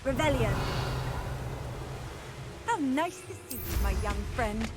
Revelio. How nice to see you, my young friend.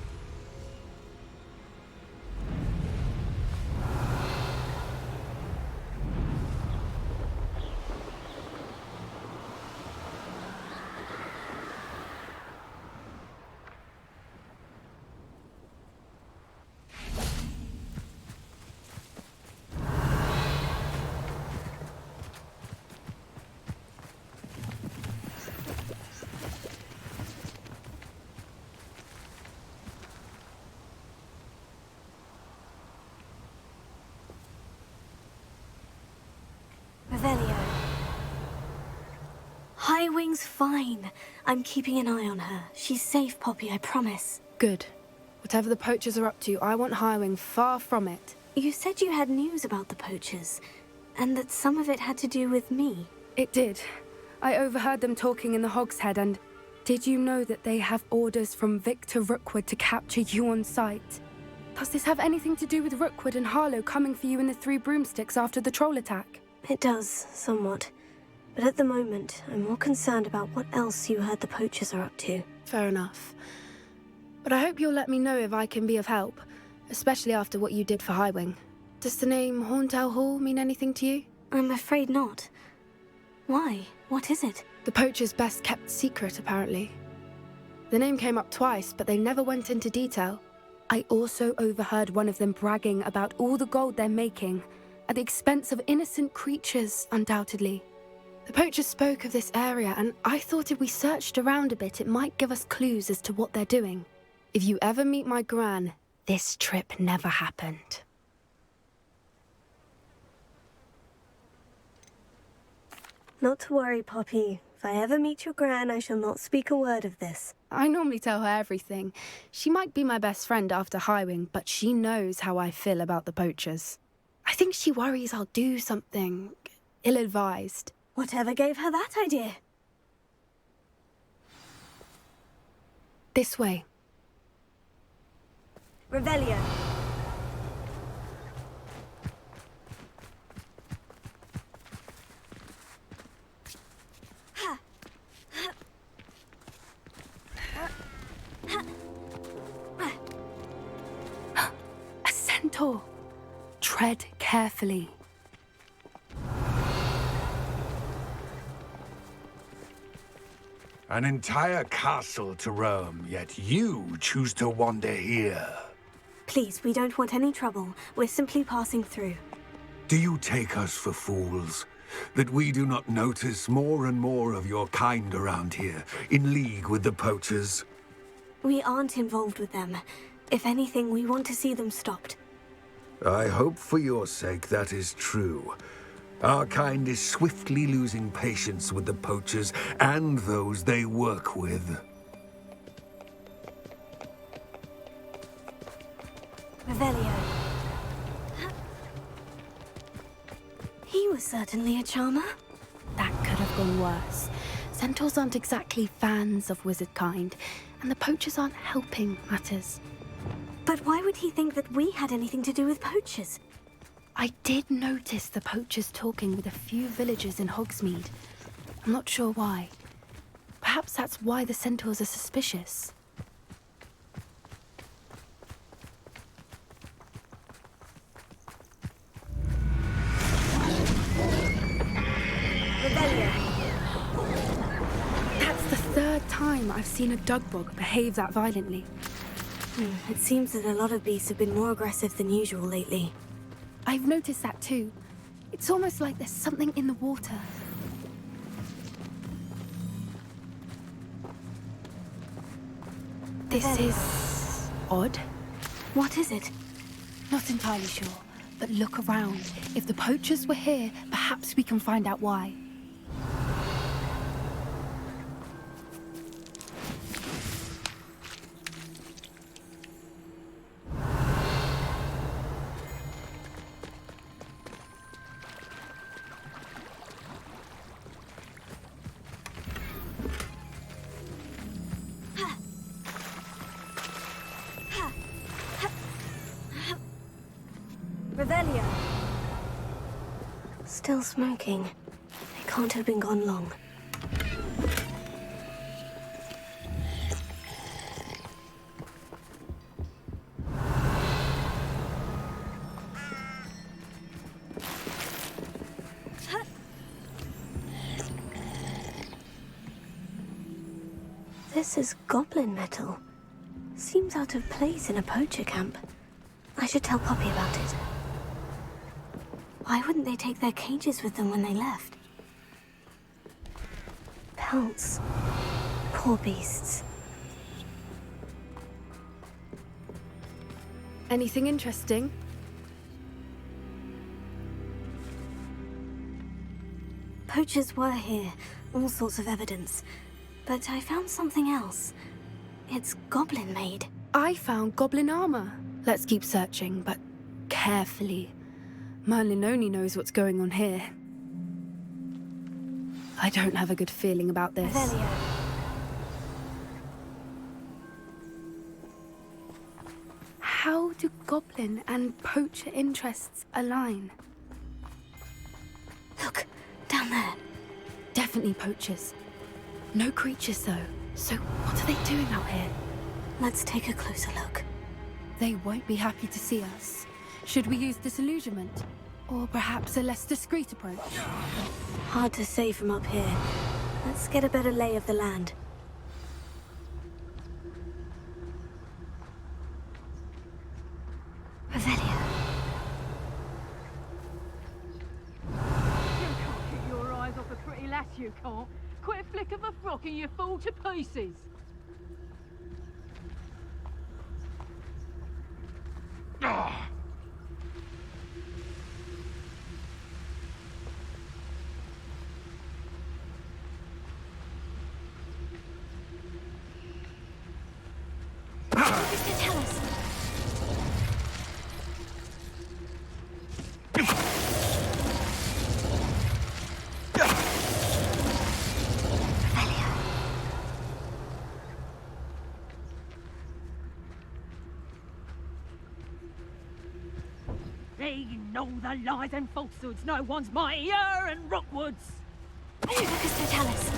Revelio. Highwing's fine. I'm keeping an eye on her. She's safe, Poppy, I promise. Good. Whatever the poachers are up to, I want Highwing far from it. You said you had news about the poachers, and that some of it had to do with me. It did. I overheard them talking in the Hogshead, and did you know that they have orders from Victor Rookwood to capture you on sight? Does this have anything to do with Rookwood and Harlow coming for you in the Three Broomsticks after the troll attack? It does, somewhat. But at the moment, I'm more concerned about what else you heard the poachers are up to. Fair enough. But I hope you'll let me know if I can be of help, especially after what you did for Highwing. Does the name Horntail Hall mean anything to you? I'm afraid not. Why? What is it? The poachers' best kept secret, apparently. The name came up twice, but they never went into detail. I also overheard one of them bragging about all the gold they're making, at the expense of innocent creatures, undoubtedly. The poachers spoke of this area, and I thought if we searched around a bit, it might give us clues as to what they're doing. If you ever meet my gran, this trip never happened. Not to worry, Poppy. If I ever meet your gran, I shall not speak a word of this. I normally tell her everything. She might be my best friend after Highwing, but she knows how I feel about the poachers. I think she worries I'll do something ill-advised. Whatever gave her that idea? This way. Revelio. A centaur. Tread carefully. An entire castle to roam, yet you choose to wander here. Please, we don't want any trouble. We're simply passing through. Do you take us for fools? That we do not notice more and more of your kind around here, in league with the poachers? We aren't involved with them. If anything, we want to see them stopped. I hope for your sake that is true. Our kind is swiftly losing patience with the poachers and those they work with. Revelio. He was certainly a charmer. That could have gone worse. Centaurs aren't exactly fans of wizard kind, and the poachers aren't helping matters. But why would he think that we had anything to do with poachers? I did notice the poachers talking with a few villagers in Hogsmeade. I'm not sure why. Perhaps that's why the centaurs are suspicious. Revelio. That's the third time I've seen a dugbog behave that violently. It seems that a lot of beasts have been more aggressive than usual lately. I've noticed that too. It's almost like there's something in the water. This is odd. What is it? Not entirely sure, but look around. If the poachers were here, perhaps we can find out why. Revelio. Still smoking. They can't have been gone long. This is goblin metal. Seems out of place in a poacher camp. I should tell Poppy about it. Why wouldn't they take their cages with them when they left? Pelts. Poor beasts. Anything interesting? Poachers were here. All sorts of evidence. But I found something else. It's goblin-made. I found goblin armor. Let's keep searching, but carefully. Merlin only knows what's going on here. I don't have a good feeling about this. Revelio. How do goblin and poacher interests align? Look, down there. Definitely poachers. No creatures, though. So what are they doing out here? Let's take a closer look. They won't be happy to see us. Should we use disillusionment? Or perhaps a less discreet approach? Hard to say from up here. Let's get a better lay of the land. Revelio. You can't keep your eyes off a pretty lass, you can't. Quit a flick of a frock and you fall to pieces. Mr. Tell us. They know the lies and falsehoods no one's mightier and Rockwoods. Mr. Tell us.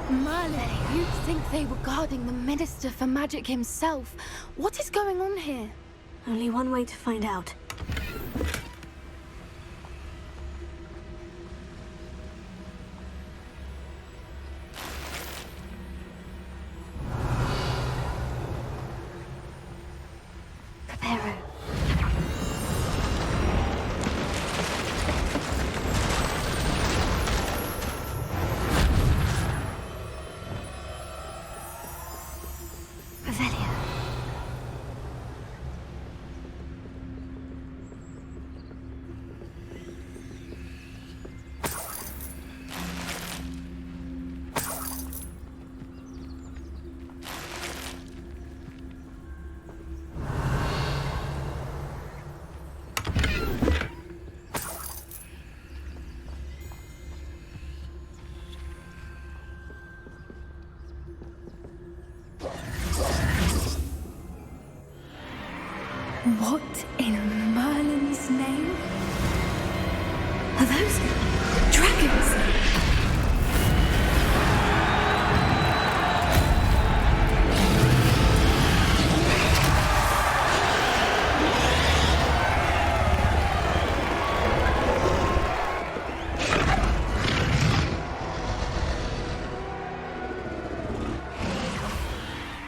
Merlin, you'd think they were guarding the Minister for Magic himself. What is going on here? Only one way to find out. Preparo. What in Merlin's name? Are those dragons?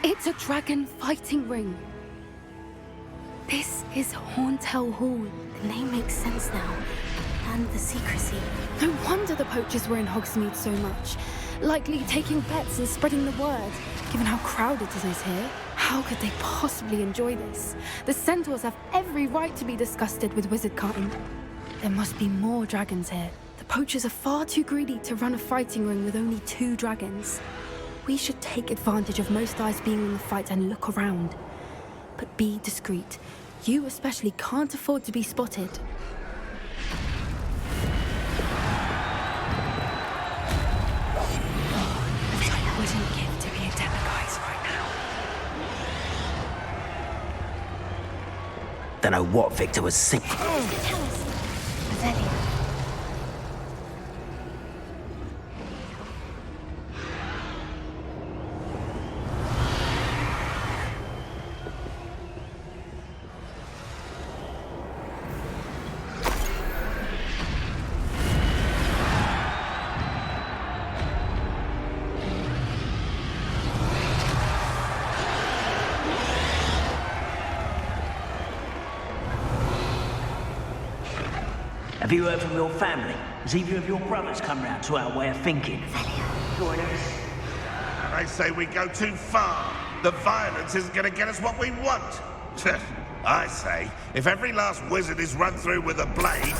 It's a dragon fighting ring. This is Horntail Hall. The name makes sense now. And the secrecy. No wonder the poachers were in Hogsmeade so much. Likely taking bets and spreading the word, given how crowded it is here. How could they possibly enjoy this? The centaurs have every right to be disgusted with wizard kind. There must be more dragons here. The poachers are far too greedy to run a fighting ring with only 2 dragons. We should take advantage of most eyes being on the fight and look around. But be discreet. You especially can't afford to be spotted. I wouldn't give to be a demiguise right now. Don't know what Victor was singing. Tell us. Revelio. Have you heard from your family? Has either of your brothers come round to our way of thinking? Join us. I say we go too far. The violence isn't going to get us what we want. I say, if every last wizard is run through with a blade...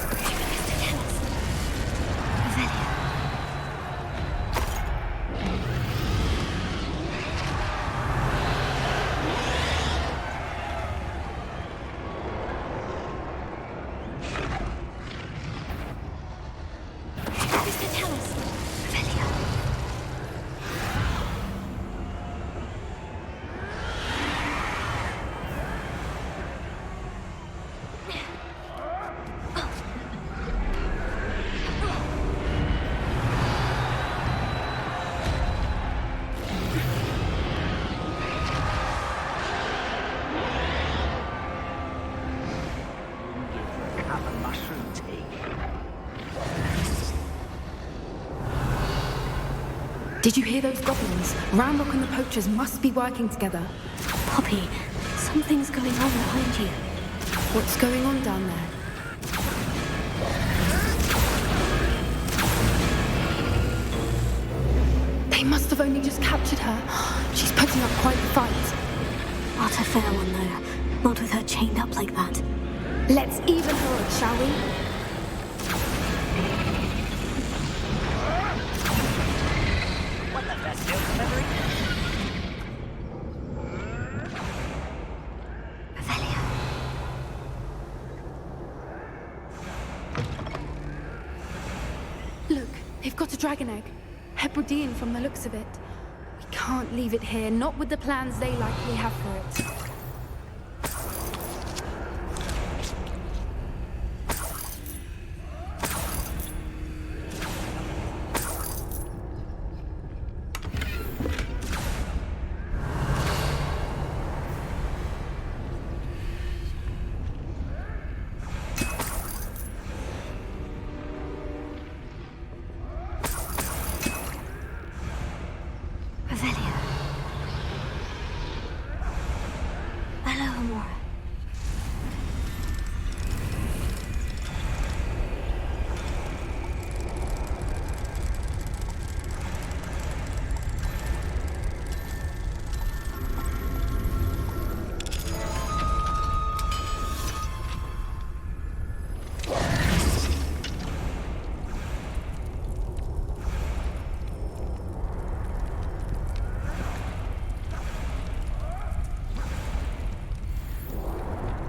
Did you hear those goblins? Ramrock and the poachers must be working together. Poppy, something's going on behind you. What's going on down there? They must have only just captured her. She's putting up quite the fight. Not a fair one, though. Not with her chained up like that. Let's even her up, shall we? Look, they've got a dragon egg. Hebridean from the looks of it. We can't leave it here, not with the plans they likely have for it.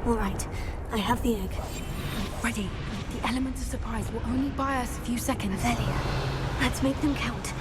All right, I have the egg. Ready. The element of surprise will only buy us a few seconds. Velia, let's make them count.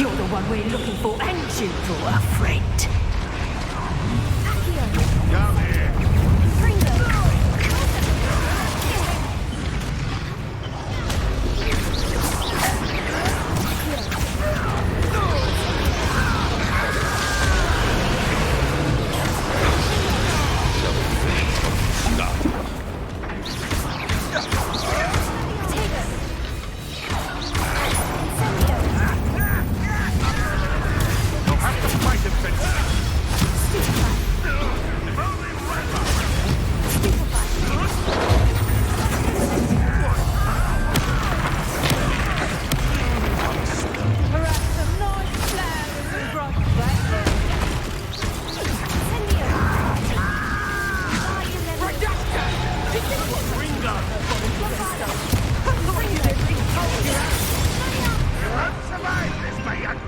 You're the one we're looking for, and you brought a friend. Come here. You'll have to fight him, Vincent. Perhaps some nice flowers and brush back. You won't survive this, my young...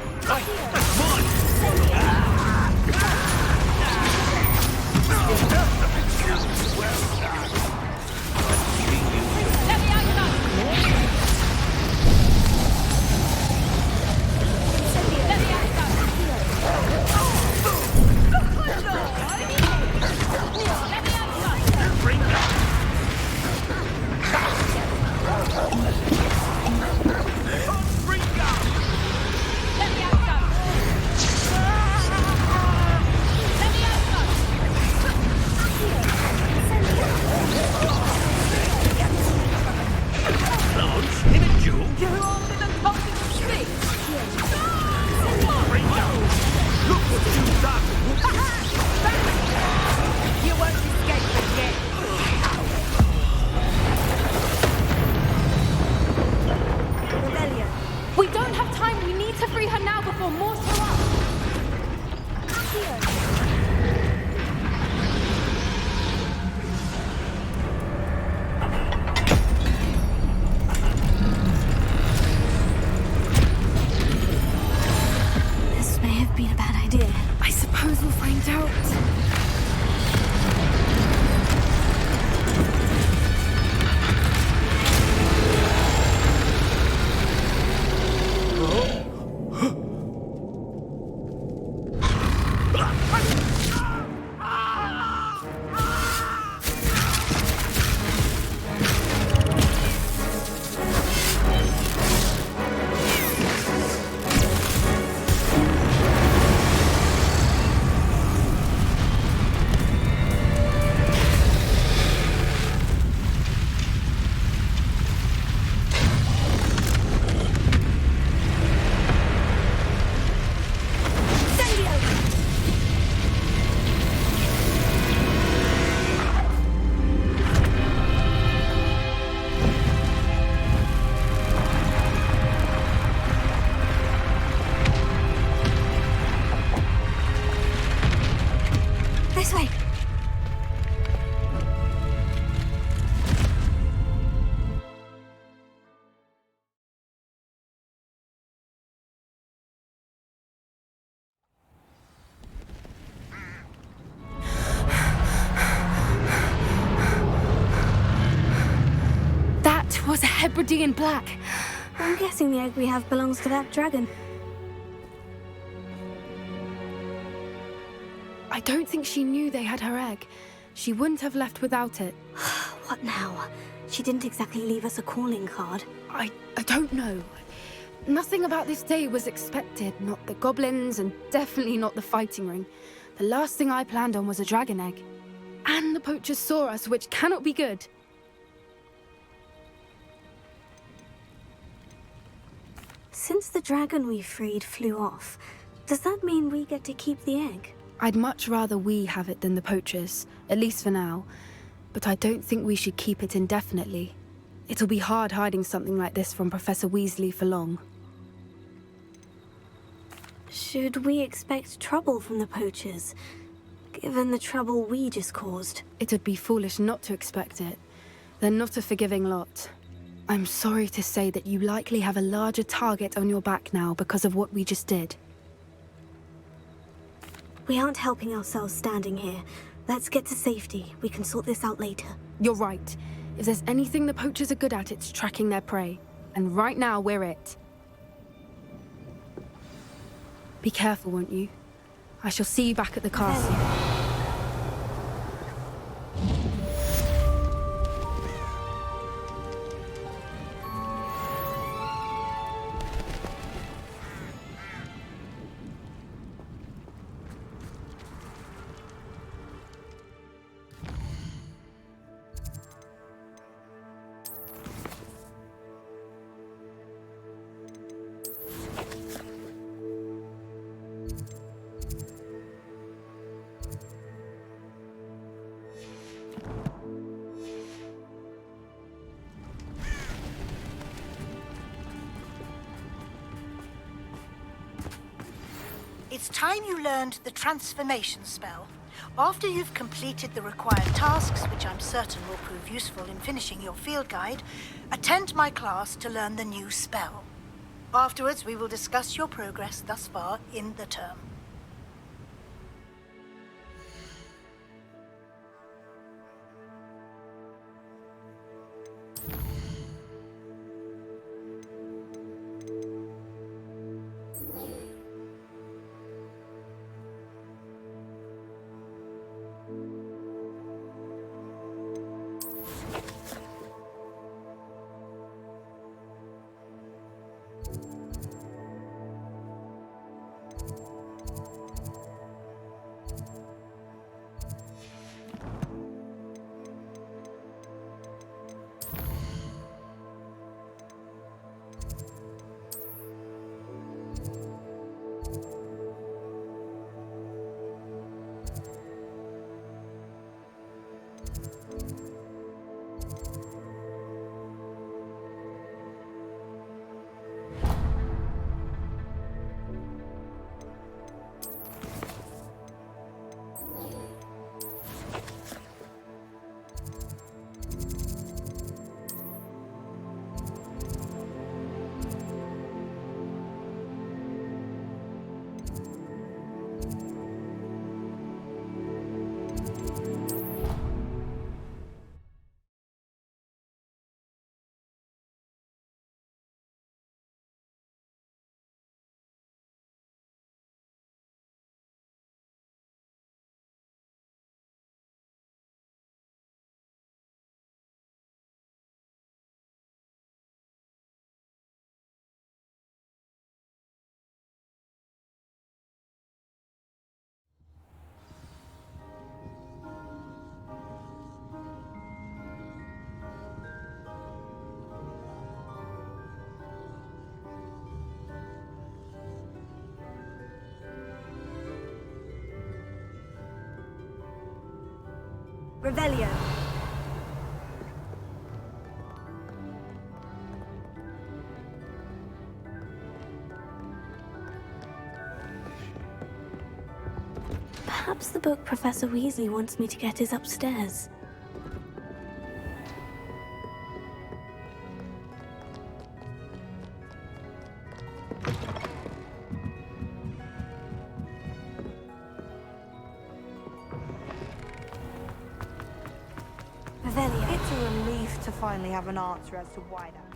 We don't have time. We need to free her now before more show up. This may have been a bad idea. I suppose we'll find out. This way. That was a Hebridean black. I'm guessing the egg we have belongs to that dragon. I don't think she knew they had her egg. She wouldn't have left without it. What now? She didn't exactly leave us a calling card. I don't know. Nothing about this day was expected. Not the goblins, and definitely not the fighting ring. The last thing I planned on was a dragon egg. And the poachers saw us, which cannot be good. Since the dragon we freed flew off, does that mean we get to keep the egg? I'd much rather we have it than the poachers, at least for now. But I don't think we should keep it indefinitely. It'll be hard hiding something like this from Professor Weasley for long. Should we expect trouble from the poachers, given the trouble we just caused? It would be foolish not to expect it. They're not a forgiving lot. I'm sorry to say that you likely have a larger target on your back now because of what we just did. We aren't helping ourselves standing here. Let's get to safety. We can sort this out later. You're right. If there's anything the poachers are good at, it's tracking their prey. And right now, we're it. Be careful, won't you? I shall see you back at the castle. It's time you learned the transformation spell. After you've completed the required tasks, which I'm certain will prove useful in finishing your field guide, attend my class to learn the new spell. Afterwards, we will discuss your progress thus far in the term. Revelio. Perhaps the book Professor Weasley wants me to get is upstairs. Revelio. It's a relief to finally have an answer as to why that.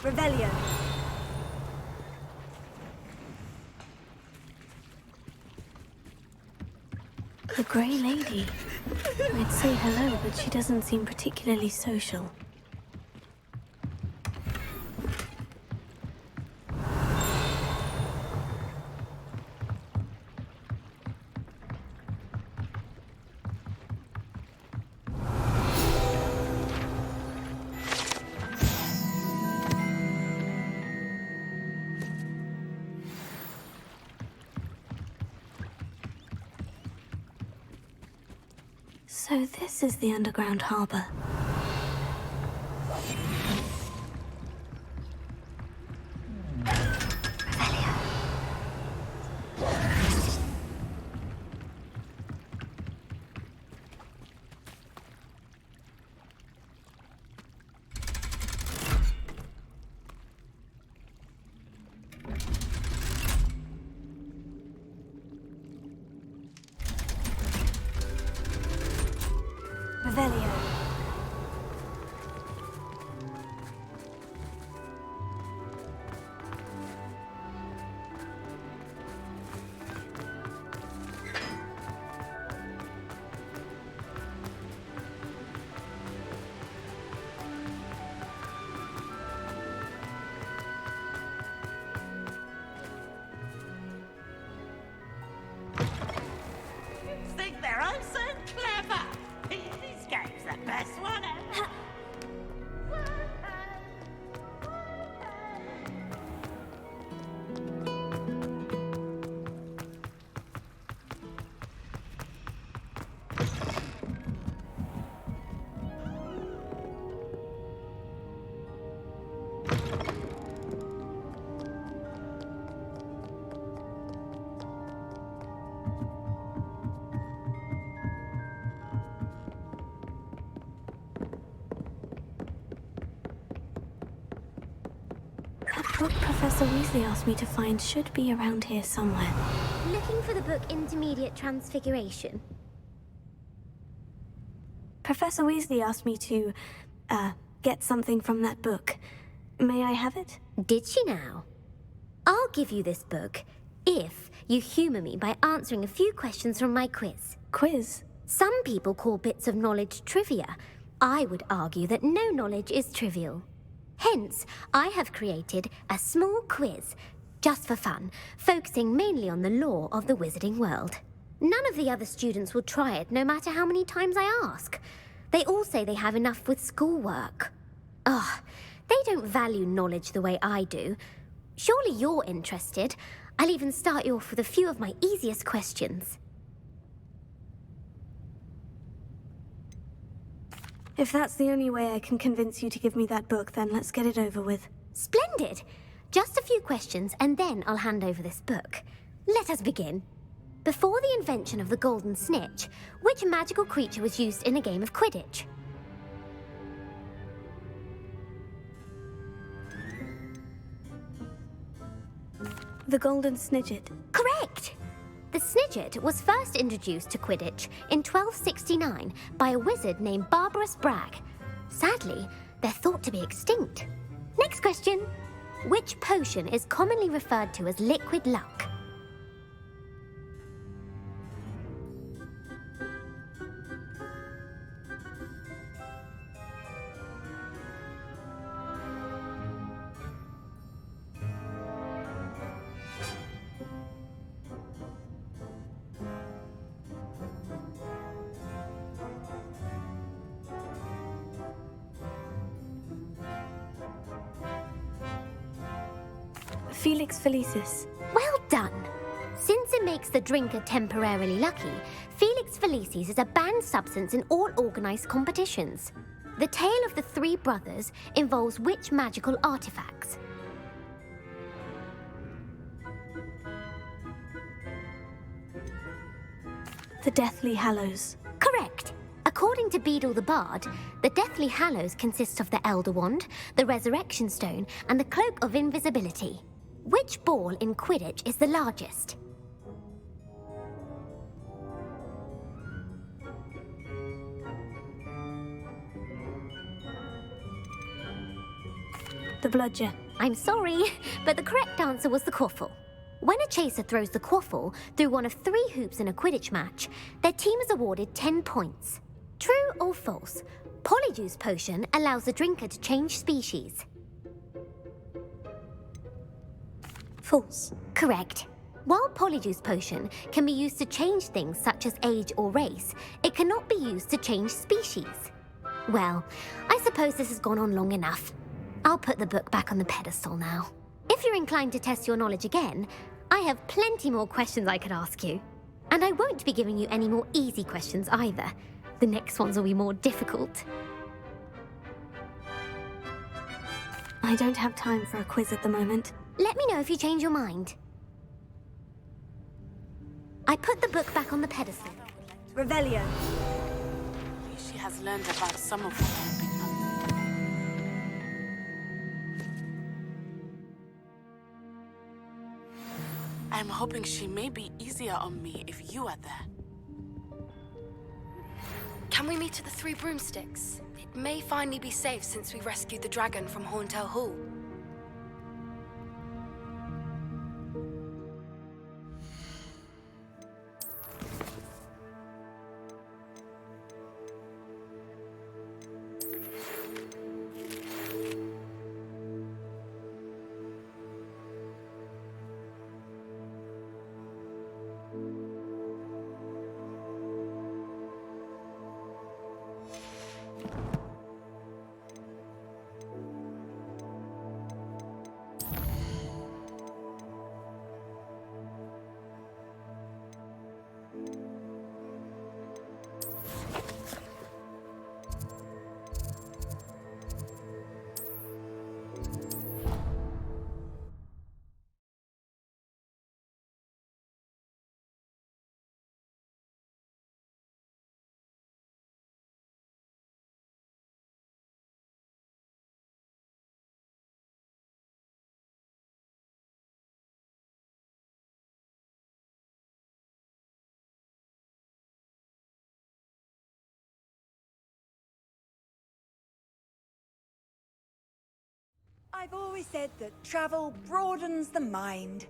Revelio. The Grey Lady. I'd say hello, but she doesn't seem particularly social. So this is the underground harbor. Revelio. Think they're all so clever. This game's the best one ever. That book Professor Weasley asked me to find should be around here somewhere. Looking for the book Intermediate Transfiguration. Professor Weasley asked me to, get something from that book. May I have it? Did she now? I'll give you this book if you humour me by answering a few questions from my quiz. Quiz? Some people call bits of knowledge trivia. I would argue that no knowledge is trivial. Hence, I have created a small quiz, just for fun, focusing mainly on the lore of the wizarding world. None of the other students will try it, no matter how many times I ask. They all say they have enough with schoolwork. Ugh, they don't value knowledge the way I do. Surely you're interested. I'll even start you off with a few of my easiest questions. If that's the only way I can convince you to give me that book, then let's get it over with. Splendid! Just a few questions, and then I'll hand over this book. Let us begin. Before the invention of the golden snitch, which magical creature was used in a game of Quidditch? The golden snidget. Correct! The snidget was first introduced to Quidditch in 1269 by a wizard named Barbarous Bragg. Sadly, they're thought to be extinct. Next question. Which potion is commonly referred to as liquid luck? Felix Felicis. Well done! Since it makes the drinker temporarily lucky, Felix Felicis is a banned substance in all organised competitions. The tale of the three brothers involves which magical artifacts? The Deathly Hallows. Correct! According to Beedle the Bard, the Deathly Hallows consists of the Elder Wand, the Resurrection Stone, and the Cloak of Invisibility. Which ball in Quidditch is the largest? The bludger. I'm sorry, but the correct answer was the quaffle. When a chaser throws the quaffle through one of 3 hoops in a Quidditch match, their team is awarded 10 points. True or false? Polyjuice Potion allows the drinker to change species. False. Correct. While Polyjuice Potion can be used to change things such as age or race, it cannot be used to change species. Well, I suppose this has gone on long enough. I'll put the book back on the pedestal now. If you're inclined to test your knowledge again, I have plenty more questions I could ask you. And I won't be giving you any more easy questions either. The next ones will be more difficult. I don't have time for a quiz at the moment. Let me know if you change your mind. I put the book back on the pedestal. Revelio. At least she has learned about some of what I've been up to. I'm hoping she may be easier on me if you are there. Can we meet at the 3 Broomsticks? It may finally be safe since we rescued the dragon from Horntail Hall. I've always said that travel broadens the mind.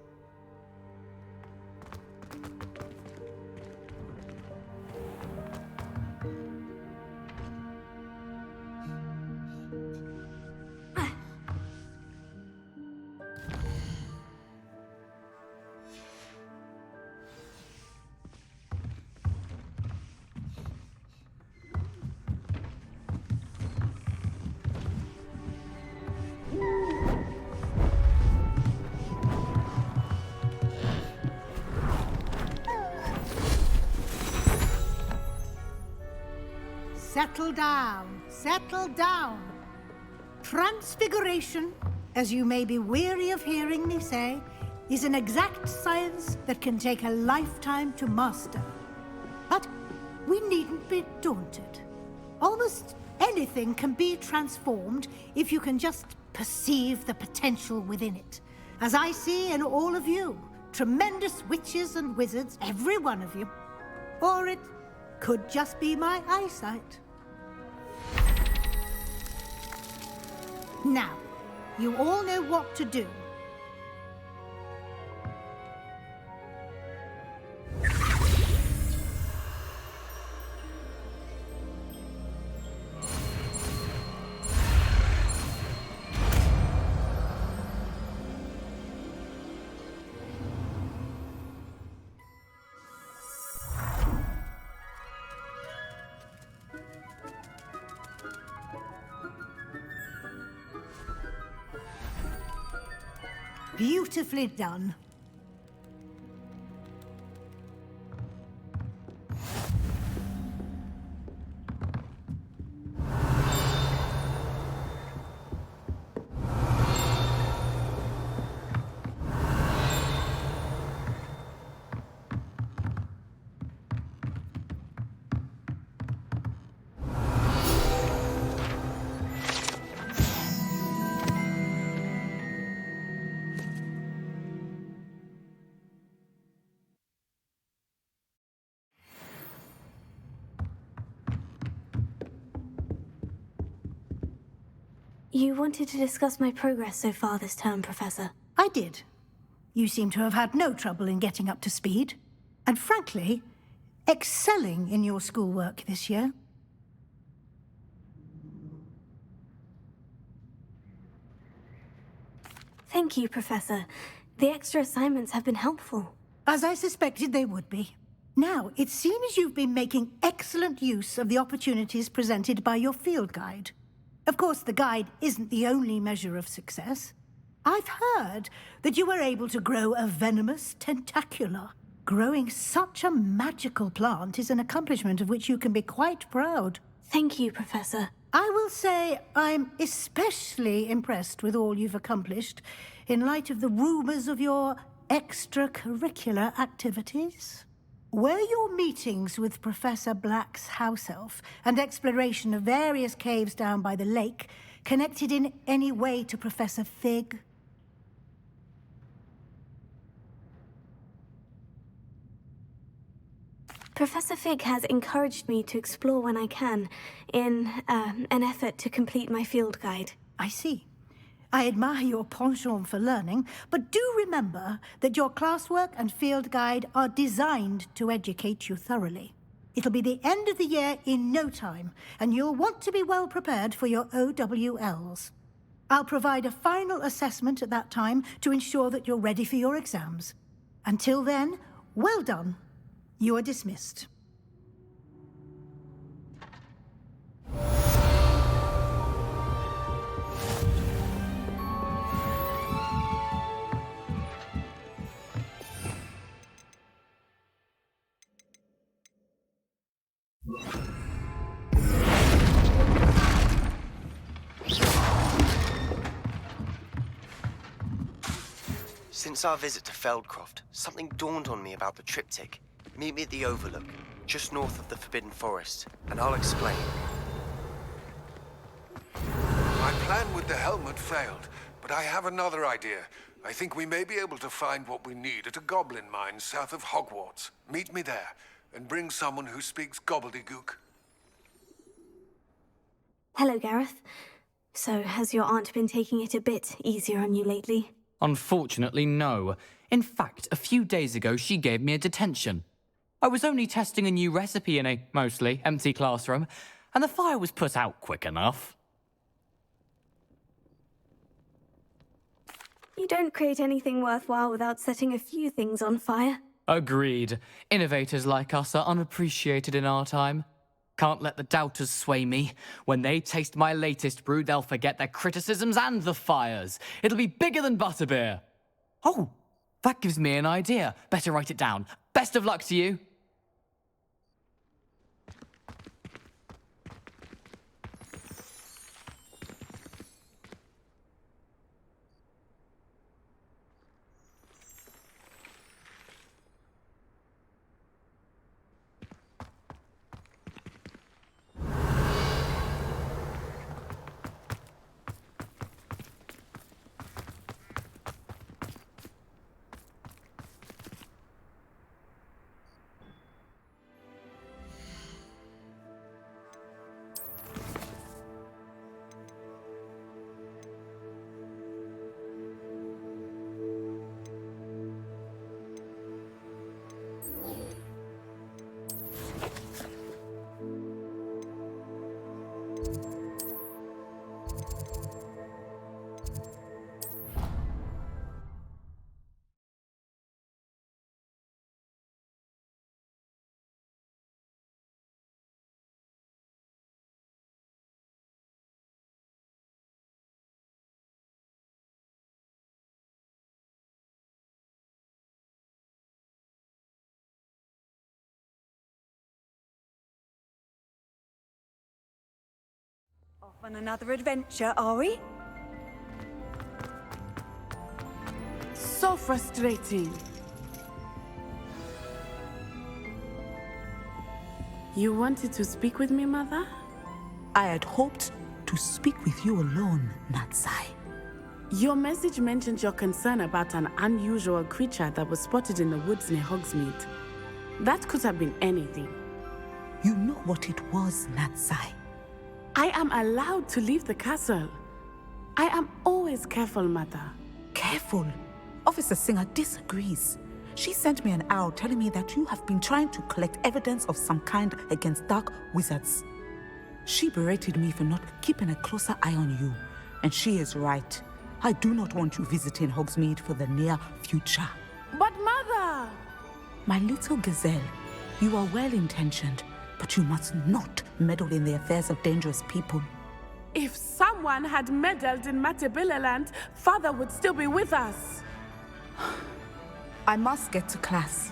Settle down, settle down. Transfiguration, as you may be weary of hearing me say, is an exact science that can take a lifetime to master. But we needn't be daunted. Almost anything can be transformed if you can just perceive the potential within it. As I see in all of you, tremendous witches and wizards, every one of you. Or it could just be my eyesight. Now, you all know what to do. Beautifully done. You wanted to discuss my progress so far this term, Professor. I did. You seem to have had no trouble in getting up to speed. And frankly, excelling in your schoolwork this year. Thank you, Professor. The extra assignments have been helpful. As I suspected they would be. Now, it seems you've been making excellent use of the opportunities presented by your field guide. Of course, the guide isn't the only measure of success. I've heard that you were able to grow a venomous tentacula. Growing such a magical plant is an accomplishment of which you can be quite proud. Thank you, Professor. I will say I'm especially impressed with all you've accomplished in light of the rumors of your extracurricular activities. Were your meetings with Professor Black's house elf and exploration of various caves down by the lake connected in any way to Professor Fig? Professor Fig has encouraged me to explore when I can, in an effort to complete my field guide. I see. I admire your penchant for learning, but do remember that your classwork and field guide are designed to educate you thoroughly. It'll be the end of the year in no time, and you'll want to be well prepared for your OWLs. I'll provide a final assessment at that time to ensure that you're ready for your exams. Until then, well done. You are dismissed. Since our visit to Feldcroft, something dawned on me about the triptych. Meet me at the Overlook, just north of the Forbidden Forest, and I'll explain. My plan with the helmet failed, but I have another idea. I think we may be able to find what we need at a goblin mine south of Hogwarts. Meet me there, and bring someone who speaks gobbledygook. Hello, Gareth. So, has your aunt been taking it a bit easier on you lately? Unfortunately, no. In fact, a few days ago, she gave me a detention. I was only testing a new recipe in a mostly empty classroom, and the fire was put out quick enough. You don't create anything worthwhile without setting a few things on fire. Agreed. Innovators like us are unappreciated in our time. Can't let the doubters sway me. When they taste my latest brew, they'll forget their criticisms and the fires. It'll be bigger than butterbeer. Oh, that gives me an idea. Better write it down. Best of luck to you. Off on another adventure, are we? So frustrating. You wanted to speak with me, Mother? I had hoped to speak with you alone, Natsai. Your message mentioned your concern about an unusual creature that was spotted in the woods near Hogsmeade. That could have been anything. You know what it was, Natsai. I am allowed to leave the castle. I am always careful, Mother. Careful. Officer Singer disagrees. She sent me an owl telling me that you have been trying to collect evidence of some kind against dark wizards. She berated me for not keeping a closer eye on you, and she is right. I do not want you visiting Hogsmeade for the near future. But Mother! My little gazelle, you are well-intentioned, but you must not meddle in the affairs of dangerous people. If someone had meddled in Matabeleland, Father would still be with us. I must get to class.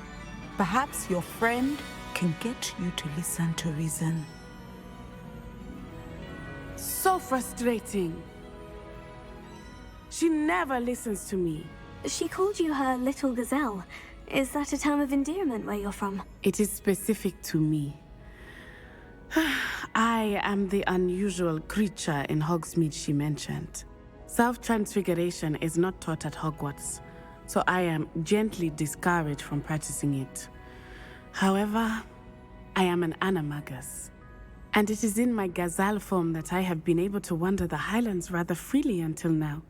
Perhaps your friend can get you to listen to reason. So frustrating. She never listens to me. She called you her little gazelle. Is that a term of endearment where you're from? It is specific to me. I am the unusual creature in Hogsmeade she mentioned. Self-transfiguration is not taught at Hogwarts, so I am gently discouraged from practicing it. However, I am an animagus, and it is in my gazelle form that I have been able to wander the Highlands rather freely until now,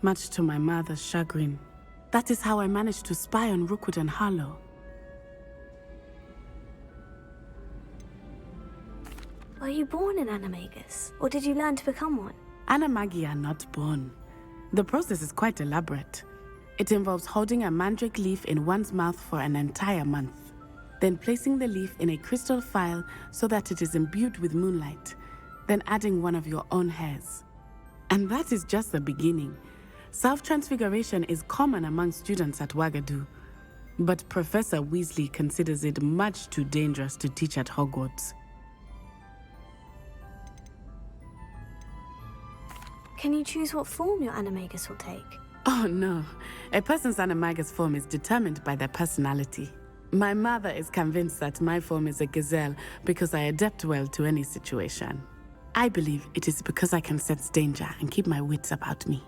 much to my mother's chagrin. That is how I managed to spy on Rookwood and Harlow. Were you born an animagus, or did you learn to become one? Animagi are not born. The process is quite elaborate. It involves holding a mandrake leaf in one's mouth for an entire month, then placing the leaf in a crystal phial so that it is imbued with moonlight, then adding one of your own hairs. And that is just the beginning. Self-transfiguration is common among students at Wagadu, but Professor Weasley considers it much too dangerous to teach at Hogwarts. Can you choose what form your animagus will take? Oh no, a person's animagus form is determined by their personality. My mother is convinced that my form is a gazelle because I adapt well to any situation. I believe it is because I can sense danger and keep my wits about me.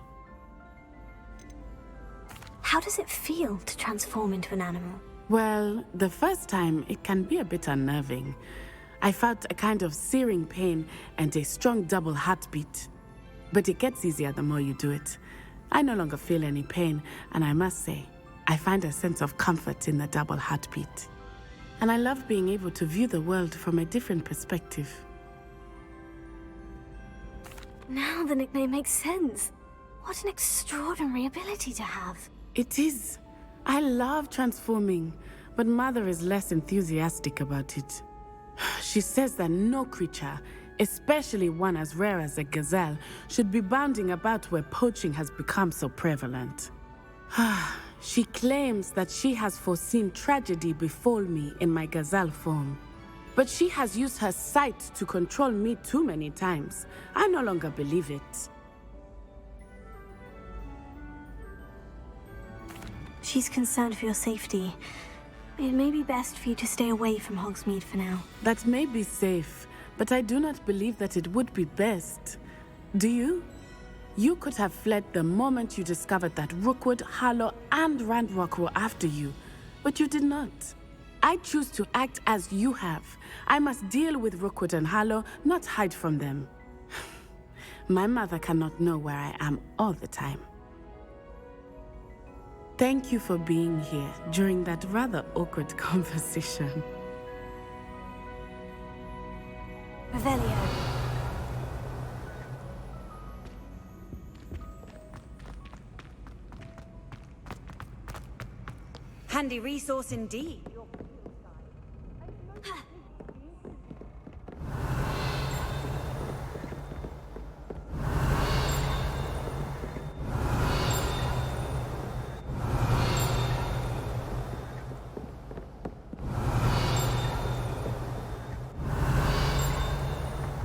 How does it feel to transform into an animal? Well, the first time it can be a bit unnerving. I felt a kind of searing pain and a strong double heartbeat. But it gets easier the more you do it. I no longer feel any pain, and I must say, I find a sense of comfort in the double heartbeat. And I love being able to view the world from a different perspective. Now the nickname makes sense. What an extraordinary ability to have. It is. I love transforming, but Mother is less enthusiastic about it. She says that no creature, especially one as rare as a gazelle, should be bounding about where poaching has become so prevalent. She claims that she has foreseen tragedy befall me in my gazelle form. But she has used her sight to control me too many times. I no longer believe it. She's concerned for your safety. It may be best for you to stay away from Hogsmeade for now. That may be safe, but I do not believe that it would be best. Do you? You could have fled the moment you discovered that Rookwood, Harlow, and Ranrock were after you, but you did not. I choose to act as you have. I must deal with Rookwood and Harlow, not hide from them. My mother cannot know where I am all the time. Thank you for being here during that rather awkward conversation. Revelio. Handy resource indeed.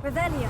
Revelio.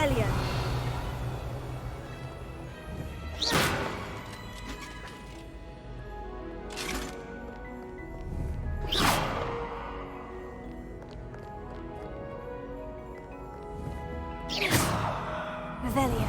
Revelio. Revelio.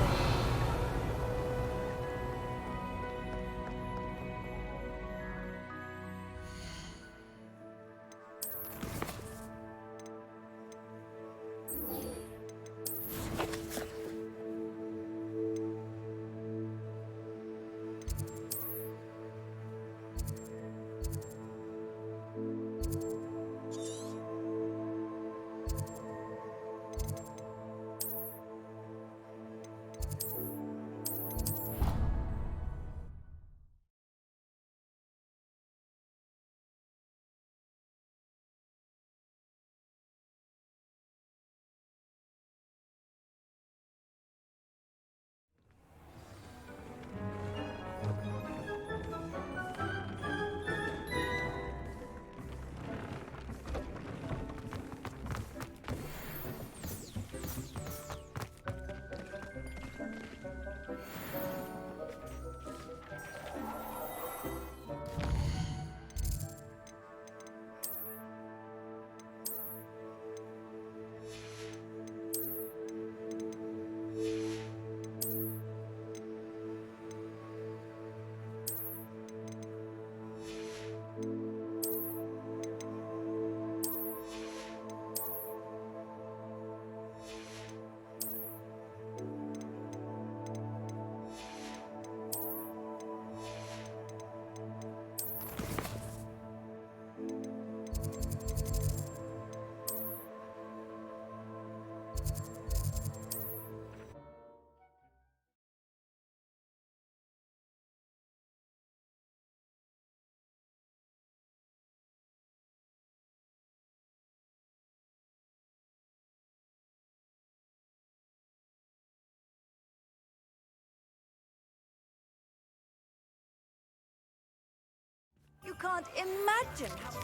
You can't imagine how...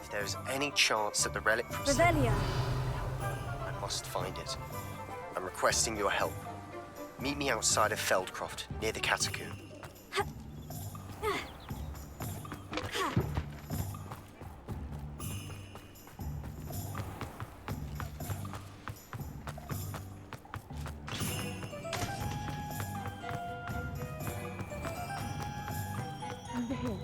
If there is any chance that the relic from Revelio. I must find it. I'm requesting your help. Meet me outside of Feldcroft, near the catacomb. Over here.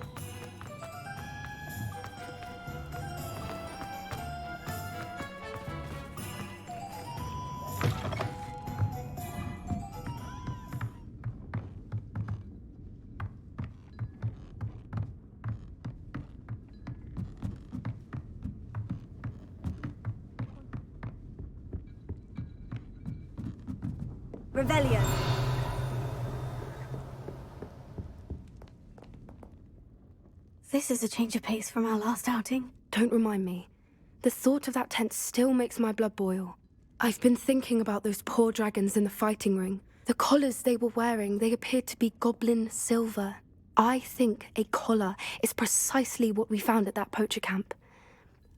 Revelio. This is a change of pace from our last outing. Don't remind me. The thought of that tent still makes my blood boil. I've been thinking about those poor dragons in the fighting ring. The collars they were wearing, they appeared to be goblin silver. I think a collar is precisely what we found at that poacher camp.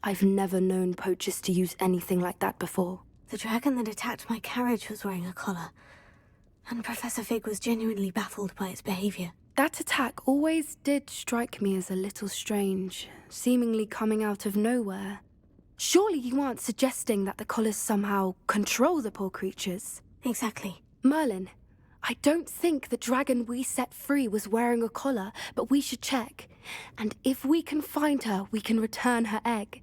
I've never known poachers to use anything like that before. The dragon that attacked my carriage was wearing a collar, and Professor Fig was genuinely baffled by its behavior. That attack always did strike me as a little strange, seemingly coming out of nowhere. Surely you aren't suggesting that the collars somehow control the poor creatures? Exactly. Merlin, I don't think the dragon we set free was wearing a collar, but we should check. And if we can find her, we can return her egg.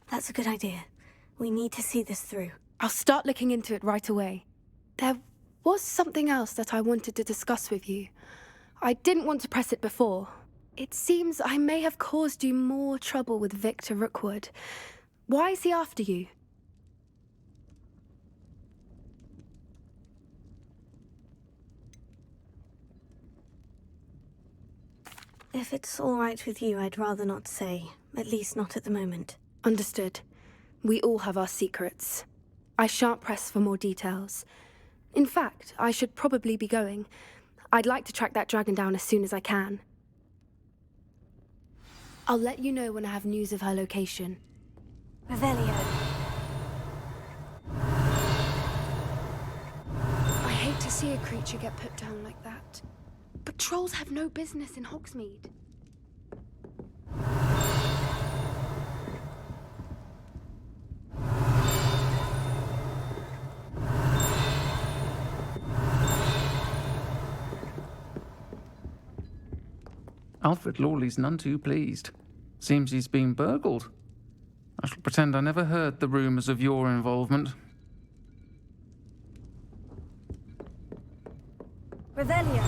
That's a good idea. We need to see this through. I'll start looking into it right away. There was something else that I wanted to discuss with you. I didn't want to press it before. It seems I may have caused you more trouble with Victor Rookwood. Why is he after you? If it's all right with you, I'd rather not say. At least not at the moment. Understood. We all have our secrets. I shan't press for more details. In fact, I should probably be going. I'd like to track that dragon down as soon as I can. I'll let you know when I have news of her location. Revelio. I hate to see a creature get put down like that. But trolls have no business in Hogsmeade. Alfred Lawley's none too pleased. Seems he's been burgled. I shall pretend I never heard the rumours of your involvement. Revelio.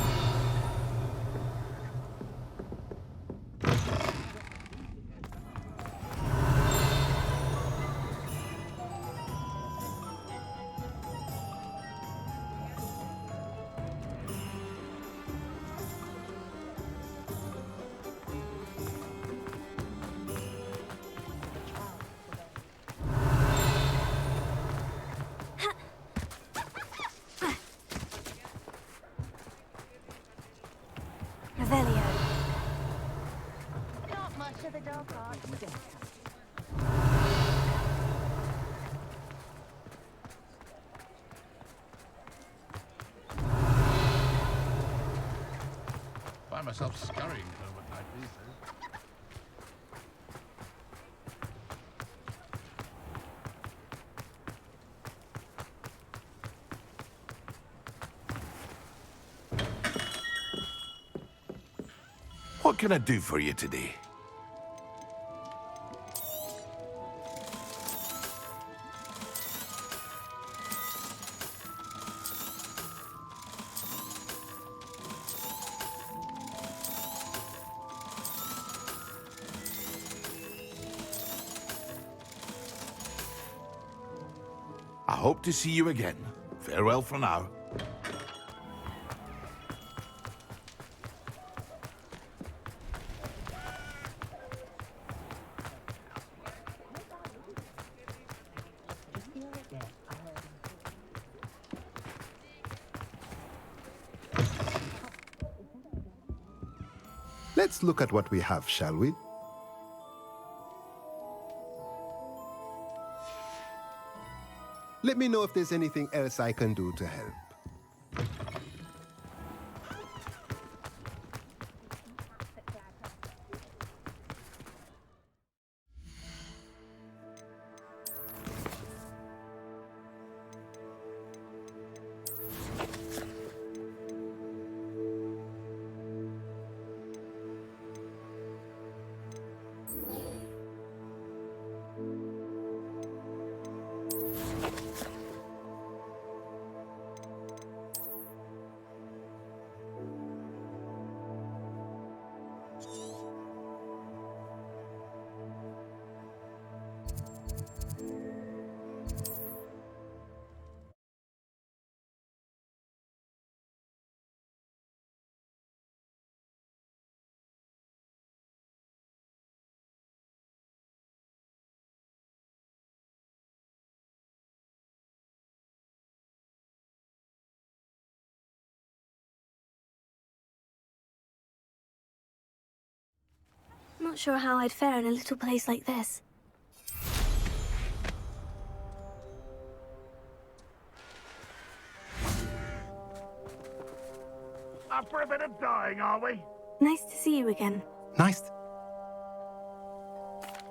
Revelio. Not much of the dark arts. Find myself scurrying home at night these days. What can I do for you today? I hope to see you again. Farewell for now. Let's look at what we have, shall we? Let me know if there's anything else I can do to help. I'm not sure how I'd fare in a little place like this. Up for a bit of dying, are we? Nice to see you again. Nice.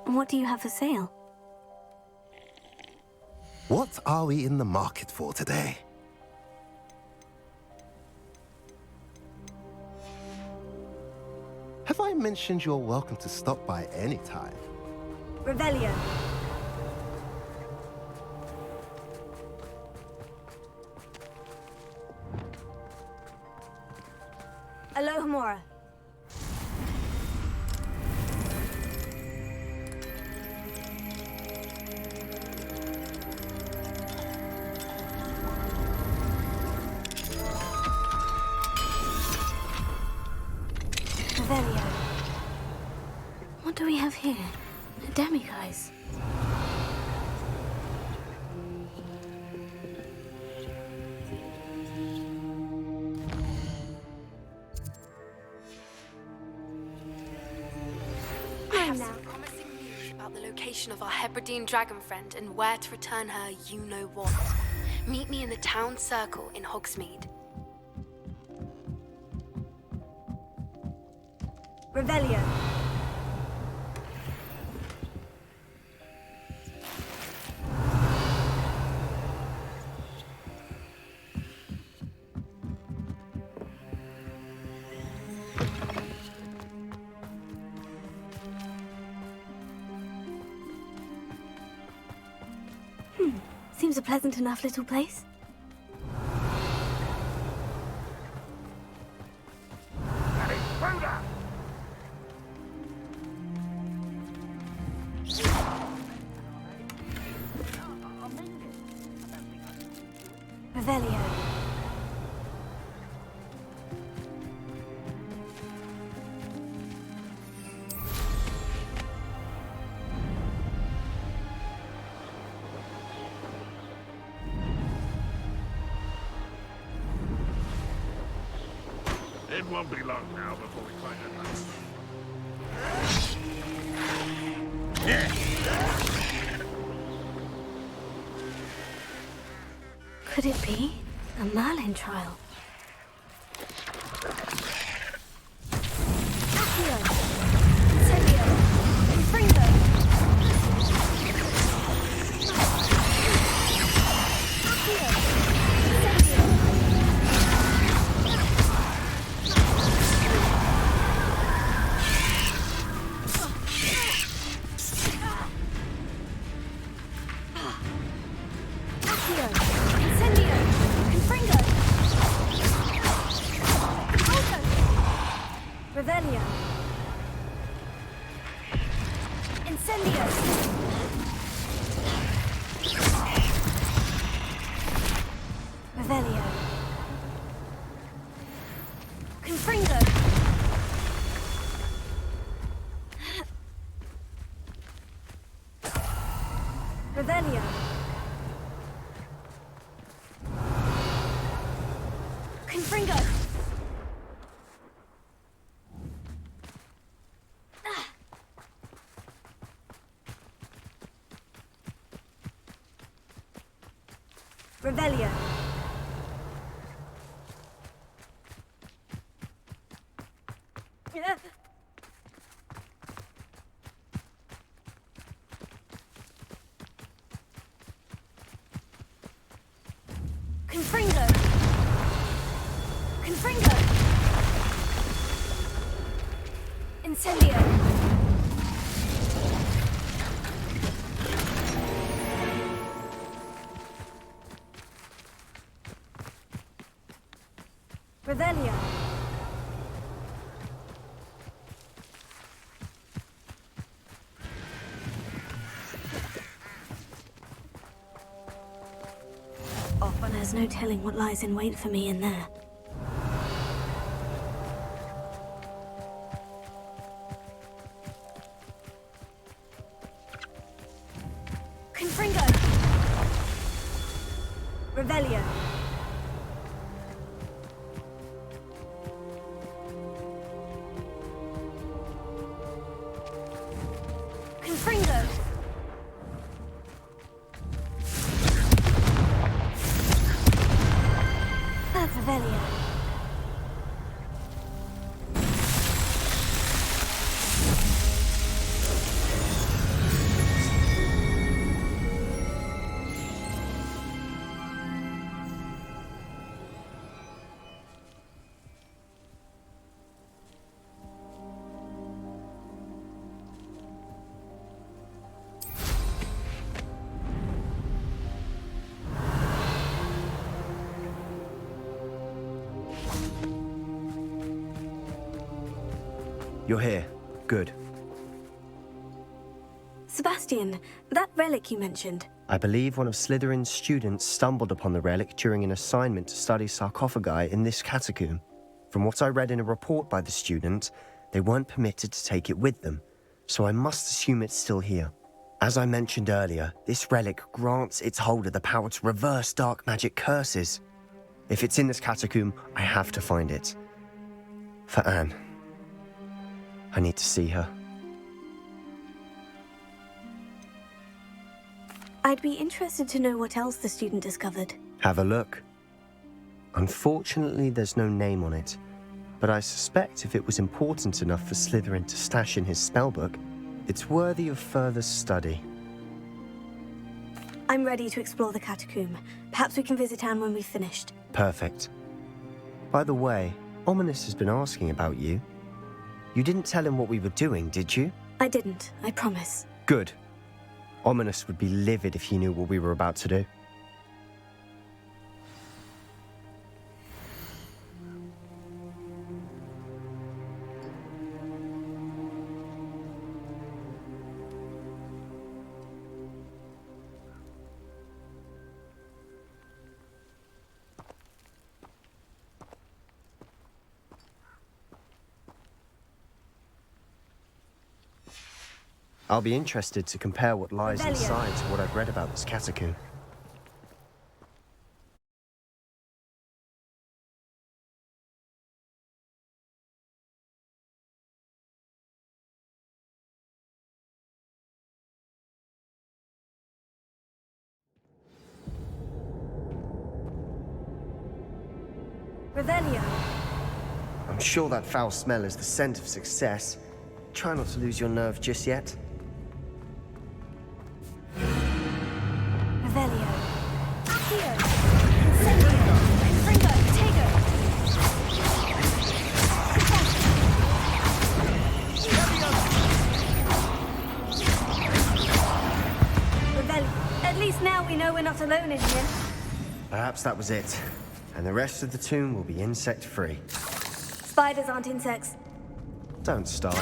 What do you have for sale? What are we in the market for today? Have I mentioned you're welcome to stop by any time? Revelio. Alohomora. Revelio. What do we have here? A demiguise. I have some promising news about the location of our Hebridean dragon friend and where to return her you-know-what. Meet me in the town circle in Hogsmeade. Revelio. Seems a pleasant enough little place. Revelio. It won't be long now before we find a house. Could it be a Merlin trial? Accio. Incendio. Infringo. Accio. Incendio. Accio. Incendio. Infringo. Alto. Revelio. Incendio. Revelio. Confringo. Revelio. Confringo. Revelio. Confringo. Confringo. Incendio. Revelio. There's no telling what lies in wait for me in there. Confringo. Revelio. Confringo. Revelio. You're here. Good. Sebastian, that relic you mentioned. I believe one of Slytherin's students stumbled upon the relic during an assignment to study sarcophagi in this catacomb. From what I read in a report by the student, they weren't permitted to take it with them, so I must assume it's still here. As I mentioned earlier, this relic grants its holder the power to reverse dark magic curses. If it's in this catacomb, I have to find it. For Anne. I need to see her. I'd be interested to know what else the student discovered. Have a look. Unfortunately, there's no name on it, but I suspect if it was important enough for Slytherin to stash in his spellbook, it's worthy of further study. I'm ready to explore the catacomb. Perhaps we can visit Anne when we've finished. Perfect. By the way, Ominous has been asking about you. You didn't tell him what we were doing, did you? I didn't, I promise. Good. Ominous would be livid if he knew what we were about to do. I'll be interested to compare what lies inside to what I've read about this catacomb. Revelio. I'm sure that foul smell is the scent of success. Try not to lose your nerve just yet. Revelio. Accio. Incendio. Confringo. Tego. Revelio. At least now we know we're not alone in here. Perhaps that was it. And the rest of the tomb will be insect-free. Spiders aren't insects. Don't start.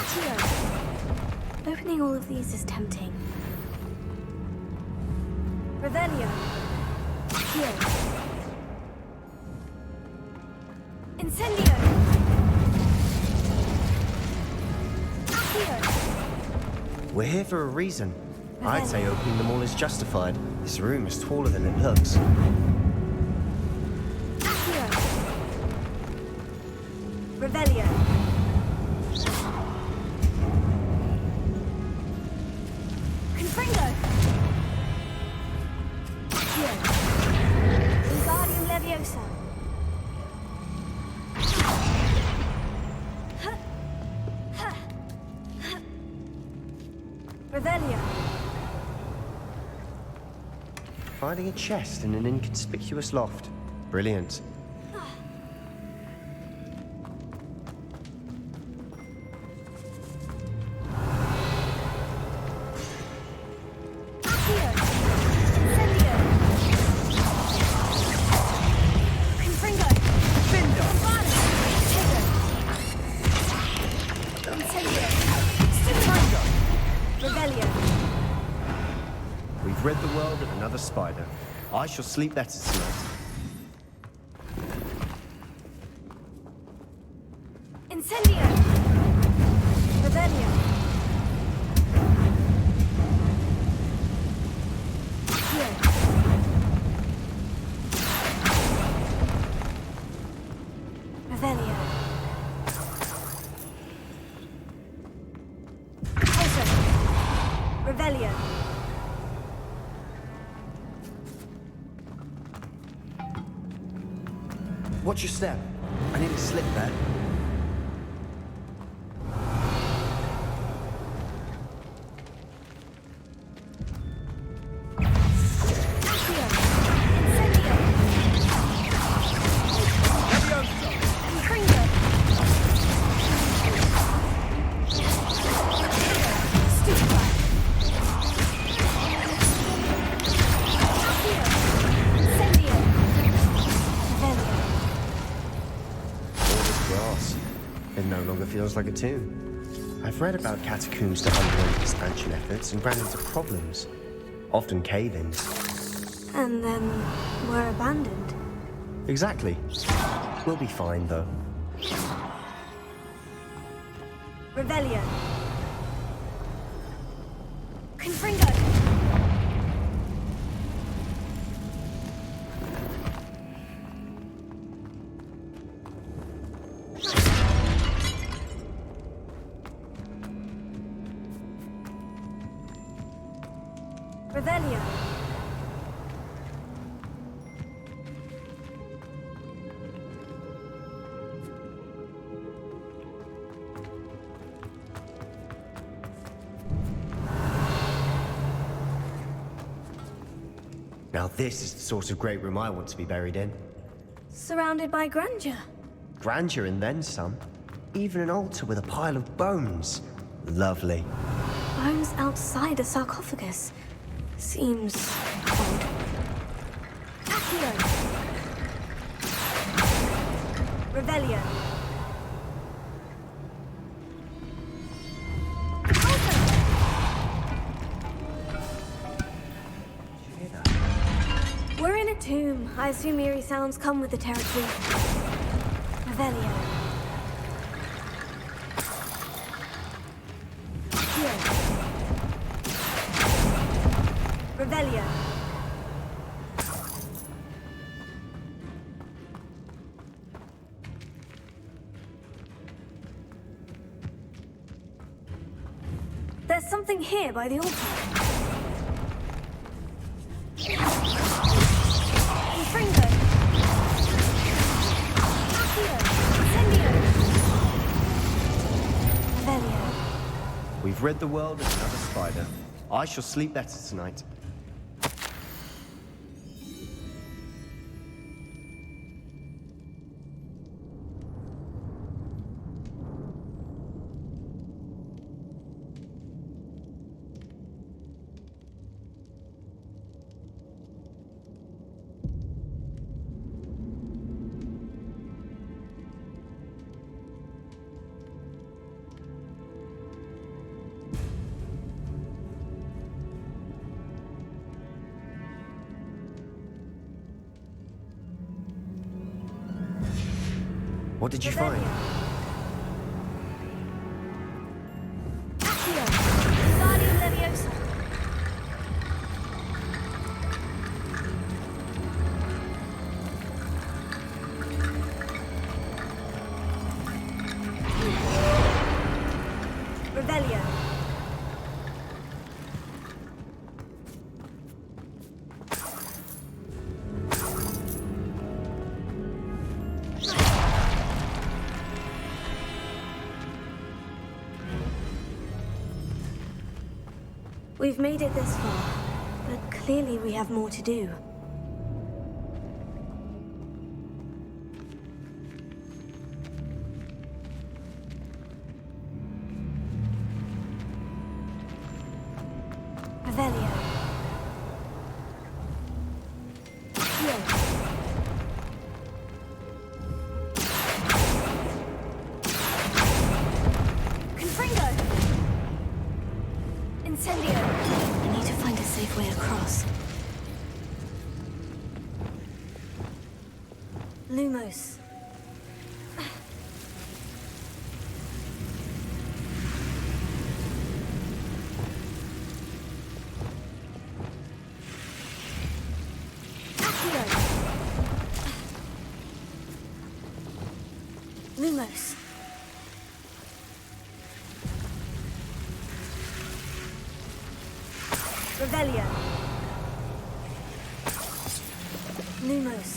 Opening all of these is tempting. Revelio. Here. Incendio. Here. We're here for a reason. I'd say opening them all is justified. This room is taller than it looks. Revelio. Confringo. Here. Wingardium Leviosa. Revelio. Finding a chest in an inconspicuous loft. Brilliant. We've rid the world of another spider. I shall sleep better tonight. Incendio. Revelio. Here. Revelio. Also. Revelio. Watch your step. I nearly slipped there. It no longer feels like a tomb. I've read about catacombs that underwent expansion efforts and ran into problems, often cave-ins. And then were abandoned. Exactly. We'll be fine, though. Revelio. Confringo. Revelio. Now this is the sort of great room I want to be buried in. Surrounded by grandeur. Grandeur and then some. Even an altar with a pile of bones. Lovely. Bones outside a sarcophagus. Seems odd. Accio! Revelio! We're in a tomb. I assume eerie sounds come with the territory. Revelio. Revelio! There's something here by the altar. Infringo! Accio! Incendio! Revelio. We've rid the world of another spider. I shall sleep better tonight. What did you find? Accio! Guardian Leviosa! Revelio! We've made it this far, but clearly we have more to do. Revelio. Confringo! Incendio! I need to find a safe way across. Lumos. Accio! Lumos. Revelio! Lumos.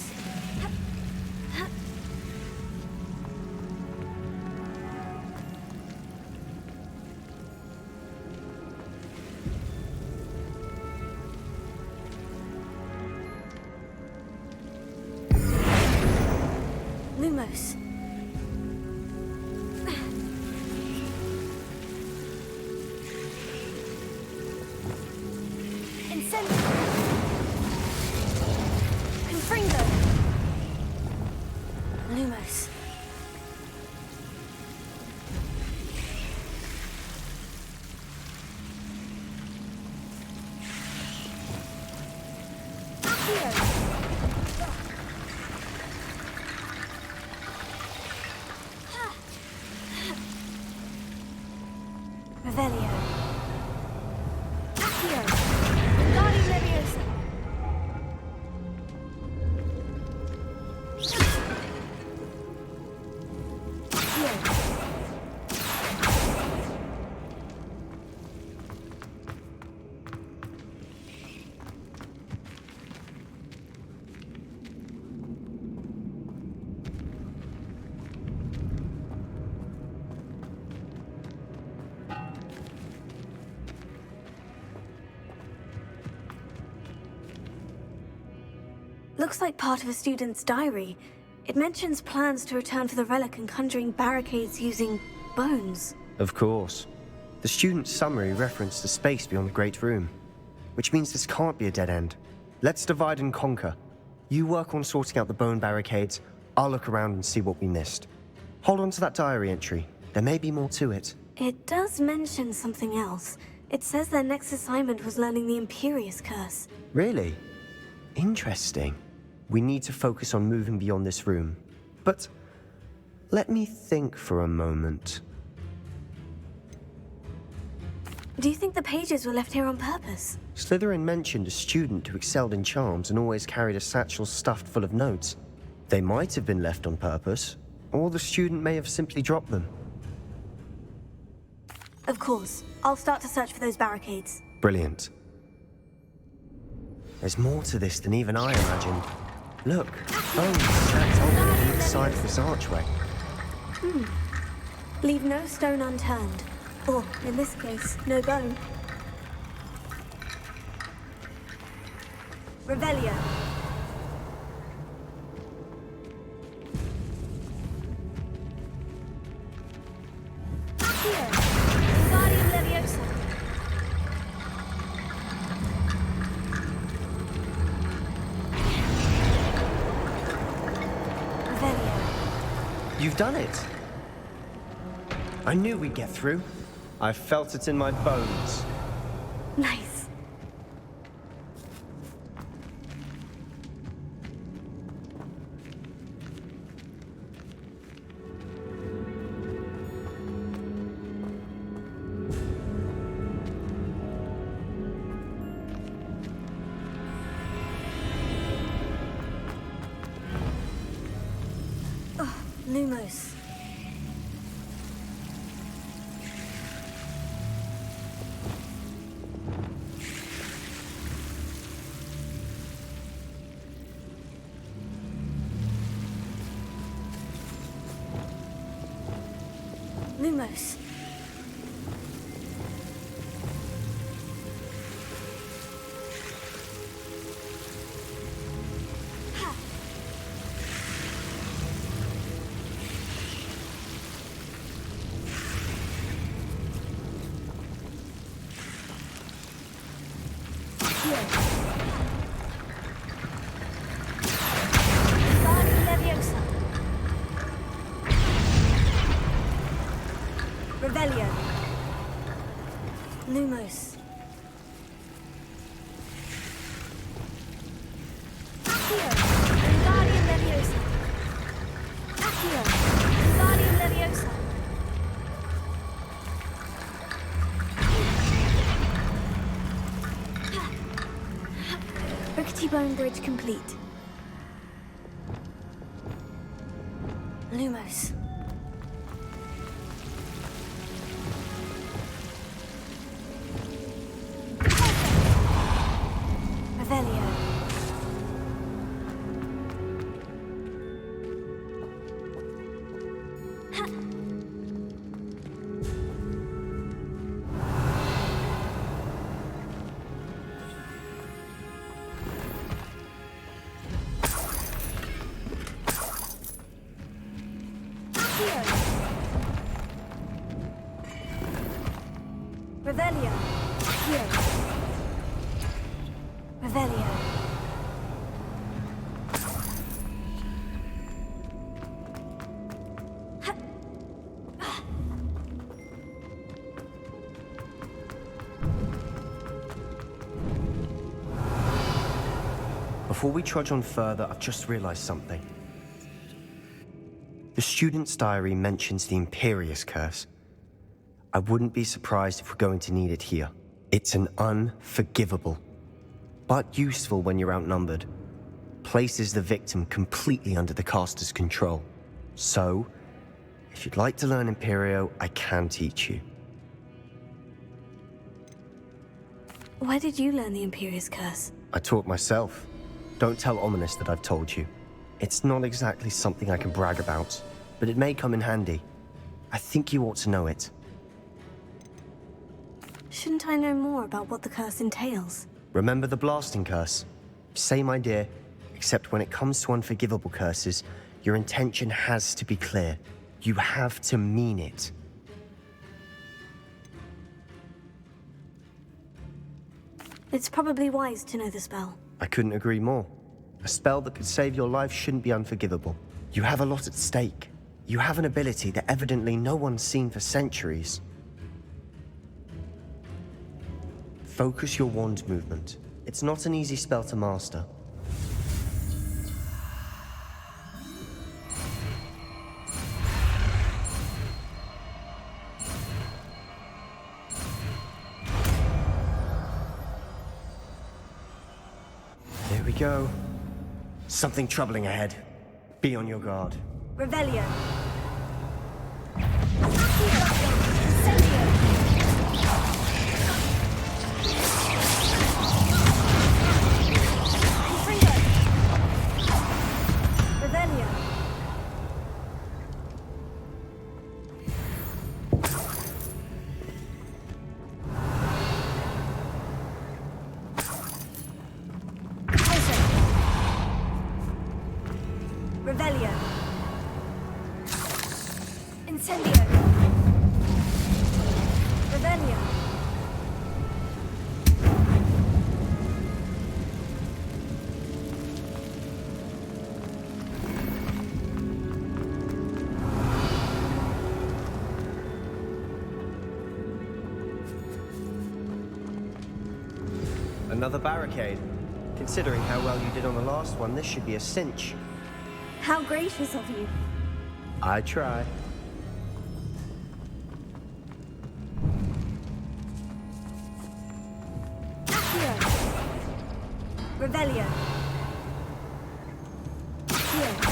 Lumos. Incendio! Confringo! Lumos. Accio! Revelio. Accio! Guardian Leviosa! Looks like part of a student's diary. It mentions plans to return for the relic and conjuring barricades using bones. Of course. The student's summary referenced the space beyond the Great Room, which means this can't be a dead end. Let's divide and conquer. You work on sorting out the bone barricades, I'll look around and see what we missed. Hold on to that diary entry. There may be more to it. It does mention something else. It says their next assignment was learning the Imperious Curse. Really? Interesting. We need to focus on moving beyond this room. But let me think for a moment. Do you think the pages were left here on purpose? Slytherin mentioned a student who excelled in charms and always carried a satchel stuffed full of notes. They might have been left on purpose, or the student may have simply dropped them. Of course. I'll start to search for those barricades. Brilliant. There's more to this than even I imagined. Look, bones stacked on either side of this archway. Leave no stone unturned. Or, in this case, no bone. Revelio. Here. Wingardium Leviosa. Revelio. You've done it! I knew we'd get through. I felt it in my bones. Nice. Oh, Lumos. Lumos. Wingardium Leviosa. Revelio. Lumos. Accio. Wingardium Leviosa. Accio. Wingardium Leviosa. Rickety Bone Bridge complete. Lumos. Revelio. Revelio. Here. Revelio. Before we trudge on further, I've just realized something. The student's diary mentions the Imperious Curse. I wouldn't be surprised if we're going to need it here. It's an unforgivable, but useful when you're outnumbered. Places the victim completely under the caster's control. So, if you'd like to learn Imperio, I can teach you. Where did you learn the Imperious Curse? I taught myself. Don't tell Ominous that I've told you. It's not exactly something I can brag about, but it may come in handy. I think you ought to know it. Shouldn't I know more about what the curse entails? Remember the blasting curse? Same idea, Except when it comes to unforgivable curses, your intention has to be clear. You have to mean it. It's probably wise to know the spell. I couldn't agree more. A spell that could save your life shouldn't be unforgivable. You have a lot at stake. You have an ability that evidently no one's seen for centuries. Focus your wand movement. It's not an easy spell to master. There we go. Something troubling ahead. Be on your guard. Revelio. Revelio. Incendio. Revelio. Another barricade. Considering how well you did on the last one, this should be a cinch. How gracious of you. I try. Accio. Revelio. Accio.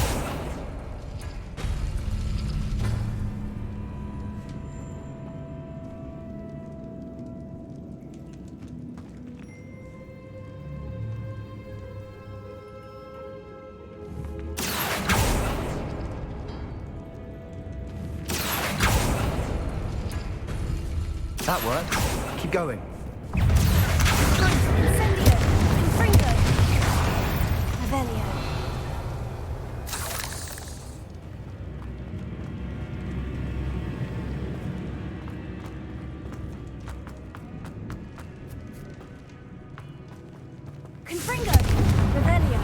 That worked. Keep going. Incendio. Confringo. Revelio. Confringo. Revelio.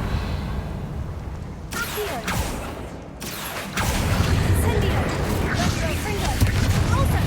Accio. Incendio. Confringo. Alter.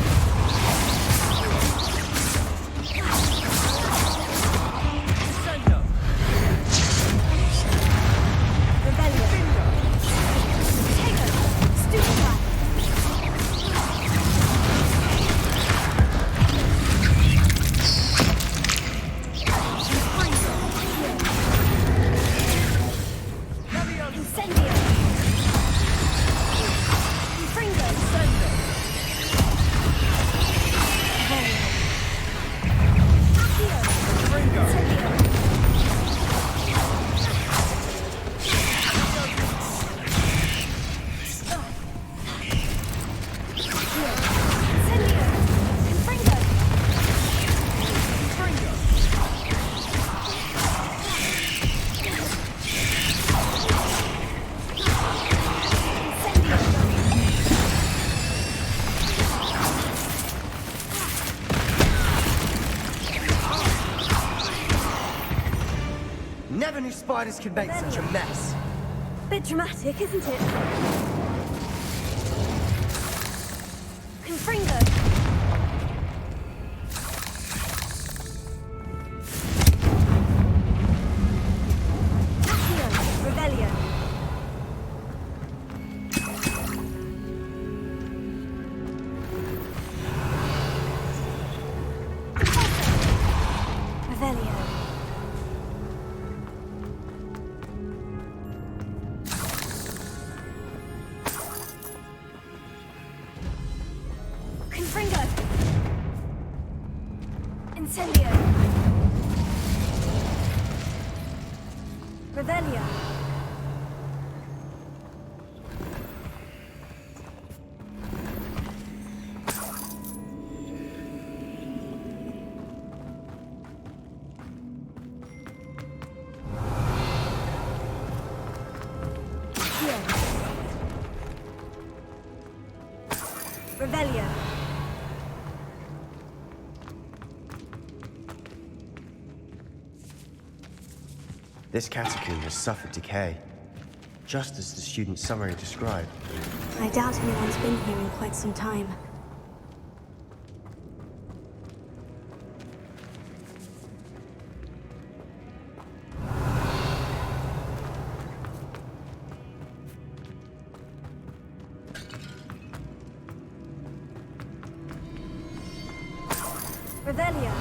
Never knew spiders could make such a mess. Bit dramatic, isn't it? Confringo. Accio. Revelio. Revelio. Confringo. Incendio. Revelio. This catacomb has suffered decay, just as the student's summary described. I doubt anyone's been here in quite some time. Revelio.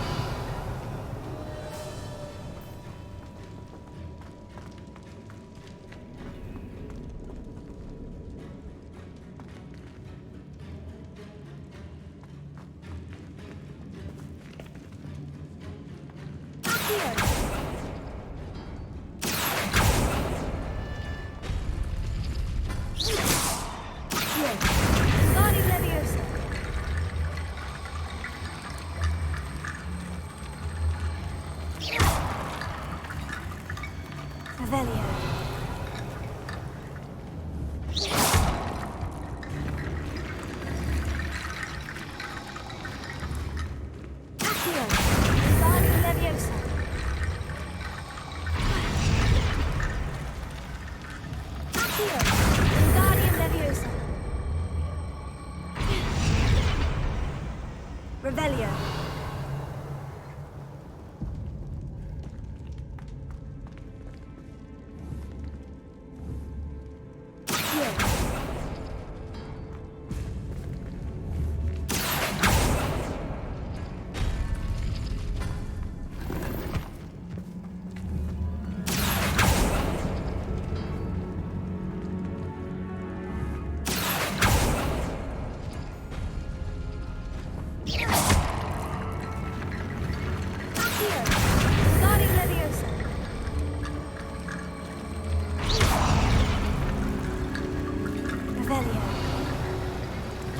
Revelio.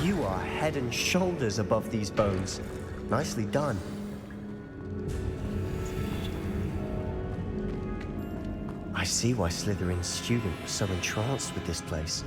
You are head and shoulders above these bones. Nicely done. I see why Slytherin's student was so entranced with this place.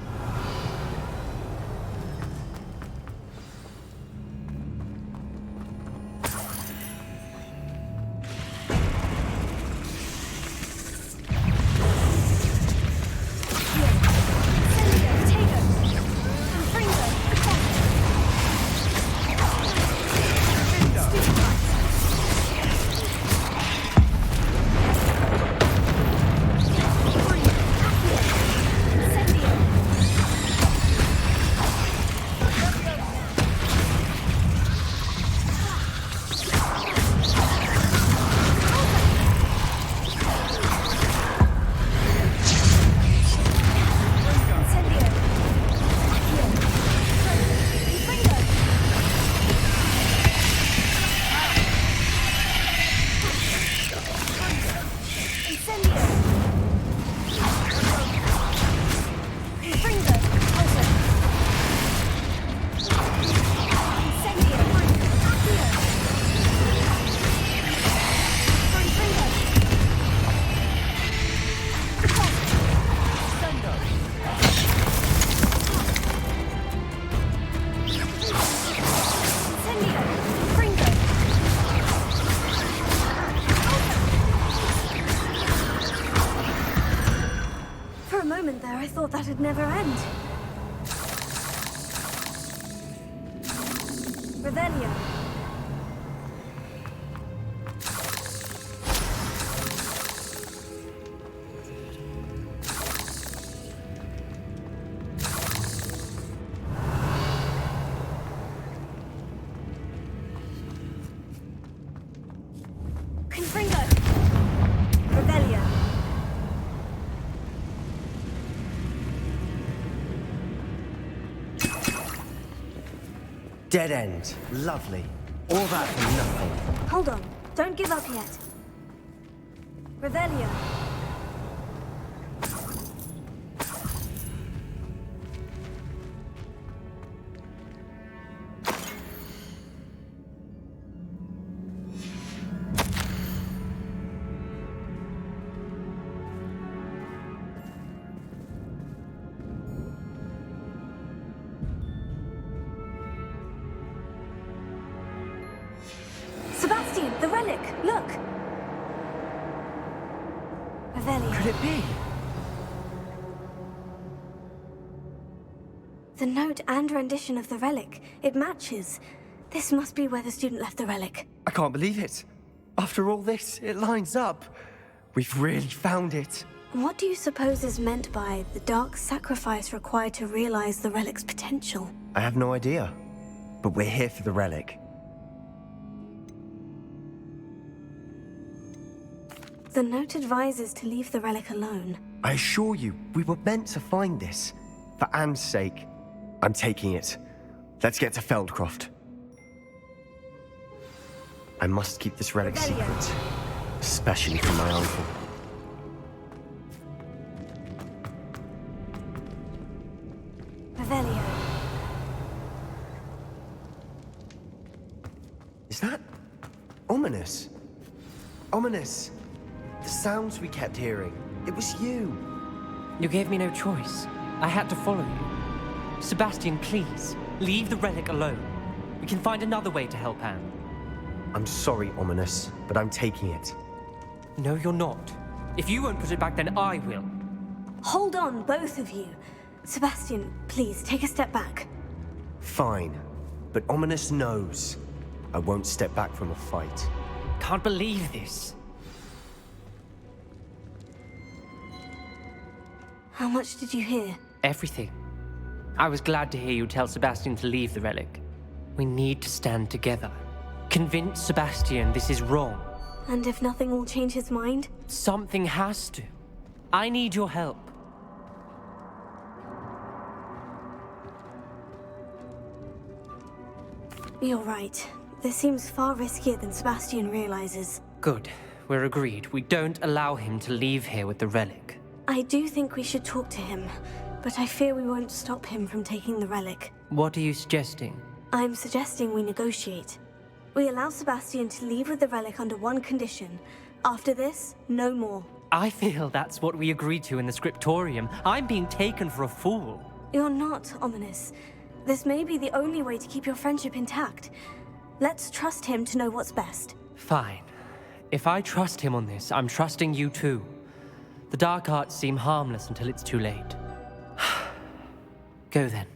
I thought that'd never end. Revelio. Confringo. Revelio. Dead end. Lovely. All that for nothing. Hold on. Don't give up yet. Revelio. Sebastian, the relic! Look! could it be? The note and rendition of the relic. It matches. This must be where the student left the relic. I can't believe it. After all this, it lines up. We've really found it. What do you suppose is meant by the dark sacrifice required to realize the relic's potential? I have no idea. But we're here for the relic. The note advises to leave the relic alone. I assure you, we were meant to find this. For Anne's sake. I'm taking it. Let's get to Feldcroft. I must keep this relic secret. Especially from my uncle. Revelio. Is that ominous? Ominous. The sounds we kept hearing. It was you. You gave me no choice. I had to follow you. Sebastian, please, leave the relic alone. We can find another way to help Anne. I'm sorry, Ominous, but I'm taking it. No, you're not. If you won't put it back, then I will. Hold on, both of you. Sebastian, please, take a step back. Fine. But Ominous knows. I won't step back from a fight. Can't believe this. How much did you hear? Everything. I was glad to hear you tell Sebastian to leave the relic. We need to stand together. Convince Sebastian this is wrong. And if nothing will change his mind? Something has to. I need your help. You're right. This seems far riskier than Sebastian realizes. Good. We're agreed. We don't allow him to leave here with the relic. I do think we should talk to him, but I fear we won't stop him from taking the relic. What are you suggesting? I'm suggesting we negotiate. We allow Sebastian to leave with the relic under one condition. After this, no more. I feel that's what we agreed to in the scriptorium. I'm being taken for a fool. You're not, Ominous. This may be the only way to keep your friendship intact. Let's trust him to know what's best. Fine. If I trust him on this, I'm trusting you too. The dark arts seem harmless until it's too late. Go then.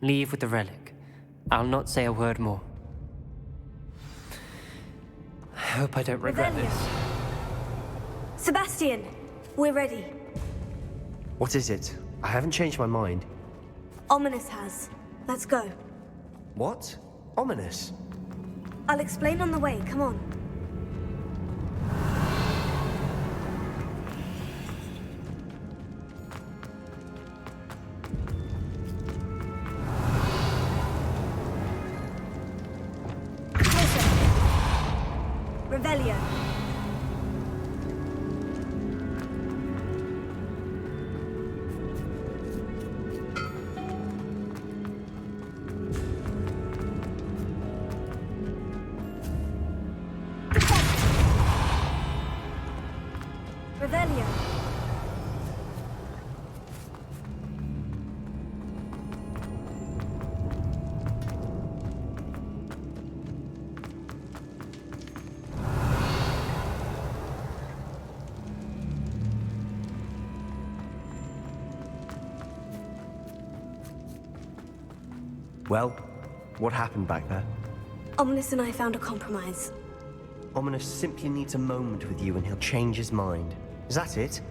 Leave with the relic. I'll not say a word more. I hope I don't regret Revelio. this. Sebastian, we're ready. What is it? I haven't changed my mind. Ominous has. Let's go. What? Ominous? I'll explain on the way. Come on. Revelio. Revelio. Well, what happened back there? Ominous and I found a compromise. Ominous simply needs a moment with you and he'll change his mind. Is that it?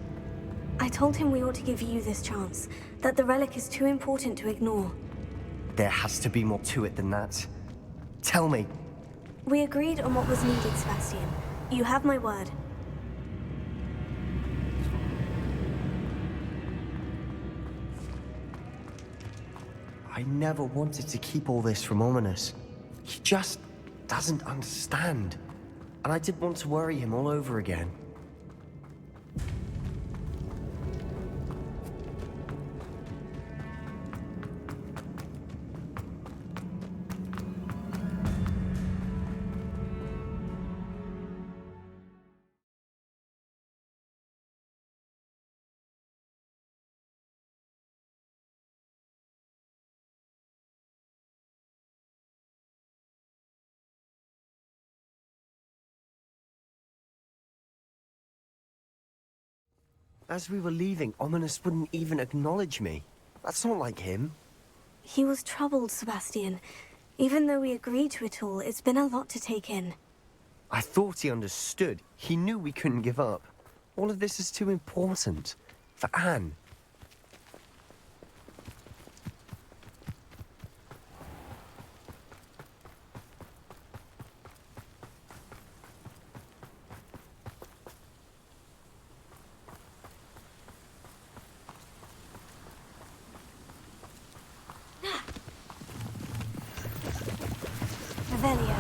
I told him we ought to give you this chance, that the relic is too important to ignore. There has to be more to it than that. Tell me. We agreed on what was needed, Sebastian. You have my word. I never wanted to keep all this from Ominous. He just doesn't understand. And I didn't want to worry him all over again. As we were leaving, Ominous wouldn't even acknowledge me. That's not like him. He was troubled, Sebastian. Even though we agreed to it all, it's been a lot to take in. I thought he understood. He knew we couldn't give up. All of this is too important. For Anne. Revelio.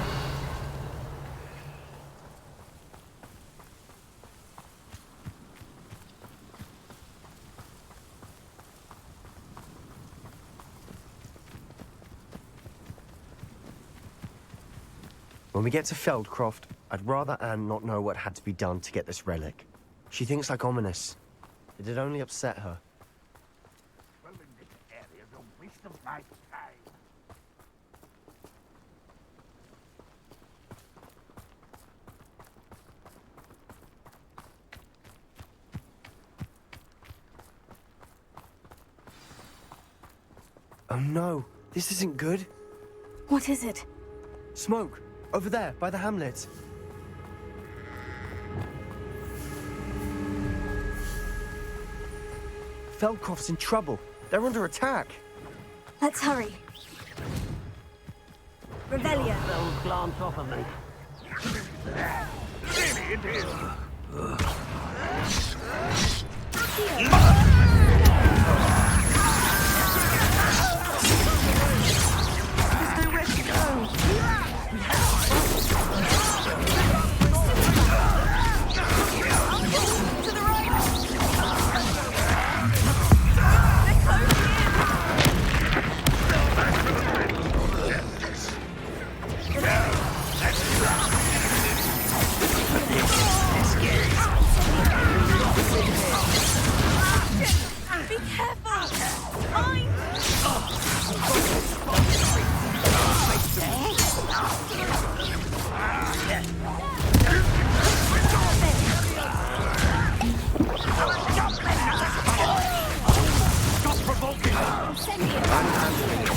When we get to Feldcroft, I'd rather Anne not know what had to be done to get this relic. She thinks like Ominous. It'd only upset her. Well, in this area's a waste of my time. Oh no, this isn't good. What is it? Smoke, over there, by the hamlet. Feldcroft's in trouble. They're under attack. Let's hurry. Revelio. Don't glance off of me. Really, it is. There's nowhere to go. To the right. They're closing in. Be careful. Mine. Stop provoking them! I'm handling it.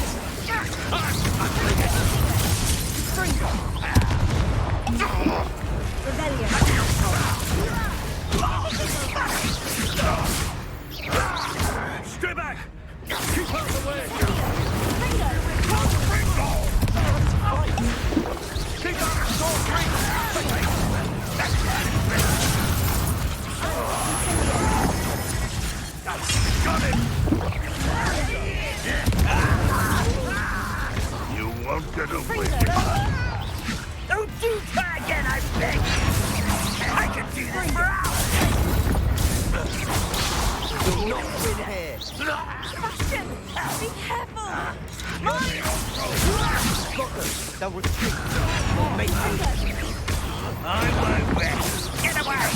Stay back! Keep out of the way! Keep out of Got it! You won't get away. Don't you try again, I beg! I can do this for hours! You'll not win here. Sebastian, be careful. Mine. Got them. They'll retreat. We'll make it. I won't rest. Get away!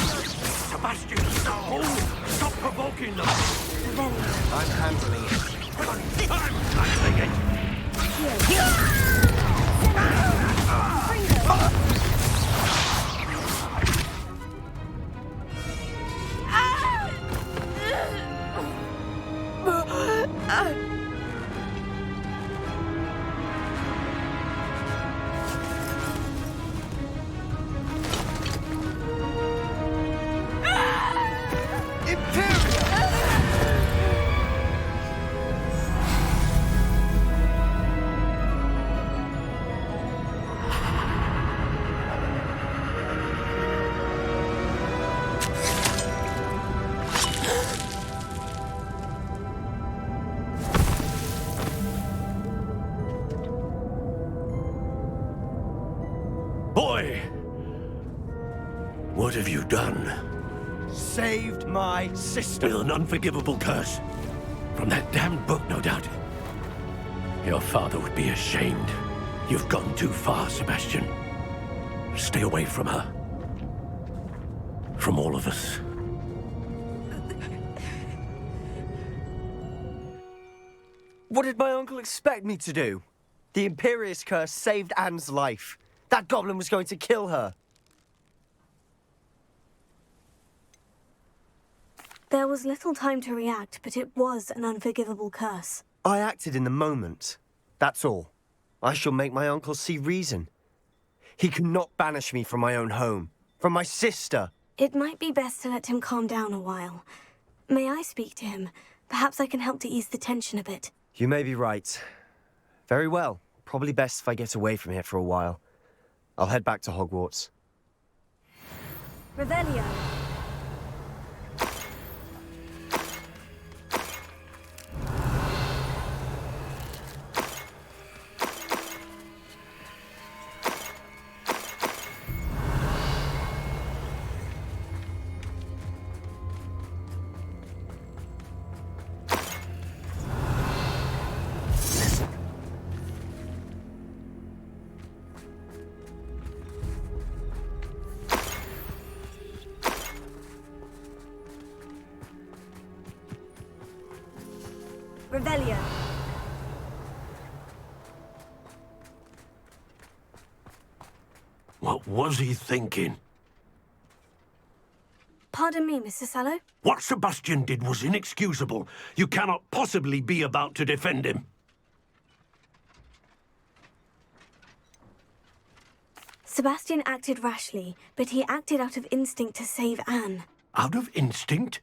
Sebastian, no! Stop provoking them! I'm handling it. I'm handling it! Boy! What have you done? Saved my sister. With an unforgivable curse. From that damned book, no doubt. Your father would be ashamed. You've gone too far, Sebastian. Stay away from her. From all of us. What did my uncle expect me to do? The Imperious curse saved Anne's life. That goblin was going to kill her. There was little time to react, but it was an unforgivable curse. I acted in the moment. That's all. I shall make my uncle see reason. He cannot banish me from my own home, from my sister. It might be best to let him calm down a while. May I speak to him? Perhaps I can help to ease the tension a bit. You may be right. Very well. Probably best if I get away from here for a while. I'll head back to Hogwarts. Revelio. Revelio. What was he thinking? Pardon me, Mr. Sallow? What Sebastian did was inexcusable. You cannot possibly be about to defend him. Sebastian acted rashly, but he acted out of instinct to save Anne. Out of instinct?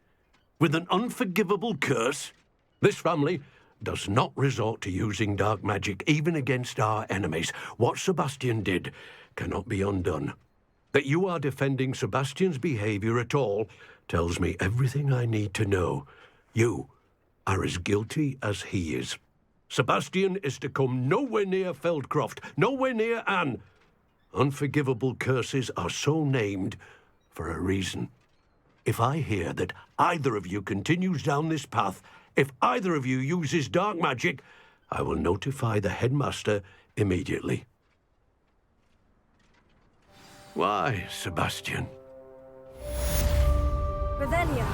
With an unforgivable curse? This family does not resort to using dark magic, even against our enemies. What Sebastian did cannot be undone. That you are defending Sebastian's behavior at all tells me everything I need to know. You are as guilty as he is. Sebastian is to come nowhere near Feldcroft, nowhere near Anne. Unforgivable curses are so named for a reason. If I hear that either of you continues down this path, if either of you uses dark magic, I will notify the headmaster immediately. Why, Sebastian? Revelio.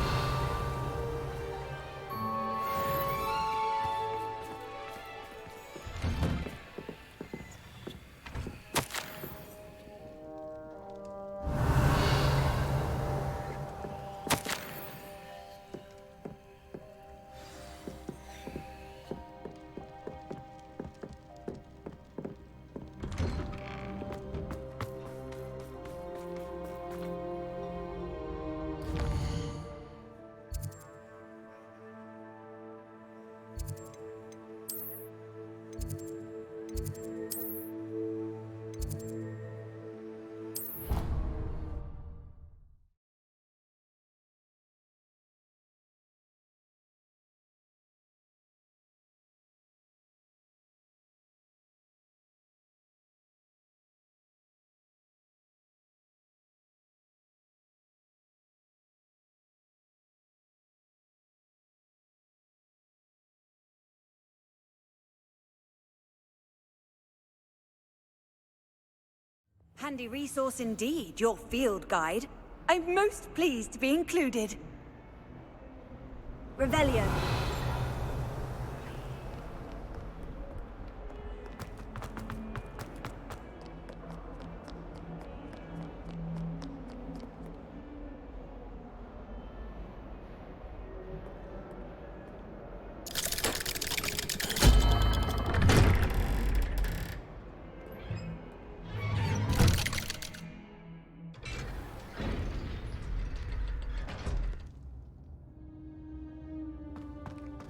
Handy resource indeed, your field guide. I'm most pleased to be included. Revelio.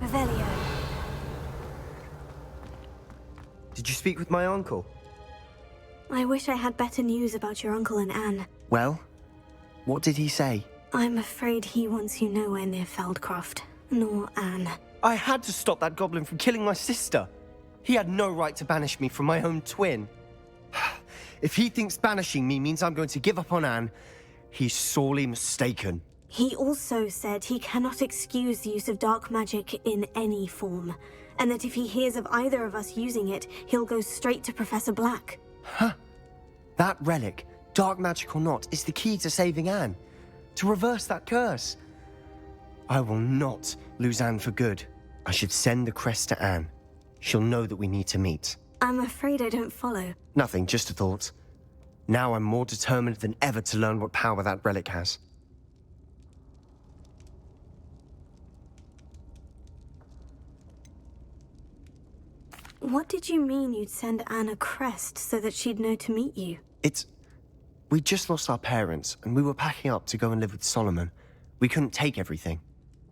Revelio. Did you speak with my uncle? I wish I had better news about your uncle and Anne. Well, what did he say? I'm afraid he wants you nowhere near Feldcroft, nor Anne. I had to stop that goblin from killing my sister. He had no right to banish me from my own twin. If he thinks banishing me means I'm going to give up on Anne, he's sorely mistaken. He also said he cannot excuse the use of dark magic in any form, and that if he hears of either of us using it, he'll go straight to Professor Black. Huh. That relic, dark magic or not, is the key to saving Anne. To reverse that curse. I will not lose Anne for good. I should send the crest to Anne. She'll know that we need to meet. I'm afraid I don't follow. Nothing, just a thought. Now I'm more determined than ever to learn what power that relic has. What did you mean you'd send Anne a crest so that she'd know to meet you? We just lost our parents, and we were packing up to go and live with Solomon. We couldn't take everything.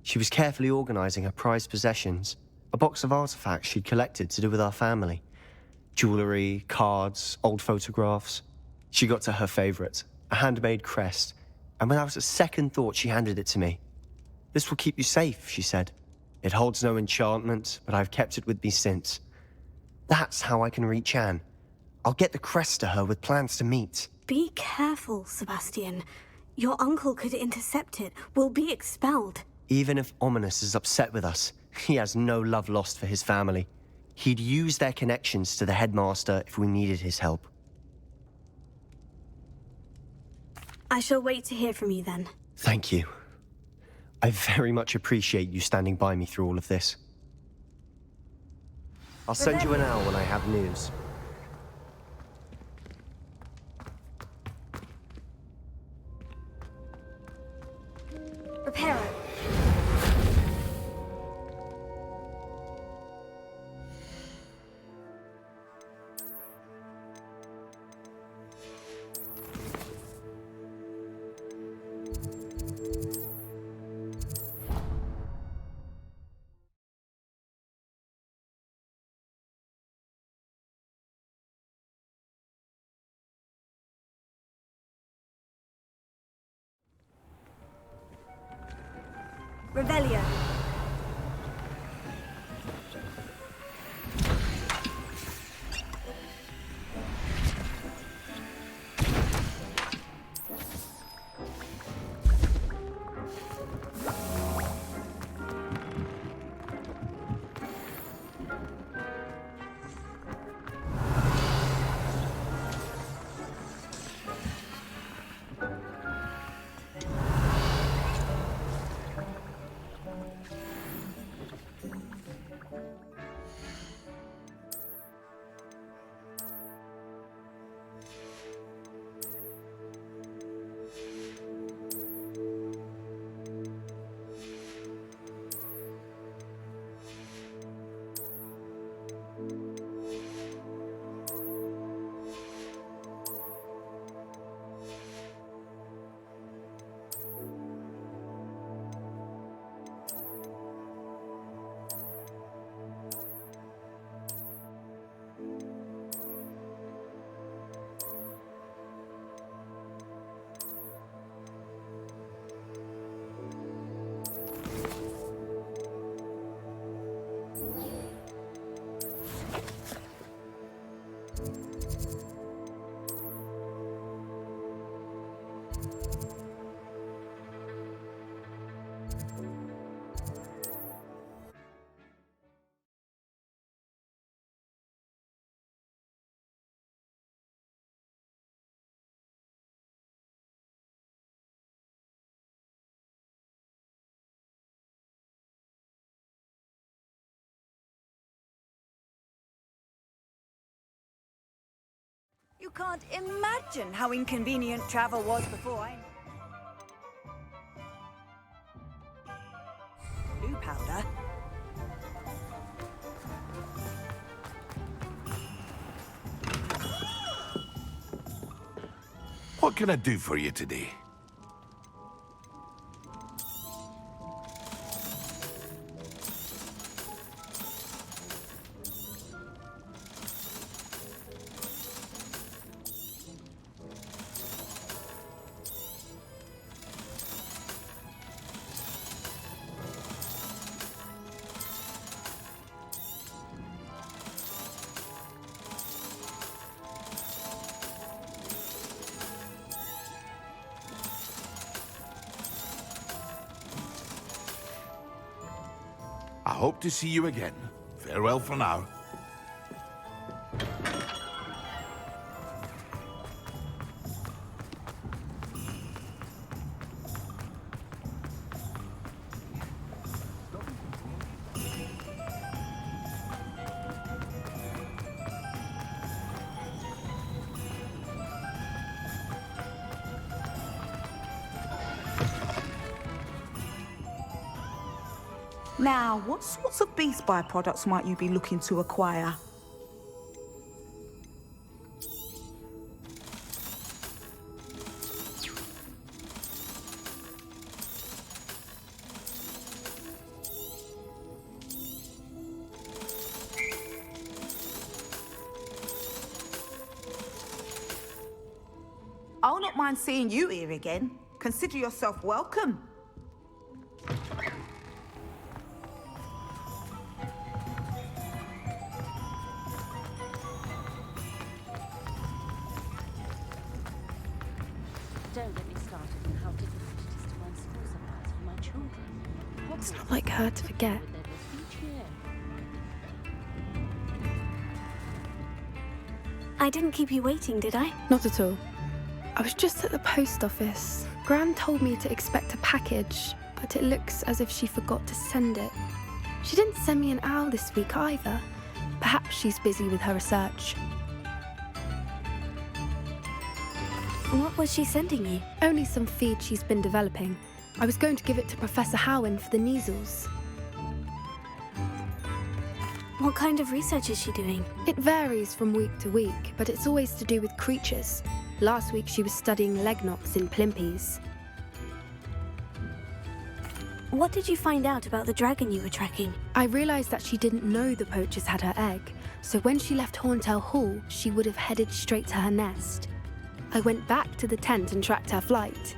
She was carefully organizing her prized possessions, a box of artifacts she'd collected to do with our family. Jewelry, cards, old photographs. She got to her favorite, a handmade crest, and without a second thought she handed it to me. "This will keep you safe," she said. "It holds no enchantment, but I've kept it with me since. That's how I can reach Anne. I'll get the crest to her with plans to meet." Be careful, Sebastian. Your uncle could intercept it. We'll be expelled. Even if Ominous is upset with us, he has no love lost for his family. He'd use their connections to the headmaster if we needed his help. I shall wait to hear from you then. Thank you. I very much appreciate you standing by me through all of this. I'll send you an hour when I have news. Reparo. Revelio. You can't imagine how inconvenient travel was before I... Blue powder? What can I do for you today? I hope to see you again. Farewell for now. Now, what sorts of beast byproducts might you be looking to acquire? I'll not mind seeing you here again. Consider yourself welcome. Don't let me start on how difficult it is to find school supplies for my children. It's not like her to forget. I didn't keep you waiting, did I? Not at all. I was just at the post office. Gran told me to expect a package, but it looks as if she forgot to send it. She didn't send me an owl this week either. Perhaps she's busy with her research. What was she sending you? Only some feed she's been developing. I was going to give it to Professor Howen for the measles. What kind of research is she doing? It varies from week to week, but it's always to do with creatures. Last week she was studying legnops in Plimpies. What did you find out about the dragon you were tracking? I realised that she didn't know the poachers had her egg, so when she left Horntail Hall, she would have headed straight to her nest. I went back to the tent and tracked her flight.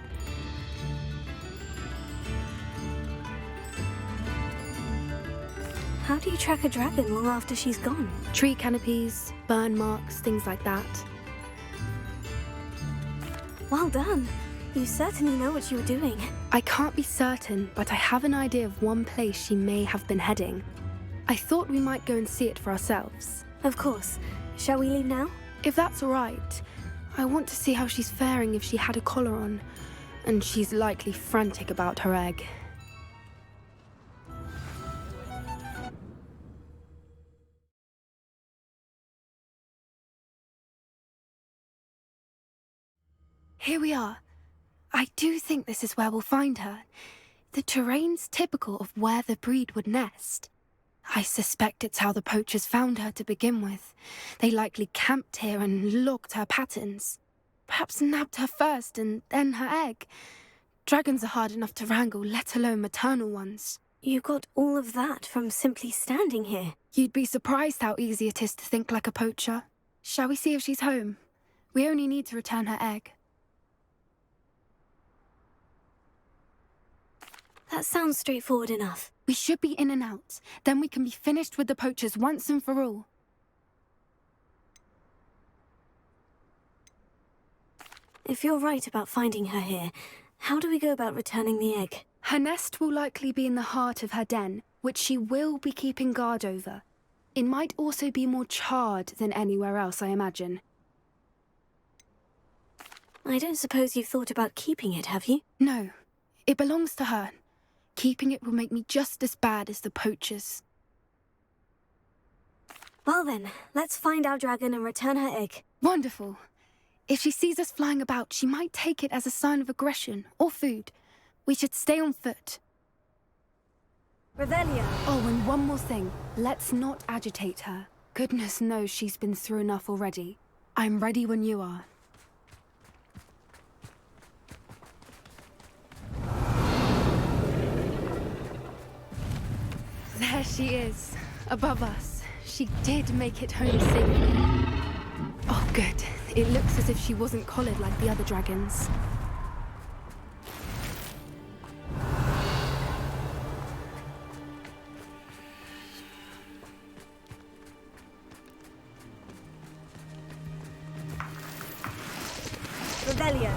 How do you track a dragon long after she's gone? Tree canopies, burn marks, things like that. Well done. You certainly know what you were doing. I can't be certain, but I have an idea of one place she may have been heading. I thought we might go and see it for ourselves. Of course. Shall we leave now? If that's all right. I want to see how she's faring if she had a collar on. And she's likely frantic about her egg. Here we are. I do think this is where we'll find her. The terrain's typical of where the breed would nest. I suspect it's how the poachers found her to begin with. They likely camped here and logged her patterns. Perhaps nabbed her first and then her egg. Dragons are hard enough to wrangle, let alone maternal ones. You got all of that from simply standing here. You'd be surprised how easy it is to think like a poacher. Shall we see if she's home? We only need to return her egg. That sounds straightforward enough. We should be in and out. Then we can be finished with the poachers once and for all. If you're right about finding her here, how do we go about returning the egg? Her nest will likely be in the heart of her den, which she will be keeping guard over. It might also be more charred than anywhere else, I imagine. I don't suppose you've thought about keeping it, have you? No. It belongs to her. Keeping it will make me just as bad as the poachers. Well then, let's find our dragon and return her egg. Wonderful. If she sees us flying about, she might take it as a sign of aggression or food. We should stay on foot. Revelio. Oh, and one more thing. Let's not agitate her. Goodness knows she's been through enough already. I'm ready when you are. There she is, above us. She did make it home safely. Oh, good. It looks as if she wasn't collared like the other dragons. Revelio.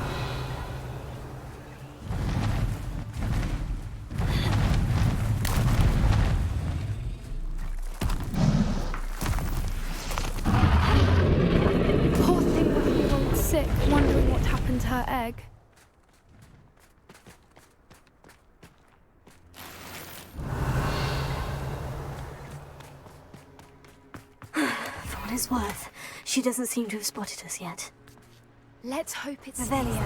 Sick, wondering what happened to her egg. For what it's worth, she doesn't seem to have spotted us yet. Let's hope it's Revelio.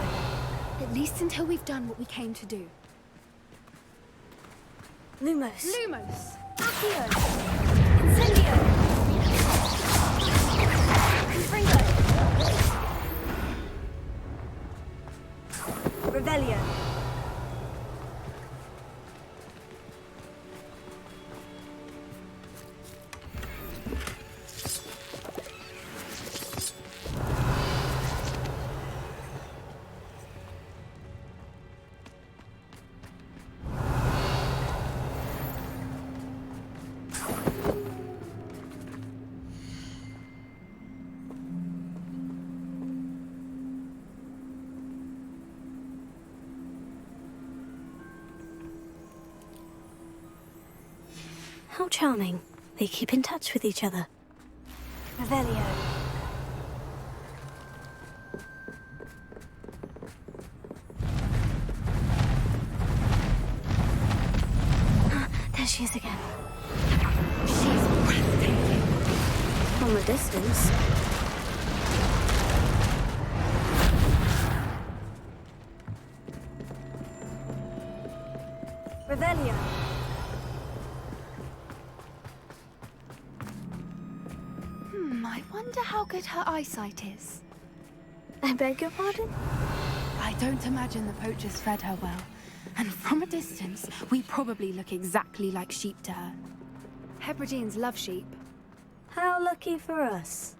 At least until we've done what we came to do. Lumos. Lumos! Accio! Incendio! Confringo! Revelio. How charming. They keep in touch with each other. Revelio. There she is again. She's breathtaking. From a distance. Revelio. I wonder how good her eyesight is. I beg your pardon? I don't imagine the poachers fed her well. And from a distance, we probably look exactly like sheep to her. Hebrideans love sheep. How lucky for us.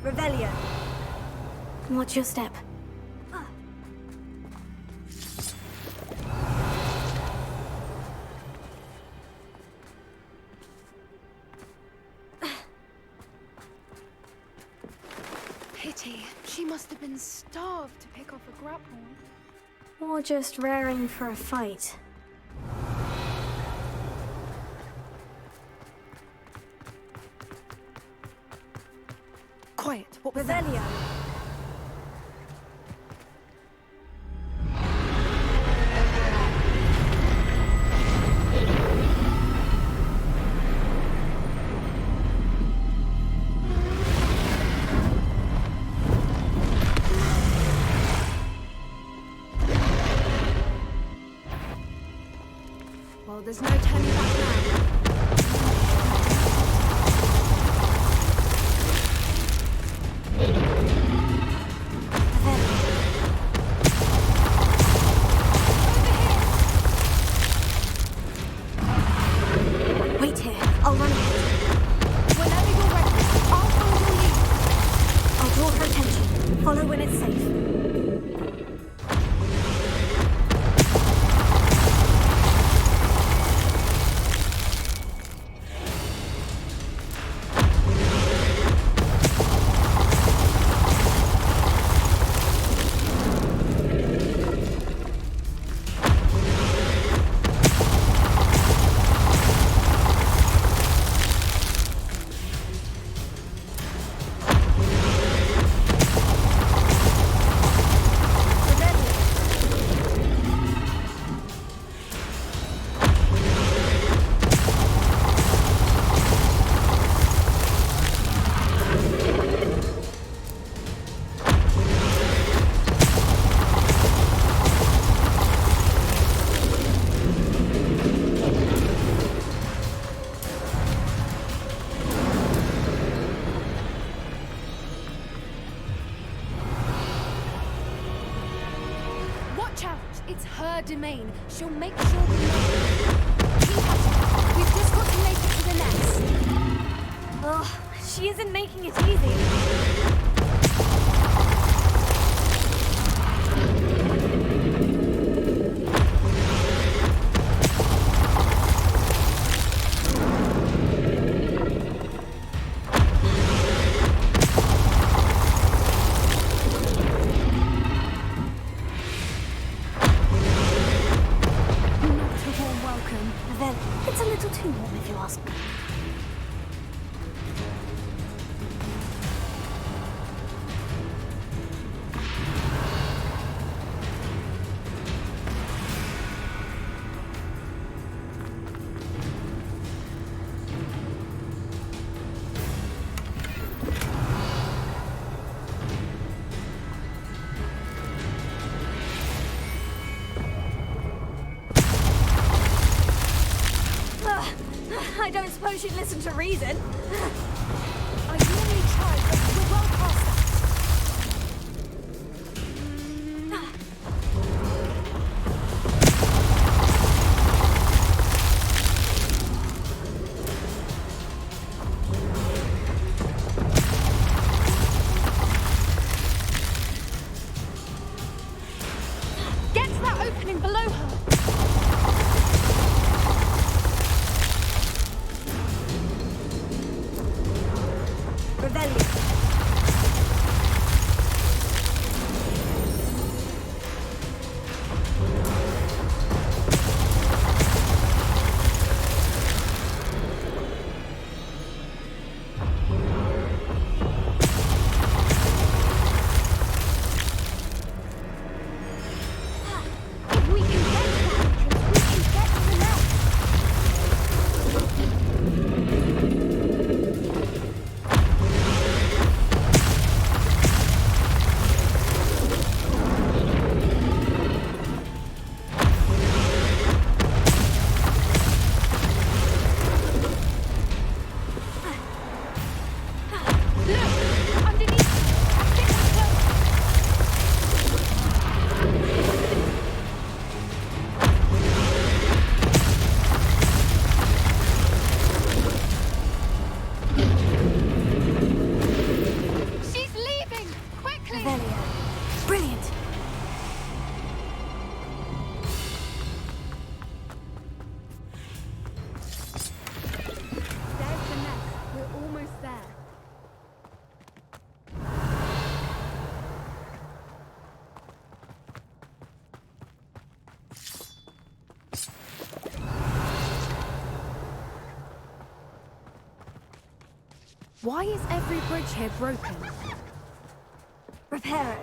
Revelio. Watch your step. Pity. She must have been starved to pick off a grapple. Or just raring for a fight. Quiet. What was that? Revelio. Well, there's no turning back now. Wait here. I'll run ahead. Whenever you're ready, I'll follow your lead. I'll draw her attention. Follow when it's safe. It's her domain. She'll make sure we know. Keep at it. We've just got to make it to the nest. Oh, she isn't making it easy. It's a little too warm, if you ask me. I don't suppose she'd listen to reason. I normally try, but we're well past that. Get to that opening below her. Why is every bridge here broken? Reparo.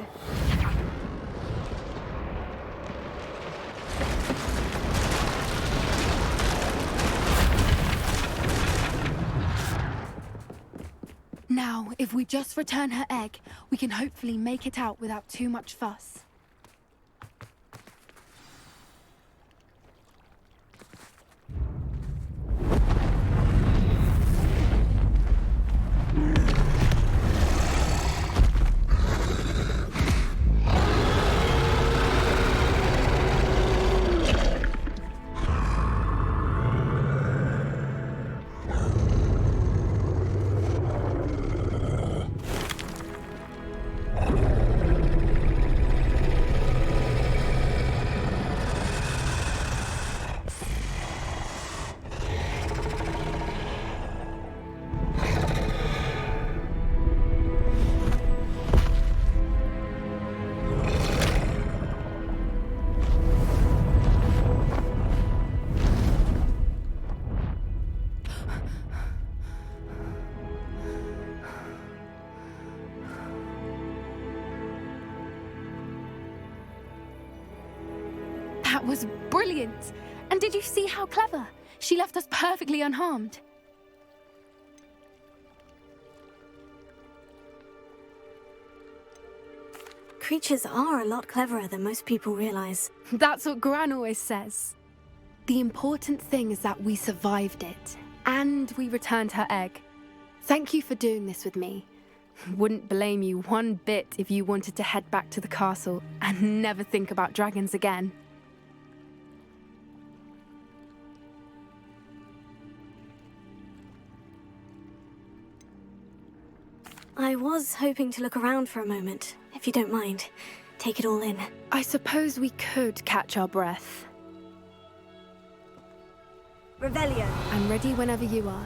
Now, if we just return her egg, we can hopefully make it out without too much fuss. That was brilliant! And did you see how clever? She left us perfectly unharmed. Creatures are a lot cleverer than most people realize. That's what Gran always says. The important thing is that we survived it, and we returned her egg. Thank you for doing this with me. Wouldn't blame you one bit if you wanted to head back to the castle and never think about dragons again. I was hoping to look around for a moment, if you don't mind. Take it all in. I suppose we could catch our breath. Revelio. I'm ready whenever you are.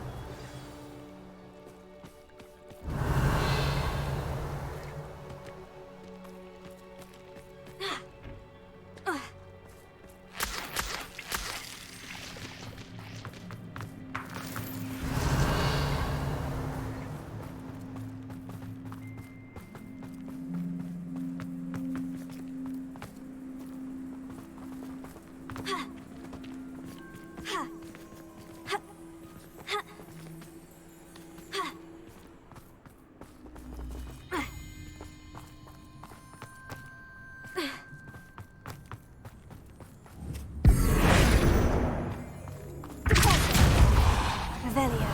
Revelio.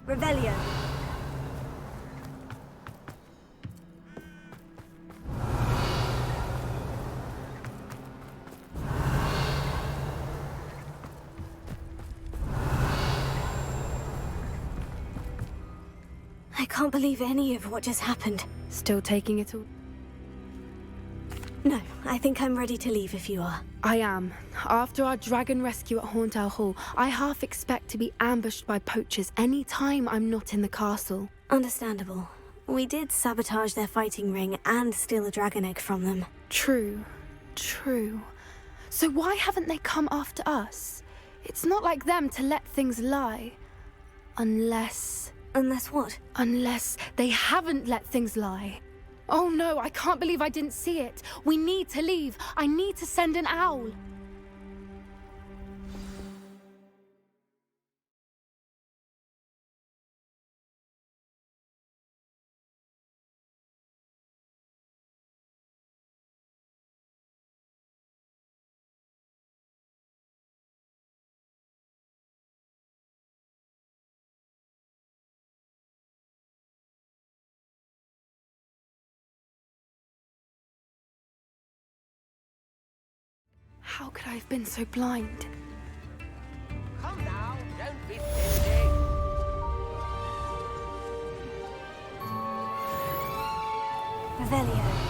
Revelio. I can't believe any of what just happened. Still taking it all? No, I think I'm ready to leave if you are. I am. After our dragon rescue at Hauntow Hall, I half expect to be ambushed by poachers any time I'm not in the castle. Understandable. We did sabotage their fighting ring and steal a dragon egg from them. True. True. So why haven't they come after us? It's not like them to let things lie. Unless... Unless what? Unless they haven't let things lie. Oh no, I can't believe I didn't see it. We need to leave. I need to send an owl. How could I have been so blind? Come now, don't be silly. Revelio.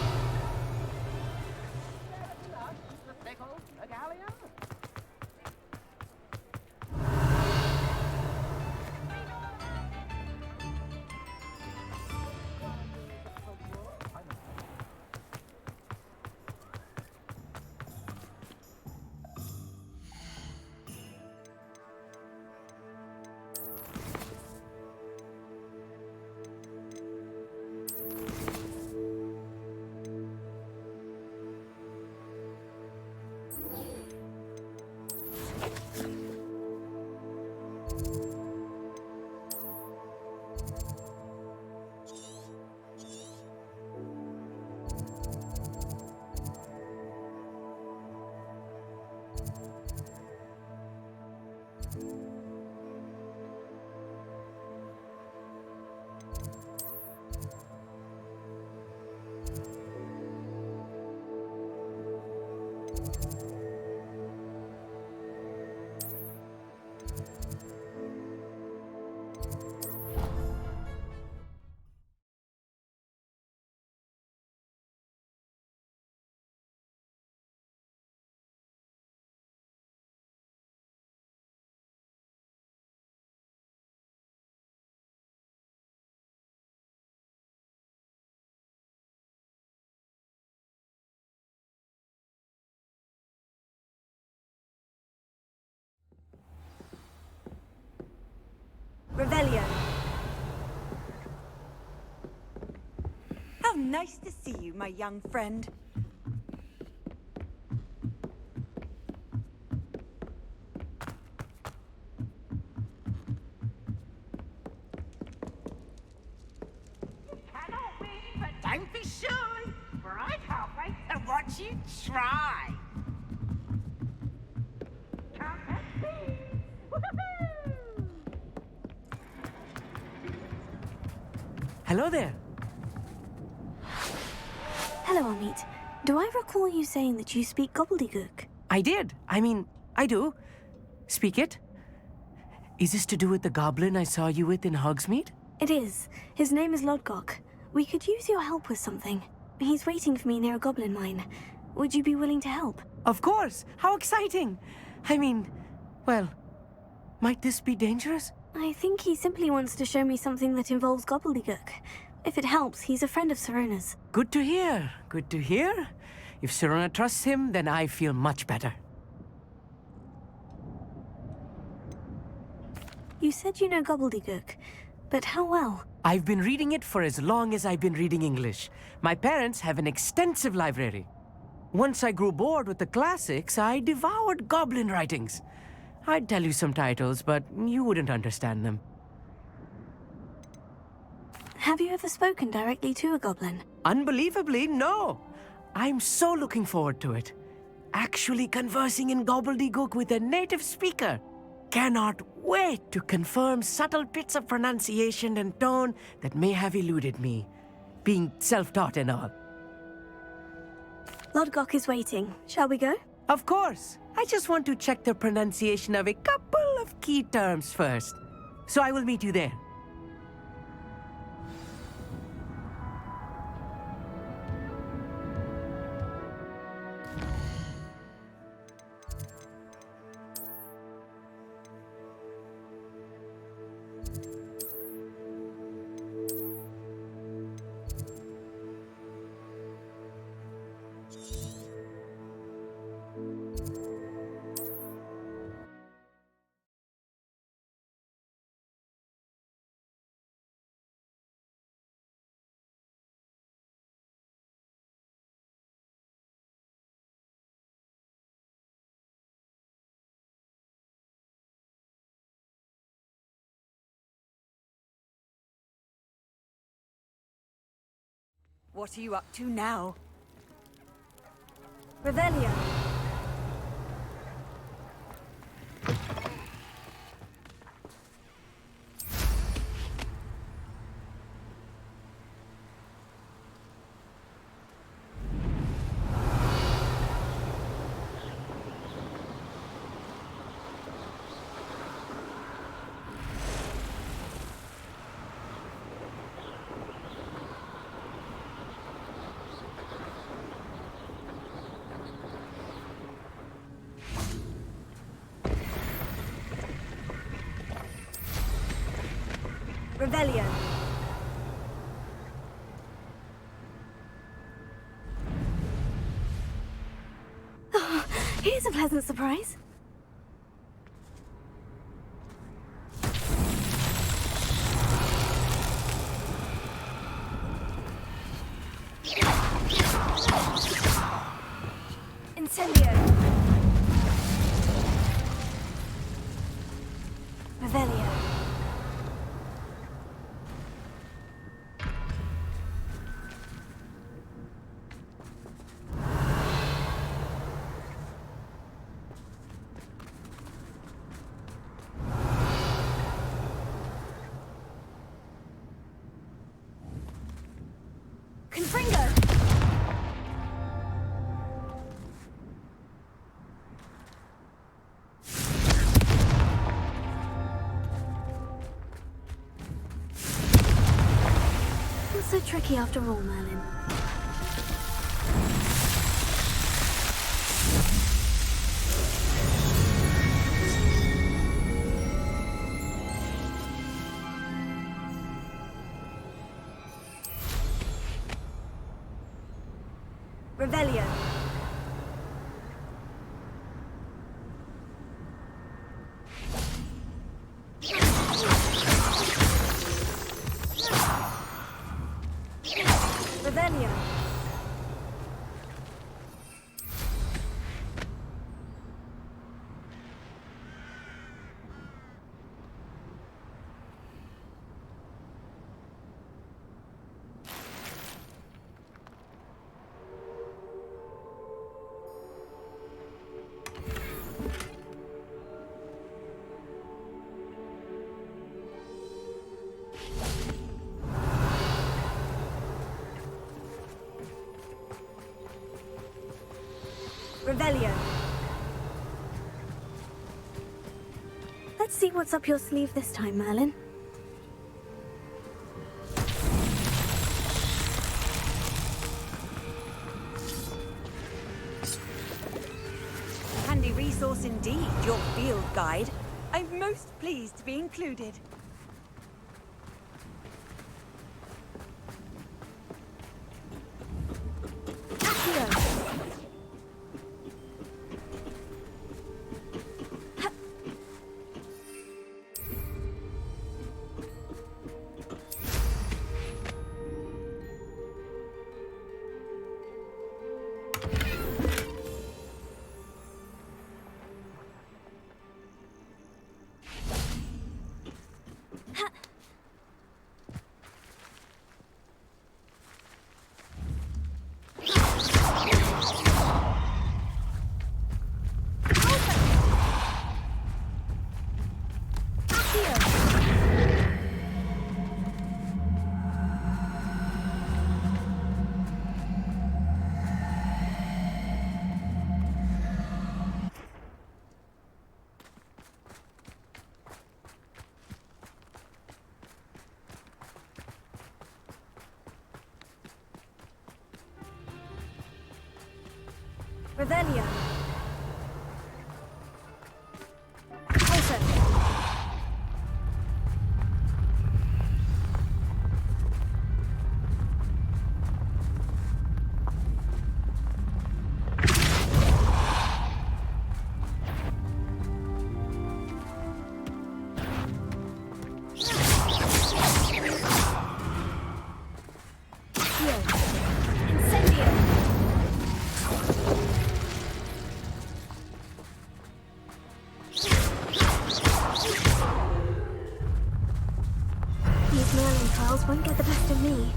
Revelio. How nice to see you, my young friend. Cannot win, but don't be shy, for I can't wait to watch you try. Come and see. Woohoo! Hello there. Hello, Amit. Do I recall you saying that you speak gobbledygook? I did. I do. Speak it. Is this to do with the goblin I saw you with in Hogsmeade? It is. His name is Lodgok. We could use your help with something. He's waiting for me near a goblin mine. Would you be willing to help? Of course. How exciting. Well, might this be dangerous? I think he simply wants to show me something that involves gobbledygook. If it helps, he's a friend of Sirona's. Good to hear. Good to hear. If Sirona trusts him, then I feel much better. You said you know gobbledygook, but how well? I've been reading it for as long as I've been reading English. My parents have an extensive library. Once I grew bored with the classics, I devoured goblin writings. I'd tell you some titles, but you wouldn't understand them. Have you ever spoken directly to a goblin? Unbelievably, no. I'm so looking forward to it. Actually conversing in gobbledygook with a native speaker. Cannot wait to confirm subtle bits of pronunciation and tone that may have eluded me, being self-taught and all. Lodgok is waiting. Shall we go? Of course. I just want to check the pronunciation of a couple of key terms first. So I will meet you there. What are you up to now? Revelio. Revelio. Oh, here's a pleasant surprise. Incendio. Revelio. Confringo. Not so tricky after all, Merlin. Revelio. Revelio. Revelio. Let's see what's up your sleeve this time, Merlin. Handy resource indeed, your field guide. I'm most pleased to be included. Revelio. Closer. Won't get the best of me.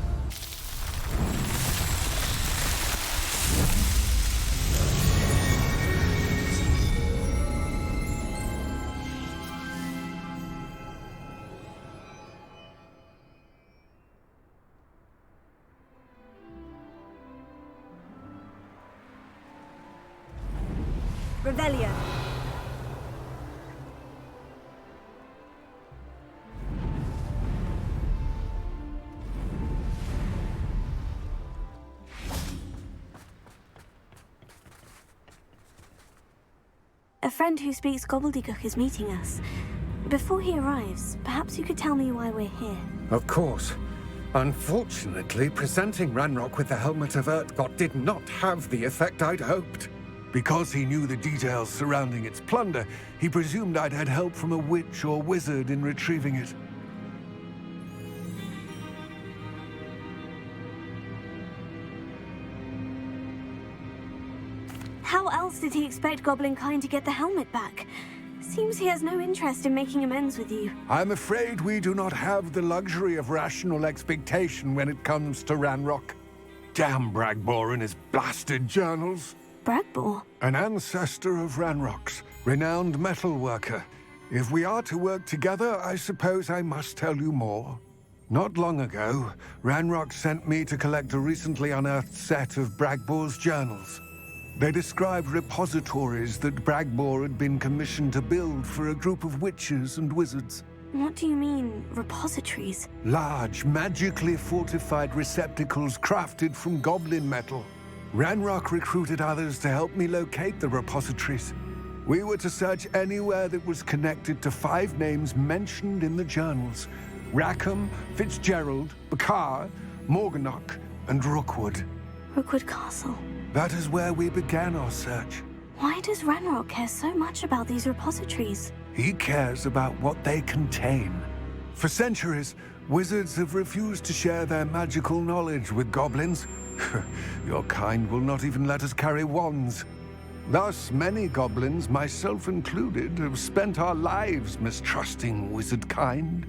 Revelio. A friend who speaks gobbledygook is meeting us. Before he arrives, perhaps you could tell me why we're here. Of course. Unfortunately, presenting Ranrock with the Helmet of Urtkot did not have the effect I'd hoped. Because he knew the details surrounding its plunder, he presumed I'd had help from a witch or wizard in retrieving it. How else did he expect Goblinkind to get the helmet back? Seems he has no interest in making amends with you. I'm afraid we do not have the luxury of rational expectation when it comes to Ranrock. Damn Bragbor and his blasted journals. Bragbor? An ancestor of Ranrock's, renowned metal worker. If we are to work together, I suppose I must tell you more. Not long ago, Ranrock sent me to collect a recently unearthed set of Bragbor's journals. They described repositories that Bragbor had been commissioned to build for a group of witches and wizards. What do you mean, repositories? Large, magically fortified receptacles crafted from goblin metal. Ranrock recruited others to help me locate the repositories. We were to search anywhere that was connected to 5 names mentioned in the journals: Rackham, Fitzgerald, Bakar, Morganach, and Rookwood. Rookwood Castle. That is where we began our search. Why does Ranrock care so much about these repositories? He cares about what they contain. For centuries, wizards have refused to share their magical knowledge with goblins. Your kind will not even let us carry wands. Thus, many goblins, myself included, have spent our lives mistrusting wizard kind.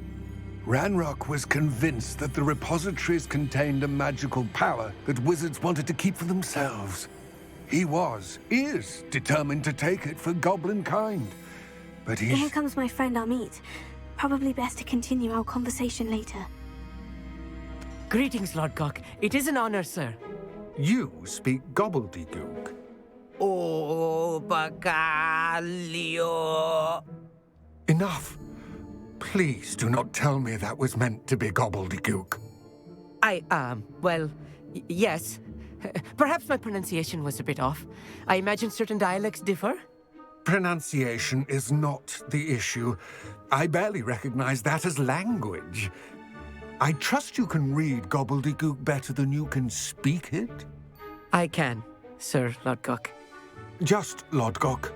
Ranrock was convinced that the repositories contained a magical power that wizards wanted to keep for themselves. He is determined to take it for goblin kind. But Here comes my friend Amit. Probably best to continue our conversation later. Greetings, Lord Cock. It is an honor, sir. You speak gobbledygook. Oh, Bacalio. Enough. Please do not tell me that was meant to be gobbledygook. Yes. Perhaps my pronunciation was a bit off. I imagine certain dialects differ? Pronunciation is not the issue. I barely recognize that as language. I trust you can read gobbledygook better than you can speak it? I can, Sir Lodgok. Just Lodgok.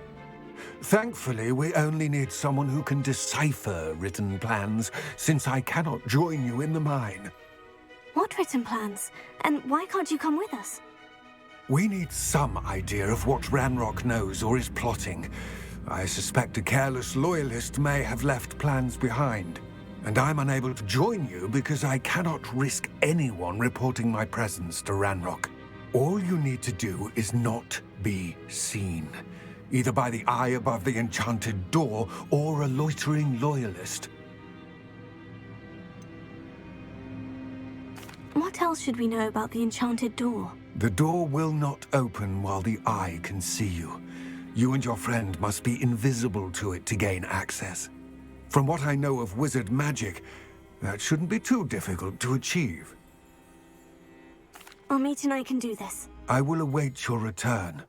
Thankfully, we only need someone who can decipher written plans, since I cannot join you in the mine. What written plans? And why can't you come with us? We need some idea of what Ranrock knows or is plotting. I suspect a careless loyalist may have left plans behind. And I'm unable to join you because I cannot risk anyone reporting my presence to Ranrock. All you need to do is not be seen, either by the eye above the enchanted door or a loitering loyalist. What else should we know about the enchanted door? The door will not open while the eye can see you. You and your friend must be invisible to it to gain access. From what I know of wizard magic, that shouldn't be too difficult to achieve. Amit and I can do this. I will await your return.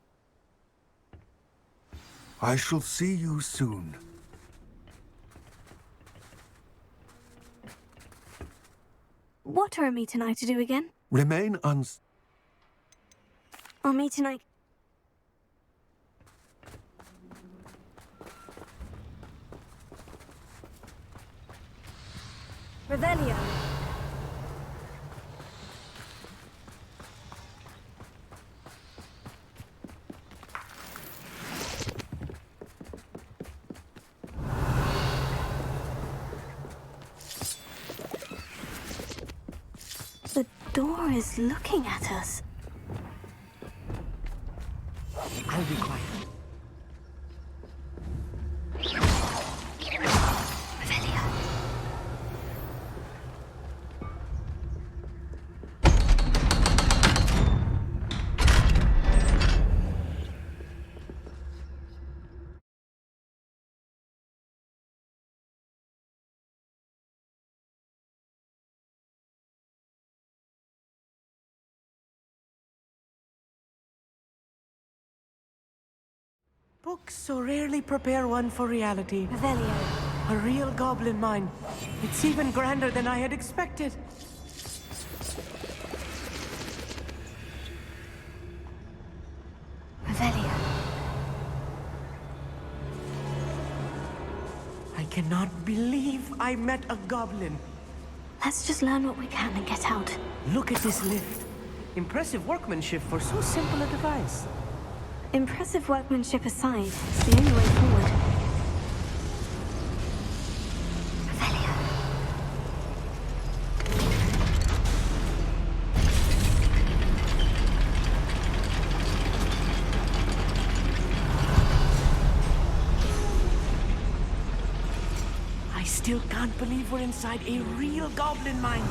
I shall see you soon. What are Amit and I to do again? Remain Amit and I... Revelio. The door is looking at us. I'll be quiet. Books so rarely prepare one for reality. Revelio. A real goblin mine. It's even grander than I had expected. Revelio. I cannot believe I met a goblin. Let's just learn what we can and get out. Look at this lift. Impressive workmanship for so simple a device. Impressive workmanship aside, it's the only way forward. I still can't believe we're inside a real goblin mine.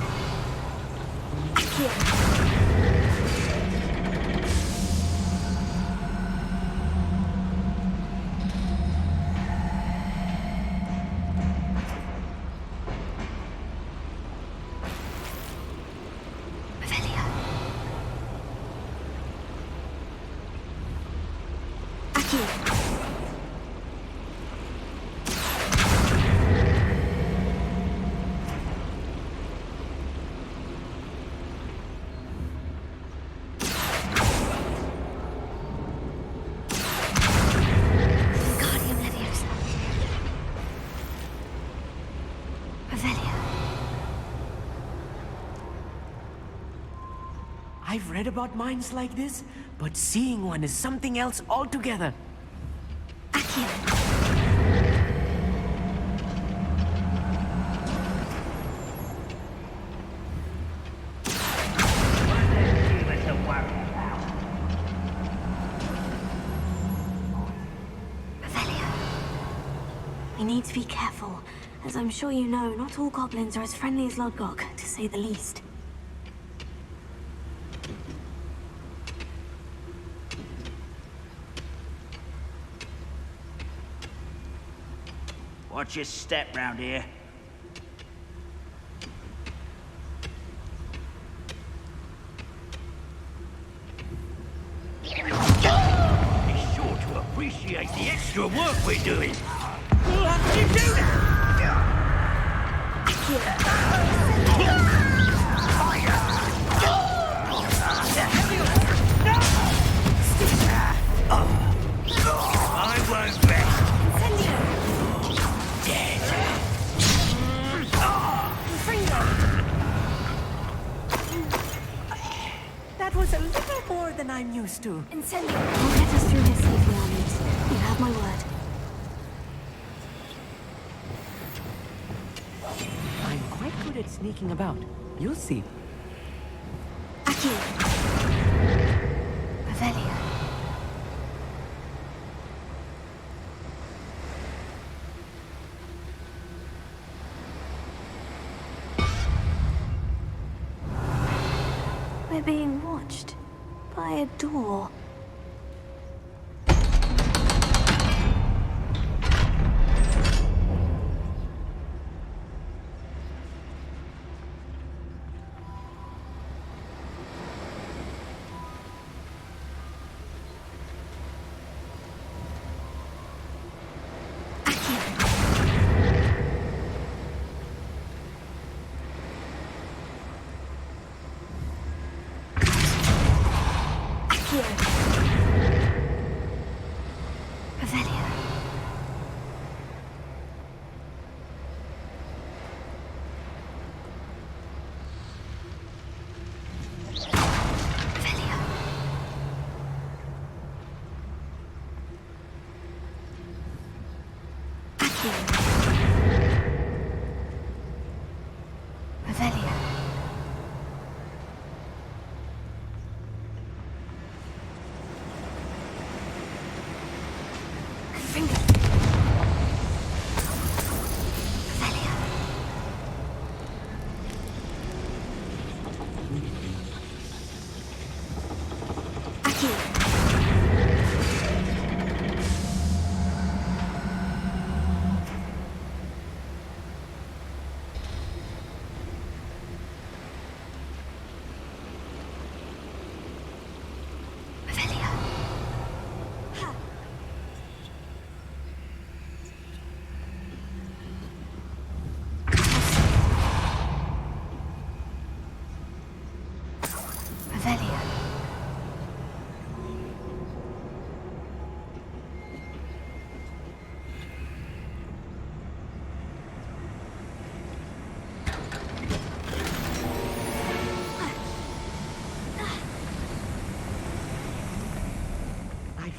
I've read about mines like this, but seeing one is something else altogether. We need to be careful. As I'm sure you know, not all goblins are as friendly as Lodgok, to say the least. Watch your step round here. Be sure to appreciate the extra work we're doing. We'll have to do that. I won't rest. That was a little more than I'm used to. Incendio. I'll get us through this safely, Armand. You have my word. I'm quite good at sneaking about. You'll see. Accio. Revelio. We're being watched by a door.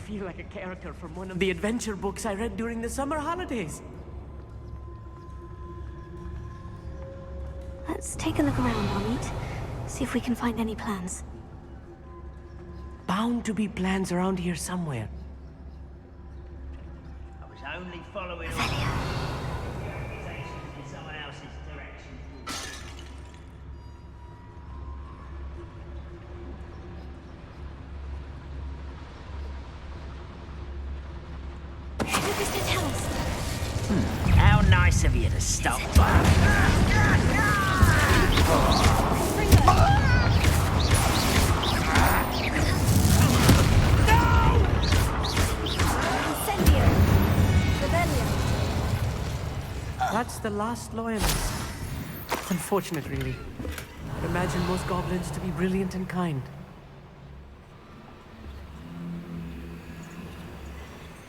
feel like a character from one of the adventure books I read during the summer holidays. Let's take a look around, Amit. See if we can find any plans. Bound to be plans around here somewhere. I was only following organizations in someone else's direction. How nice of you to stop by. That's the last loyalist. Unfortunate, really. I'd imagine most goblins to be brilliant and kind.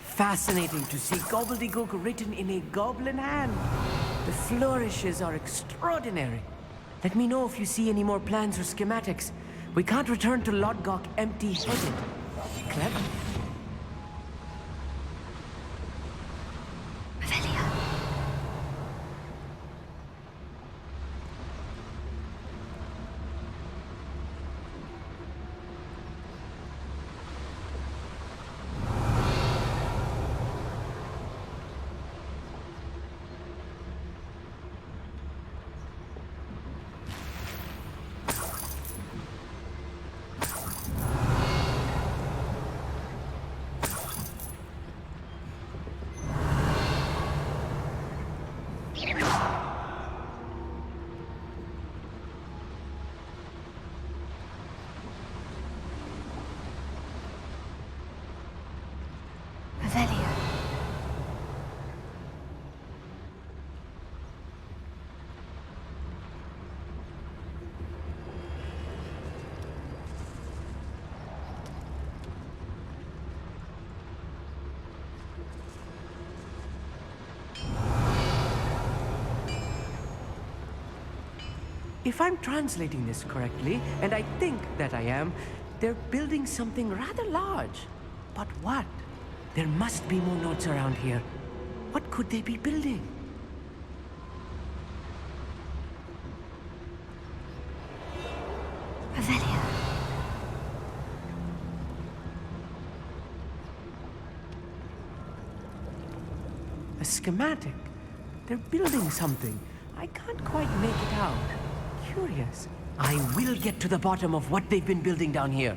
Fascinating to see gobbledygook written in a goblin hand. The flourishes are extraordinary. Let me know if you see any more plans or schematics. We can't return to Lodgok empty-headed. Clever. If I'm translating this correctly, and I think that I am, they're building something rather large. But what? There must be more notes around here. What could they be building? Revelia. A schematic. They're building something. I can't quite make it out. Curious. I will get to the bottom of what they've been building down here.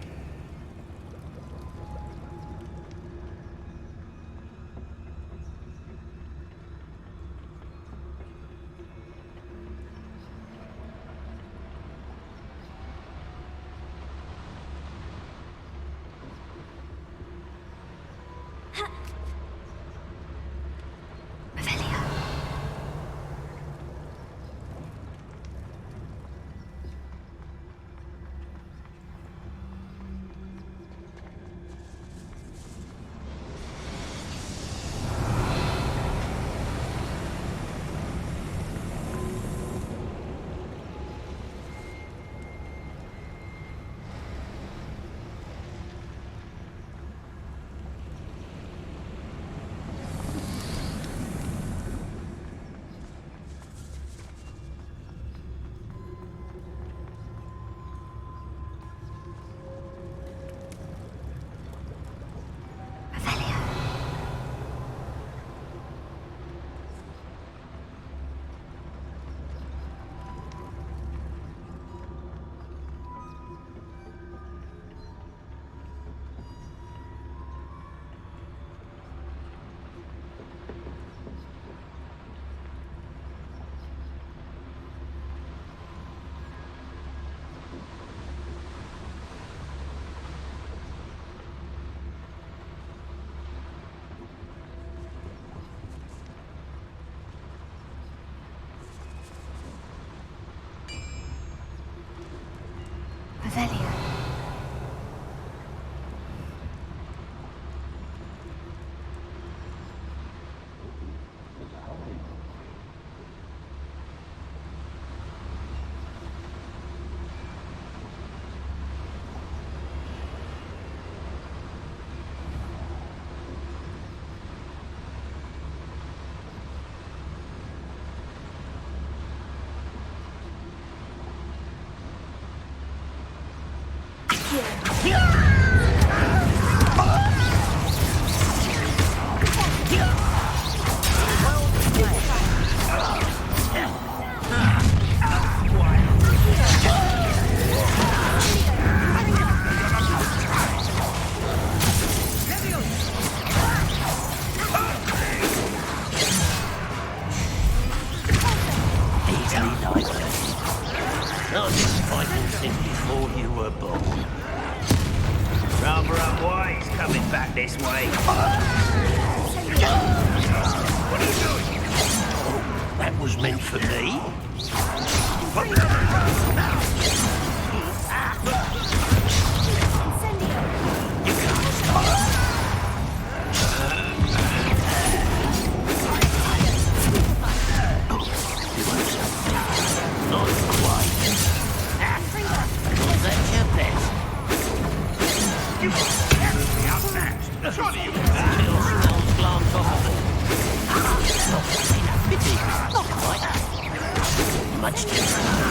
Easily like this. Not just fighting since before you were born. Rather unwise coming back this way. What are you doing? Oh, that was meant for me. You can't stop. Not quite. Was that your best? You must have me outmatched. Surely you will. Your spells glance off of it. Not enough pity. Not quite. Much too slow.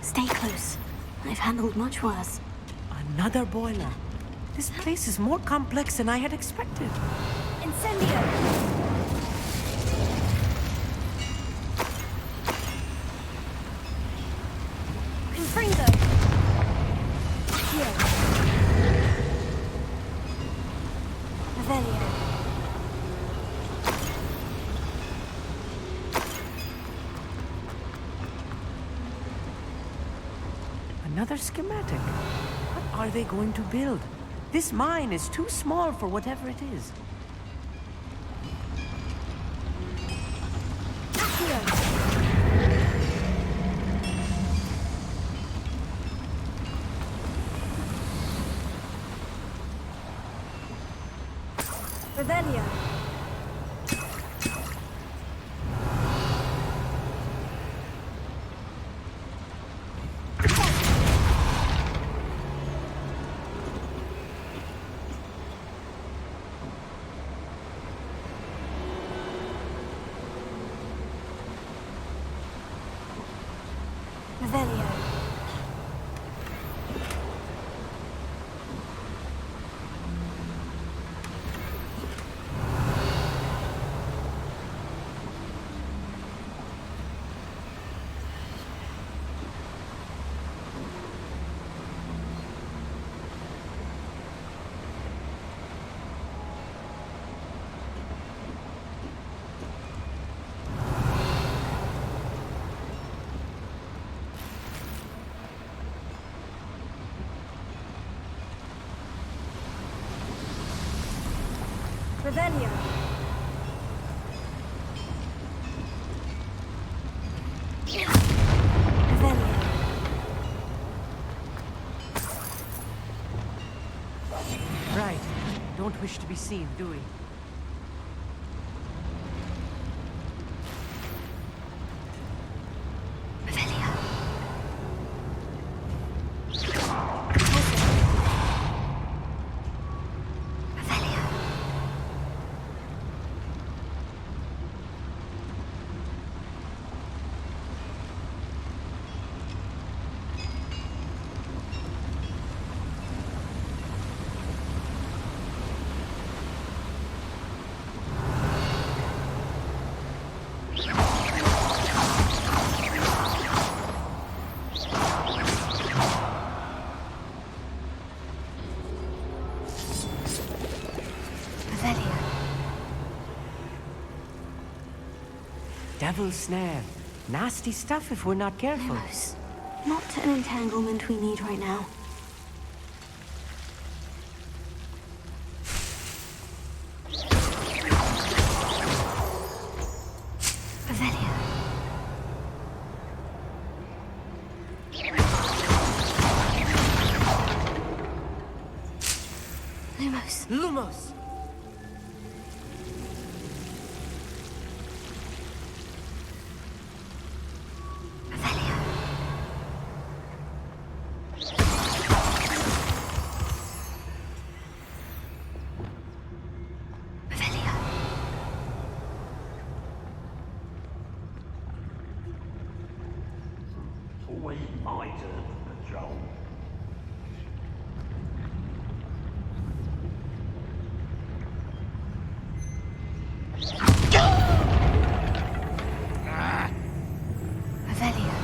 Stay close. I've handled much worse. Another boiler. This place is more complex than I had expected. Incendio! Confringo! Here. Revelio. Another schematic. What are they going to build? This mine is too small for whatever it is. Revelio. Revelio. Revelio. Revelio. Right. Don't wish to be seen, do we? Devil's snare. Nasty stuff if we're not careful. Lumos. Not an entanglement we need right now. Revelio. Lumos. Lumos. Lumos! Always my turn to patrol. Revelio.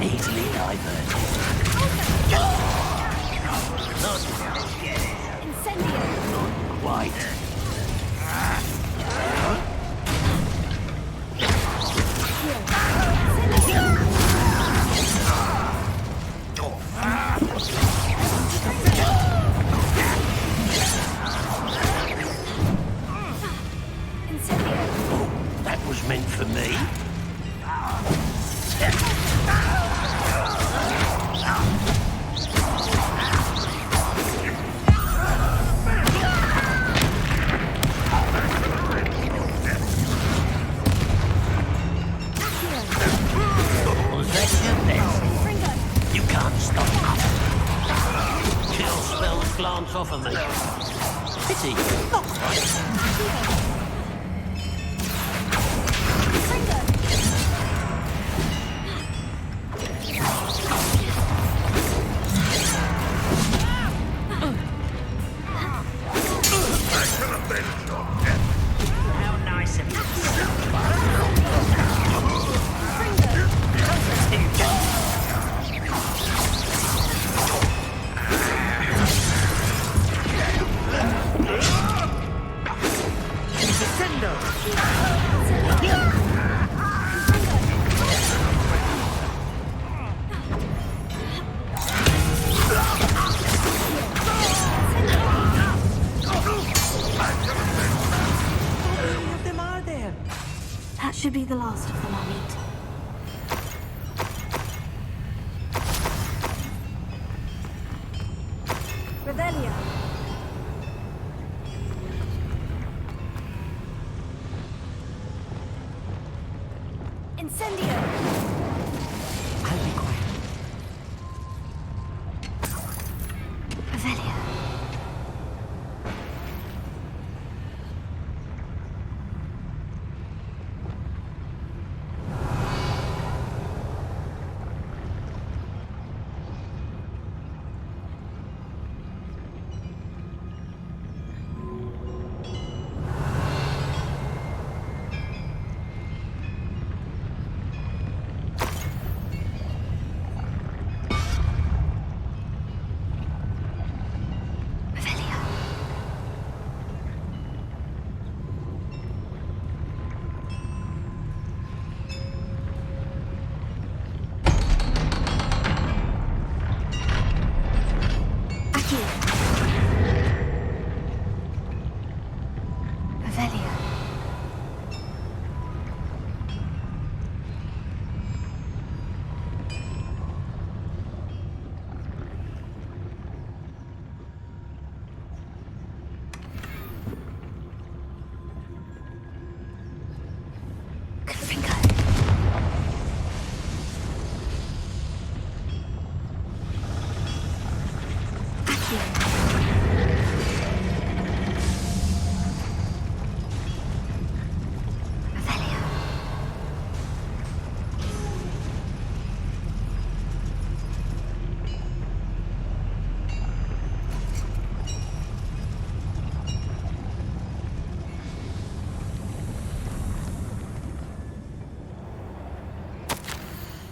Easily diverted. Not quite. Oh, that was meant for me. You can't stop me. Kill spells glance off of me. Pity, not quite. How nice of you. That should be the last of them I'll meet. Revelio. Incendio. I'll be quiet. Revelio.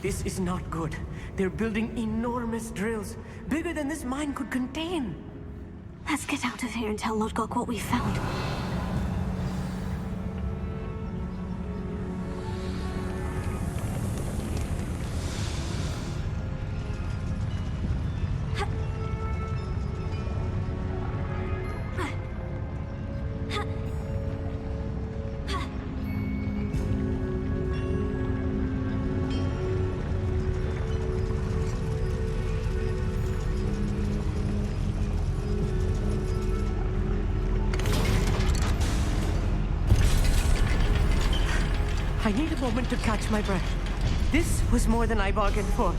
This is not good. They're building enormous drills, bigger than this mine could contain. Let's get out of here and tell Lodgok what we found. I need a moment to catch my breath. This was more than I bargained for.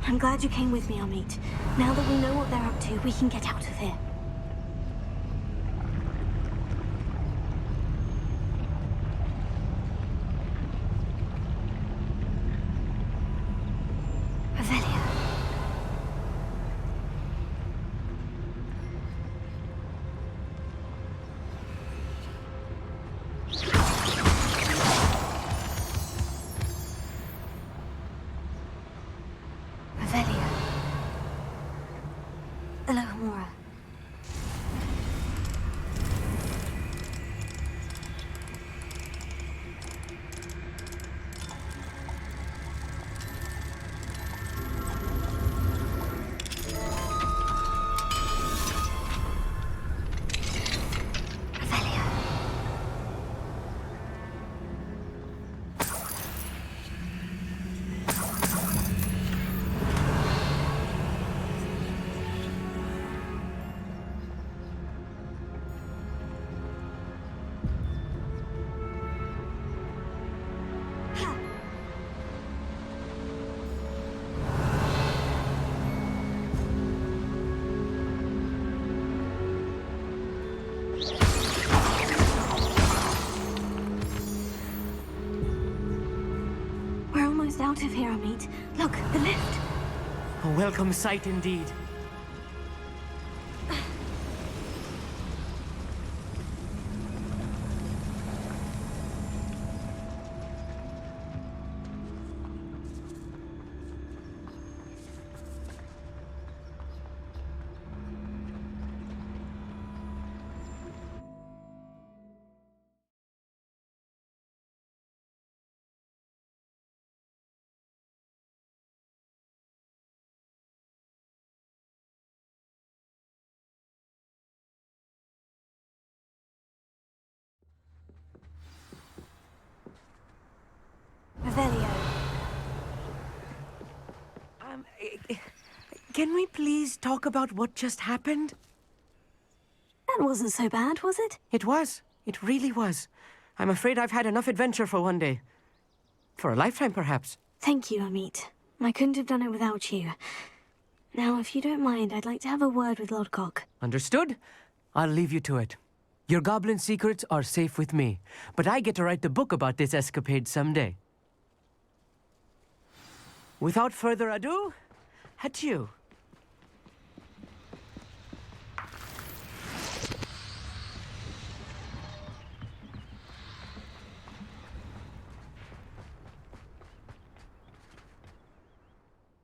I'm glad you came with me, Amit. Now that we know what they're up to, we can get out of here. Revelio. Revelio. Elohimora. We're almost out of here, Amit. Look, the lift. A welcome sight indeed. Revelio. Can we please talk about what just happened? That wasn't so bad, was it? It was. It really was. I'm afraid I've had enough adventure for one day. For a lifetime, perhaps. Thank you, Amit. I couldn't have done it without you. Now, if you don't mind, I'd like to have a word with Lodgok. Understood? I'll leave you to it. Your goblin secrets are safe with me, but I get to write the book about this escapade someday. Without further ado, adieu.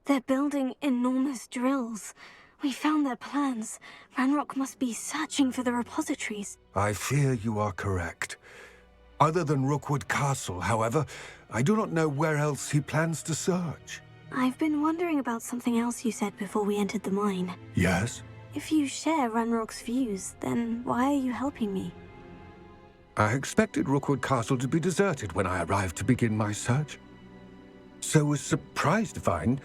They're building enormous drills. We found their plans. Ranrock must be searching for the repositories. I fear you are correct. Other than Rookwood Castle, however, I do not know where else he plans to search. I've been wondering about something else you said before we entered the mine. Yes? If you share Ranrock's views, then why are you helping me? I expected Rookwood Castle to be deserted when I arrived to begin my search. So was surprised to find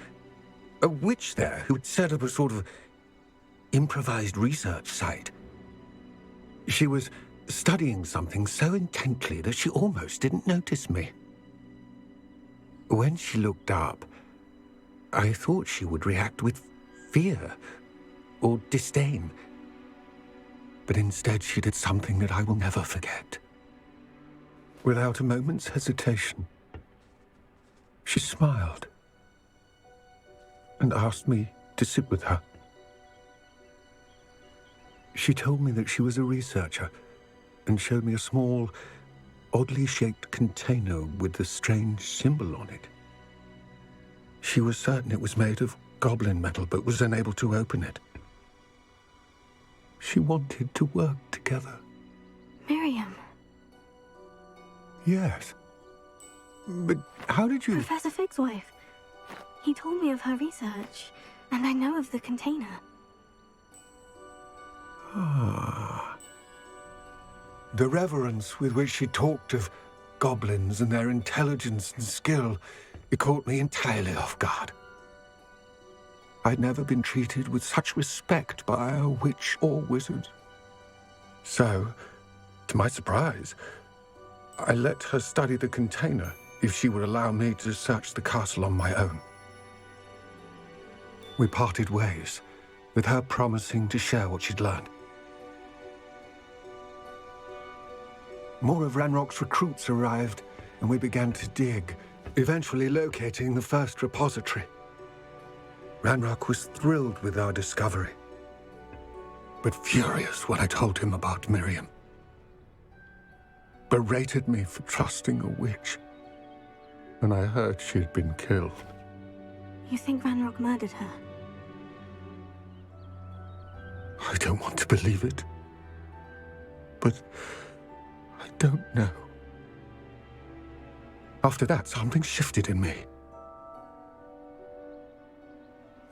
a witch there who had set up a sort of improvised research site. She was studying something so intently that she almost didn't notice me. When she looked up, I thought she would react with fear or disdain. But instead she did something that I will never forget. Without a moment's hesitation, she smiled and asked me to sit with her. She told me that she was a researcher and showed me a small, oddly shaped container with a strange symbol on it. She was certain it was made of goblin metal, but was unable to open it. She wanted to work together. Miriam. Yes. But how did you... Professor Fig's wife. He told me of her research, and I know of the container. Ah. The reverence with which she talked of goblins and their intelligence and skill, it caught me entirely off guard. I'd never been treated with such respect by a witch or wizard. So, to my surprise, I let her study the container if she would allow me to search the castle on my own. We parted ways, with her promising to share what she'd learned. More of Ranrock's recruits arrived, and we began to dig, eventually locating the first repository. Ranrock was thrilled with our discovery, but furious when I told him about Miriam. Berated me for trusting a witch, and I heard she'd been killed. You think Ranrock murdered her? I don't want to believe it, but I don't know. After that, something shifted in me.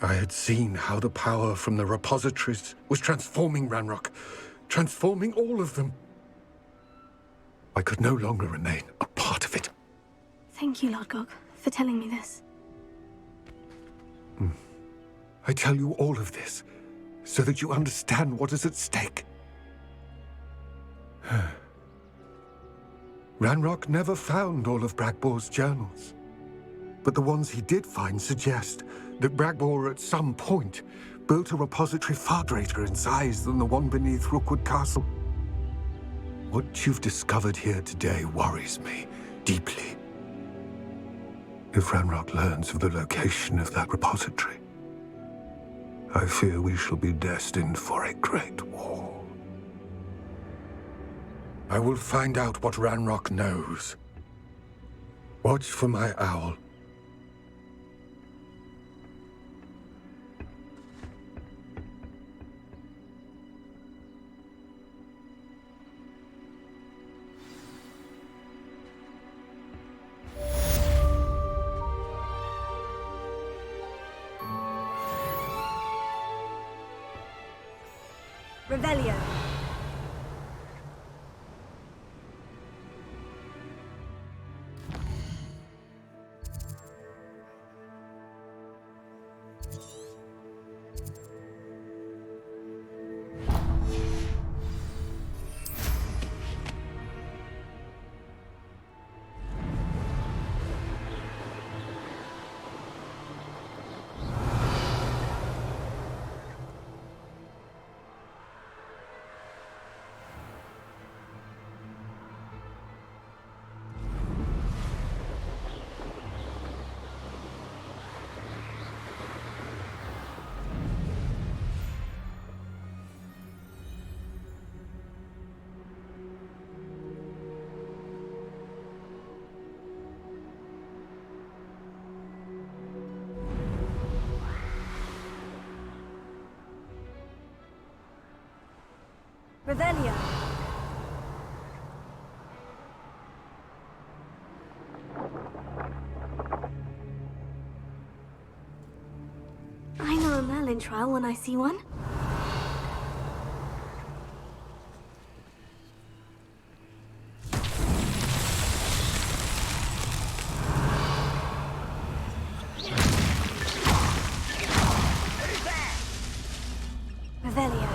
I had seen how the power from the repositories was transforming Ranrock, transforming all of them. I could no longer remain a part of it. Thank you, Lord Gog, for telling me this. I tell you all of this so that you understand what is at stake. Ranrock never found all of Bragbor's journals, but the ones he did find suggest that Bragbor at some point built a repository far greater in size than the one beneath Rookwood Castle. What you've discovered here today worries me deeply. If Ranrock learns of the location of that repository, I fear we shall be destined for a great war. I will find out what Ranrock knows. Watch for my owl. Revelio. Revelio. I know a Merlin trial when I see one. Revelio.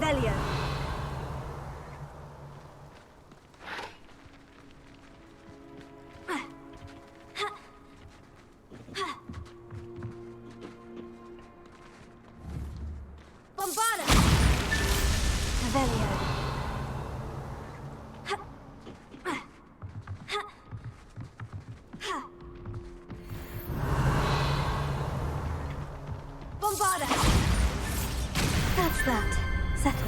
Revelio. Bombarda. Revelio. Bombarda. That's that. Settled.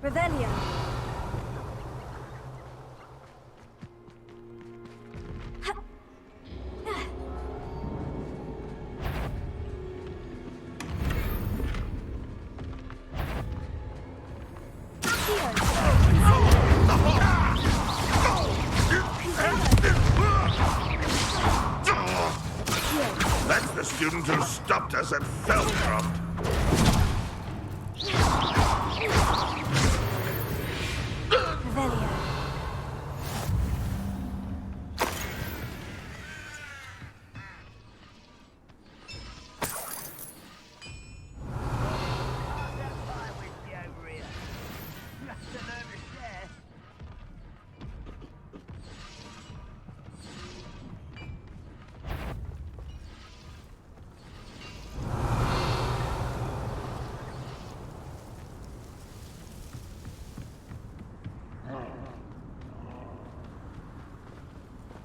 Revelio. That's the student who stopped us at Feldcroft. Revelio.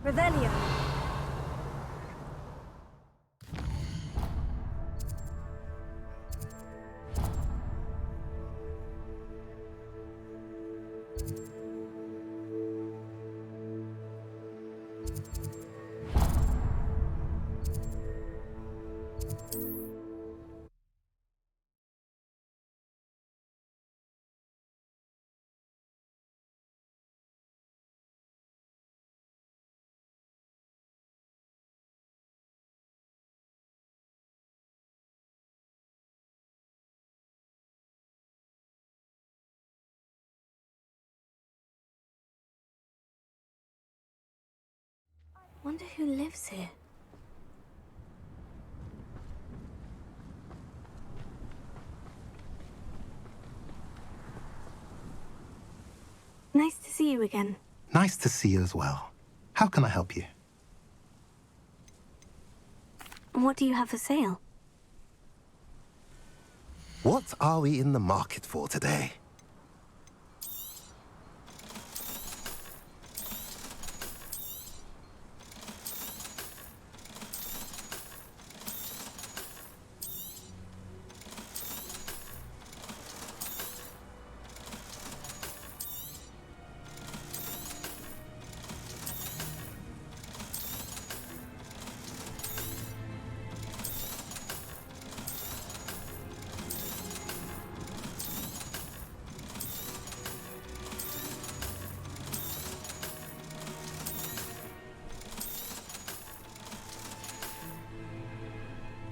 Revelio. Wonder who lives here. Nice to see you again. Nice to see you as well. How can I help you? What do you have for sale? What are we in the market for today?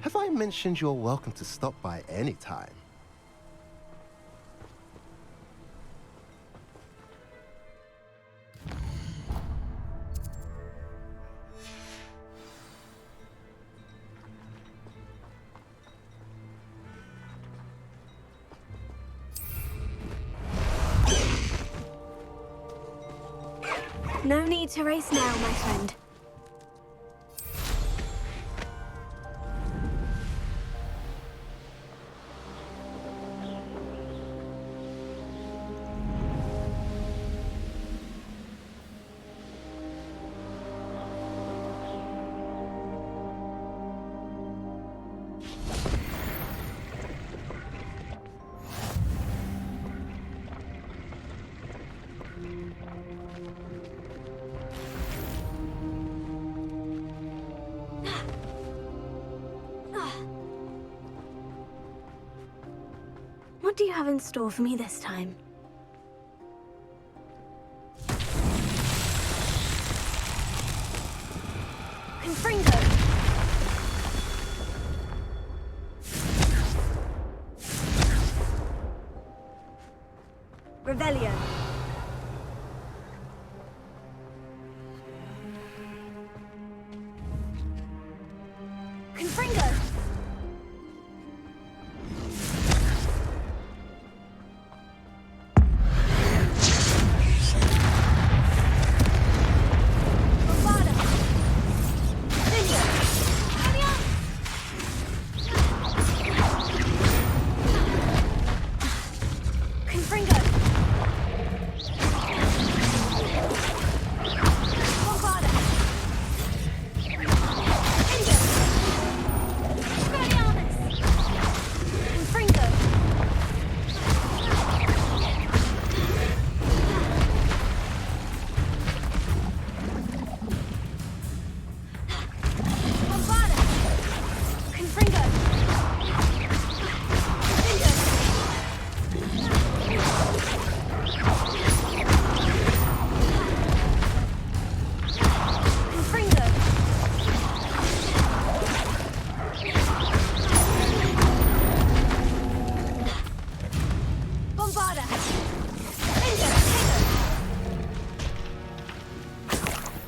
Have I mentioned you're welcome to stop by any time? No need to race now, my friend. What do you have in store for me this time? Confringo. Revelio. Confringo.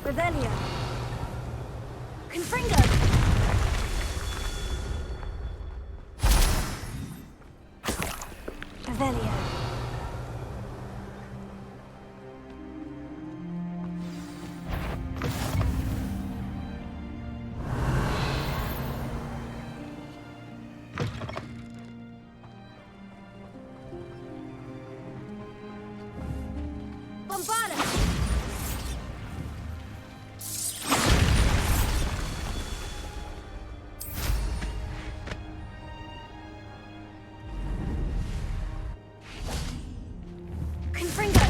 Revelio. Confringo. Revelio. Bombarda. Confringo.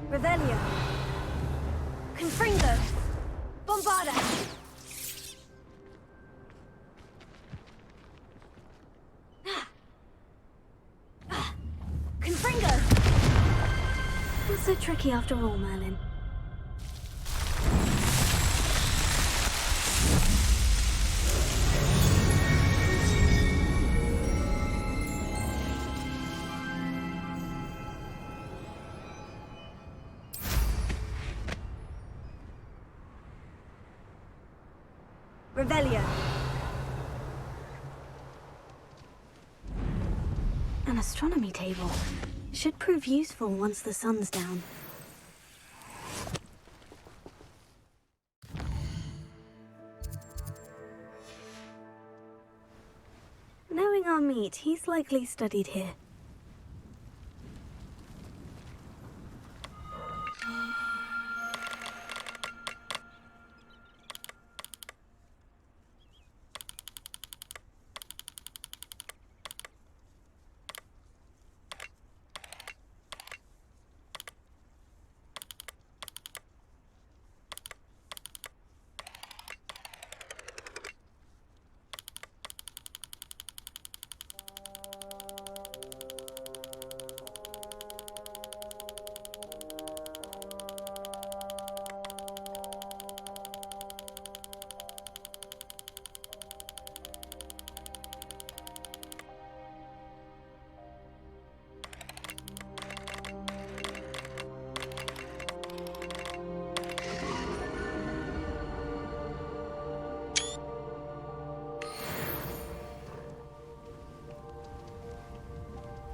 Revelio. Confringo. Bombarda. Confringo. Not so tricky after all, Merlin. Revelio. An astronomy table. Should prove useful once the sun's down. Knowing our meat, he's likely studied here.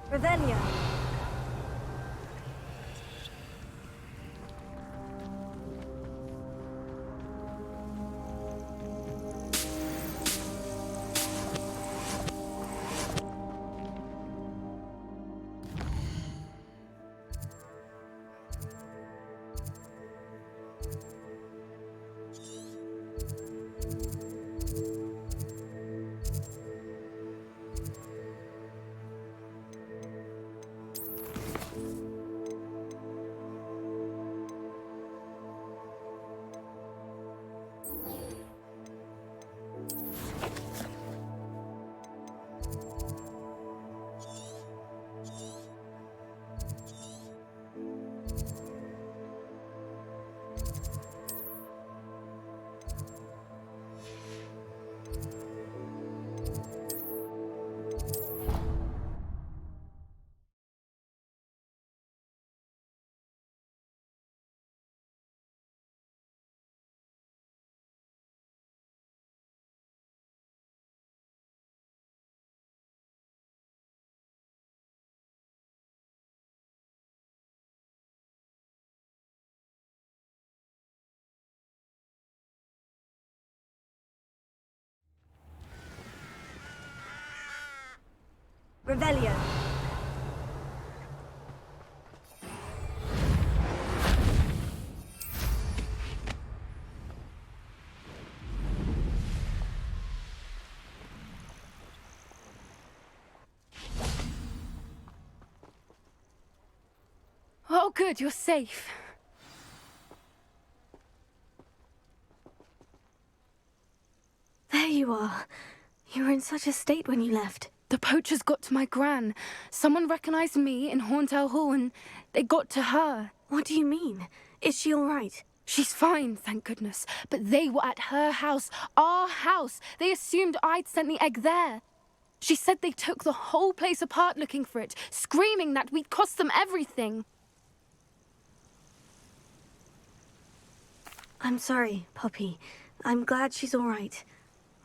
Revelio. Revelio. Oh, good, you're safe. There you are. You were in such a state when you left. The poachers got to my gran. Someone recognized me in Horntail Hall and they got to her. What do you mean? Is she all right? She's fine, thank goodness. But they were at her house, our house. They assumed I'd sent the egg there. She said they took the whole place apart looking for it, screaming that we'd cost them everything. I'm sorry, Poppy. I'm glad she's all right.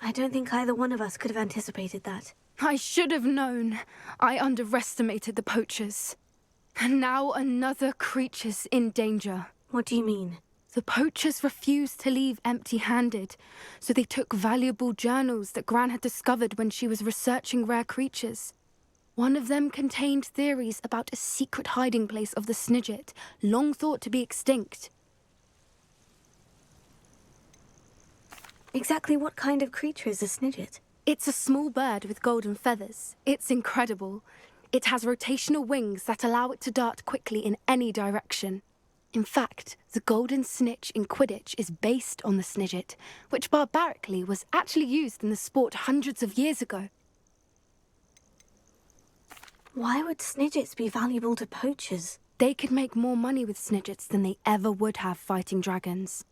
I don't think either one of us could have anticipated that. I should have known. I underestimated the poachers. And now another creature's in danger. What do you mean? The poachers refused to leave empty-handed, so they took valuable journals that Gran had discovered when she was researching rare creatures. One of them contained theories about a secret hiding place of the Snidget, long thought to be extinct. Exactly what kind of creature is a Snidget? It's a small bird with golden feathers. It's incredible. It has rotational wings that allow it to dart quickly in any direction. In fact, the golden snitch in Quidditch is based on the Snidget, which barbarically was actually used in the sport hundreds of years ago. Why would Snidgets be valuable to poachers? They could make more money with Snidgets than they ever would have fighting dragons.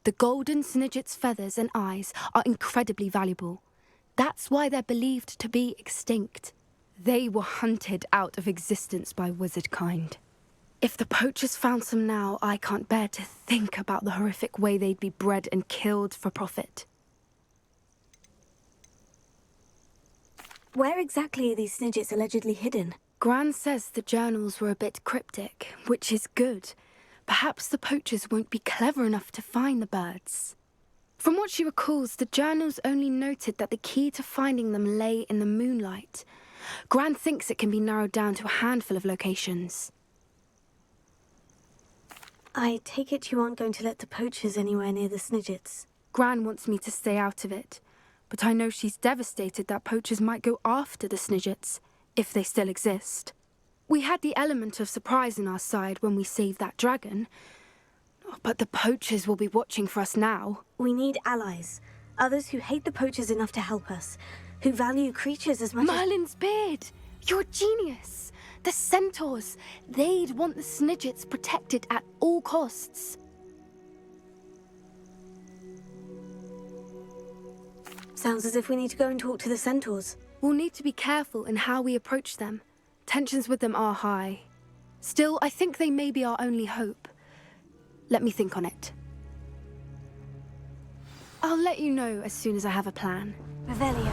The golden Snidget's feathers and eyes are incredibly valuable. That's why they're believed to be extinct. They were hunted out of existence by wizard kind. If the poachers found some now, I can't bear to think about the horrific way they'd be bred and killed for profit. Where exactly are these Snidgets allegedly hidden? Gran says the journals were a bit cryptic, which is good. Perhaps the poachers won't be clever enough to find the birds. From what she recalls, the journals only noted that the key to finding them lay in the moonlight. Gran thinks it can be narrowed down to a handful of locations. I take it you aren't going to let the poachers anywhere near the Snidgets. Gran wants me to stay out of it, but I know she's devastated that poachers might go after the Snidgets, if they still exist. We had the element of surprise on our side when we saved that dragon, but the poachers will be watching for us now. We need allies, others who hate the poachers enough to help us, who value creatures as much Merlin's beard! You're a genius! The centaurs! They'd want the Snidgets protected at all costs. Sounds as if we need to go and talk to the centaurs. We'll need to be careful in how we approach them. Tensions with them are high. Still, I think they may be our only hope. Let me think on it. I'll let you know as soon as I have a plan. Revelio.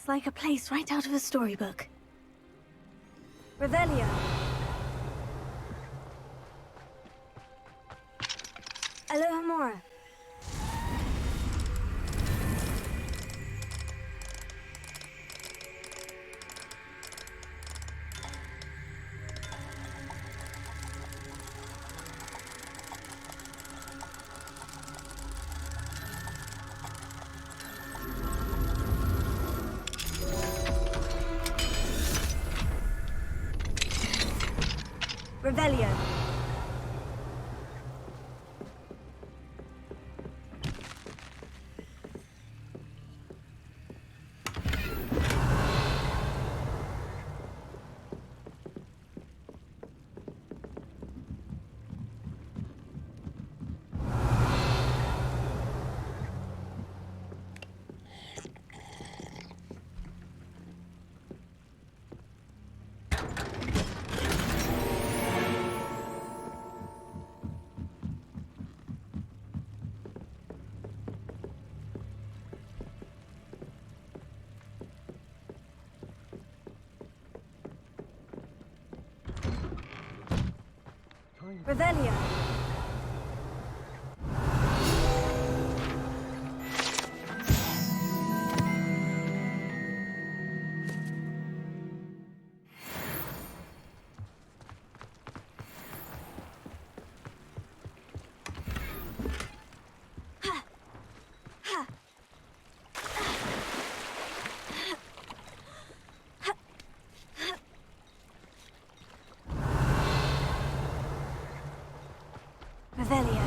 It's like a place right out of a storybook. Revelio. Alohomora. Revelio. Revelio. Revelio.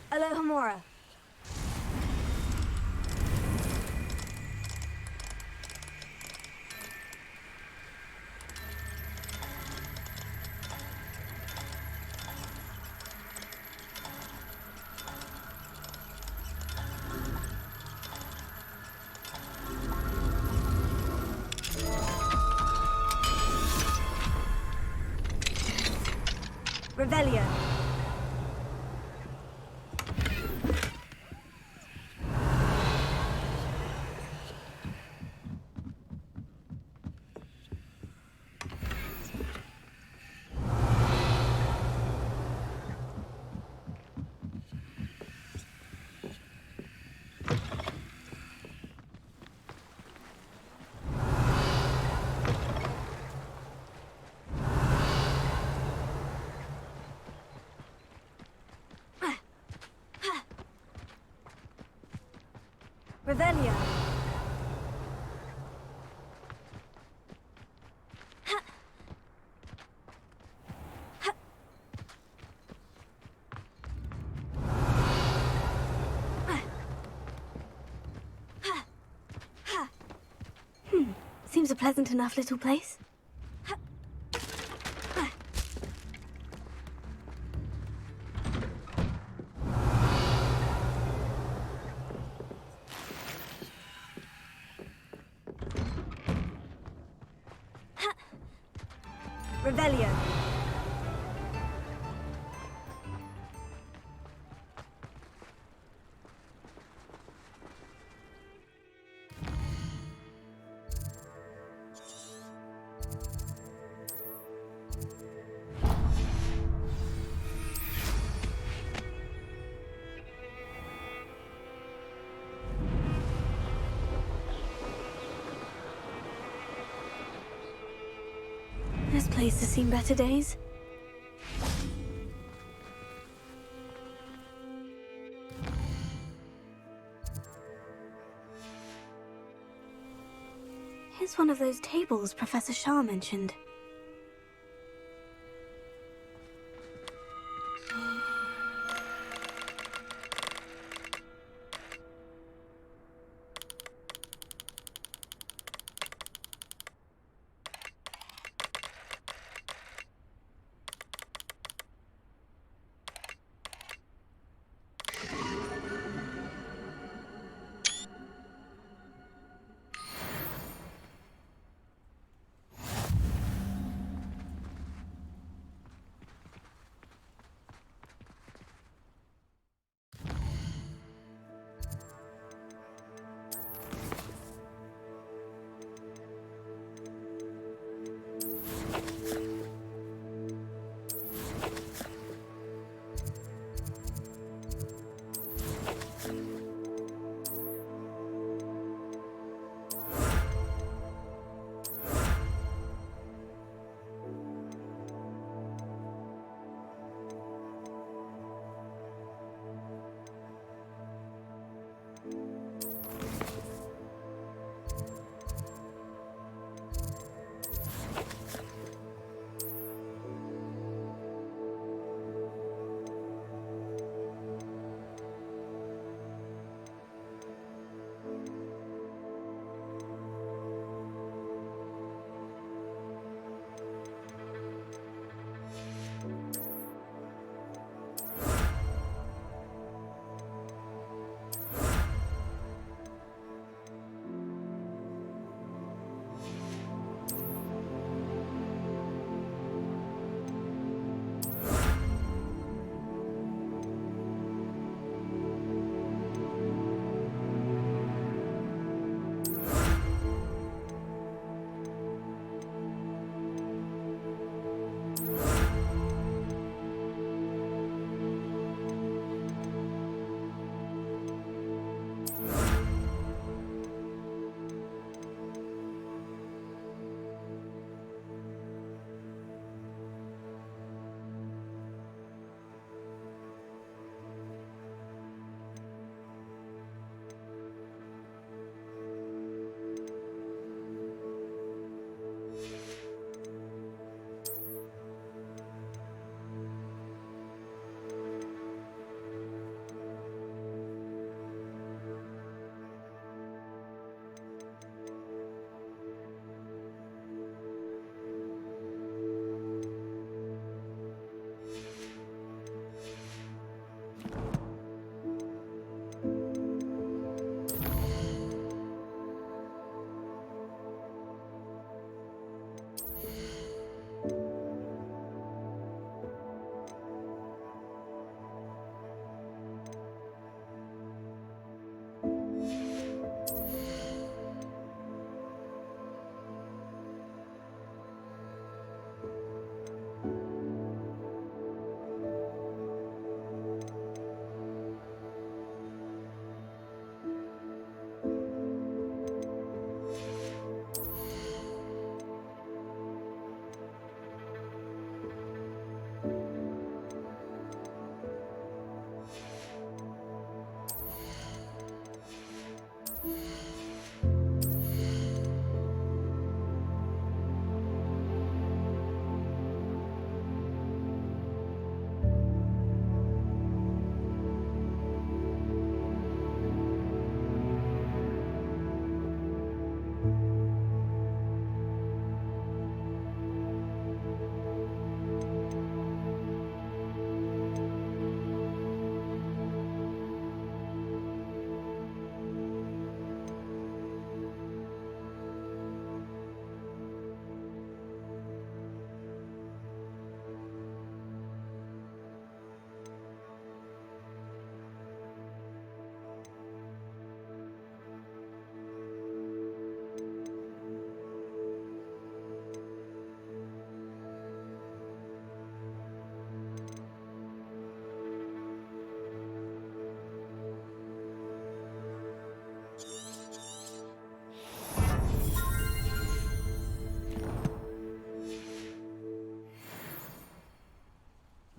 Alohomora. Revelio. Revelio. Seems a pleasant enough little place. Revelio. This place has seen better days. Here's one of those tables Professor Shah mentioned.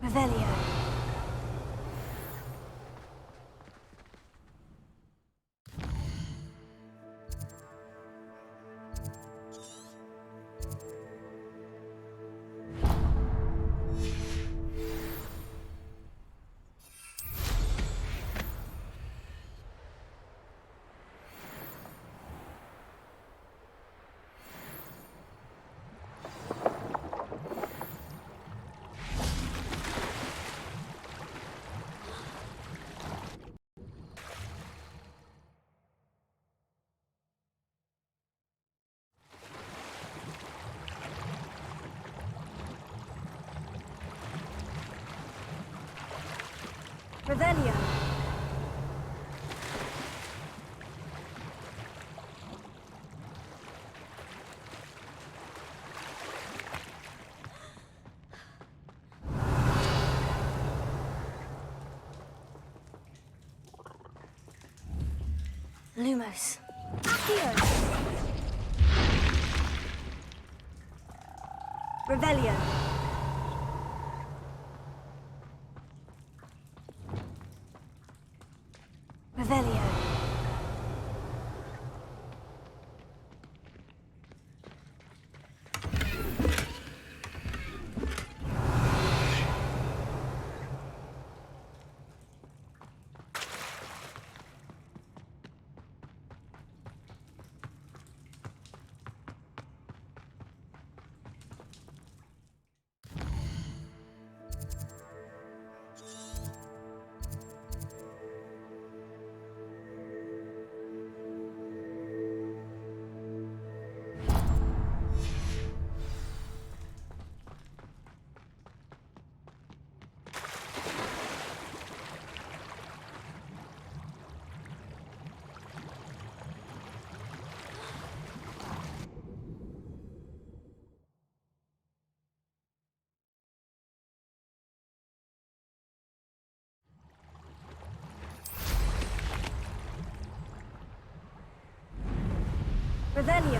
Revelio. Revelio. Lumos. Accio. Revelio. Revelio. Revelio.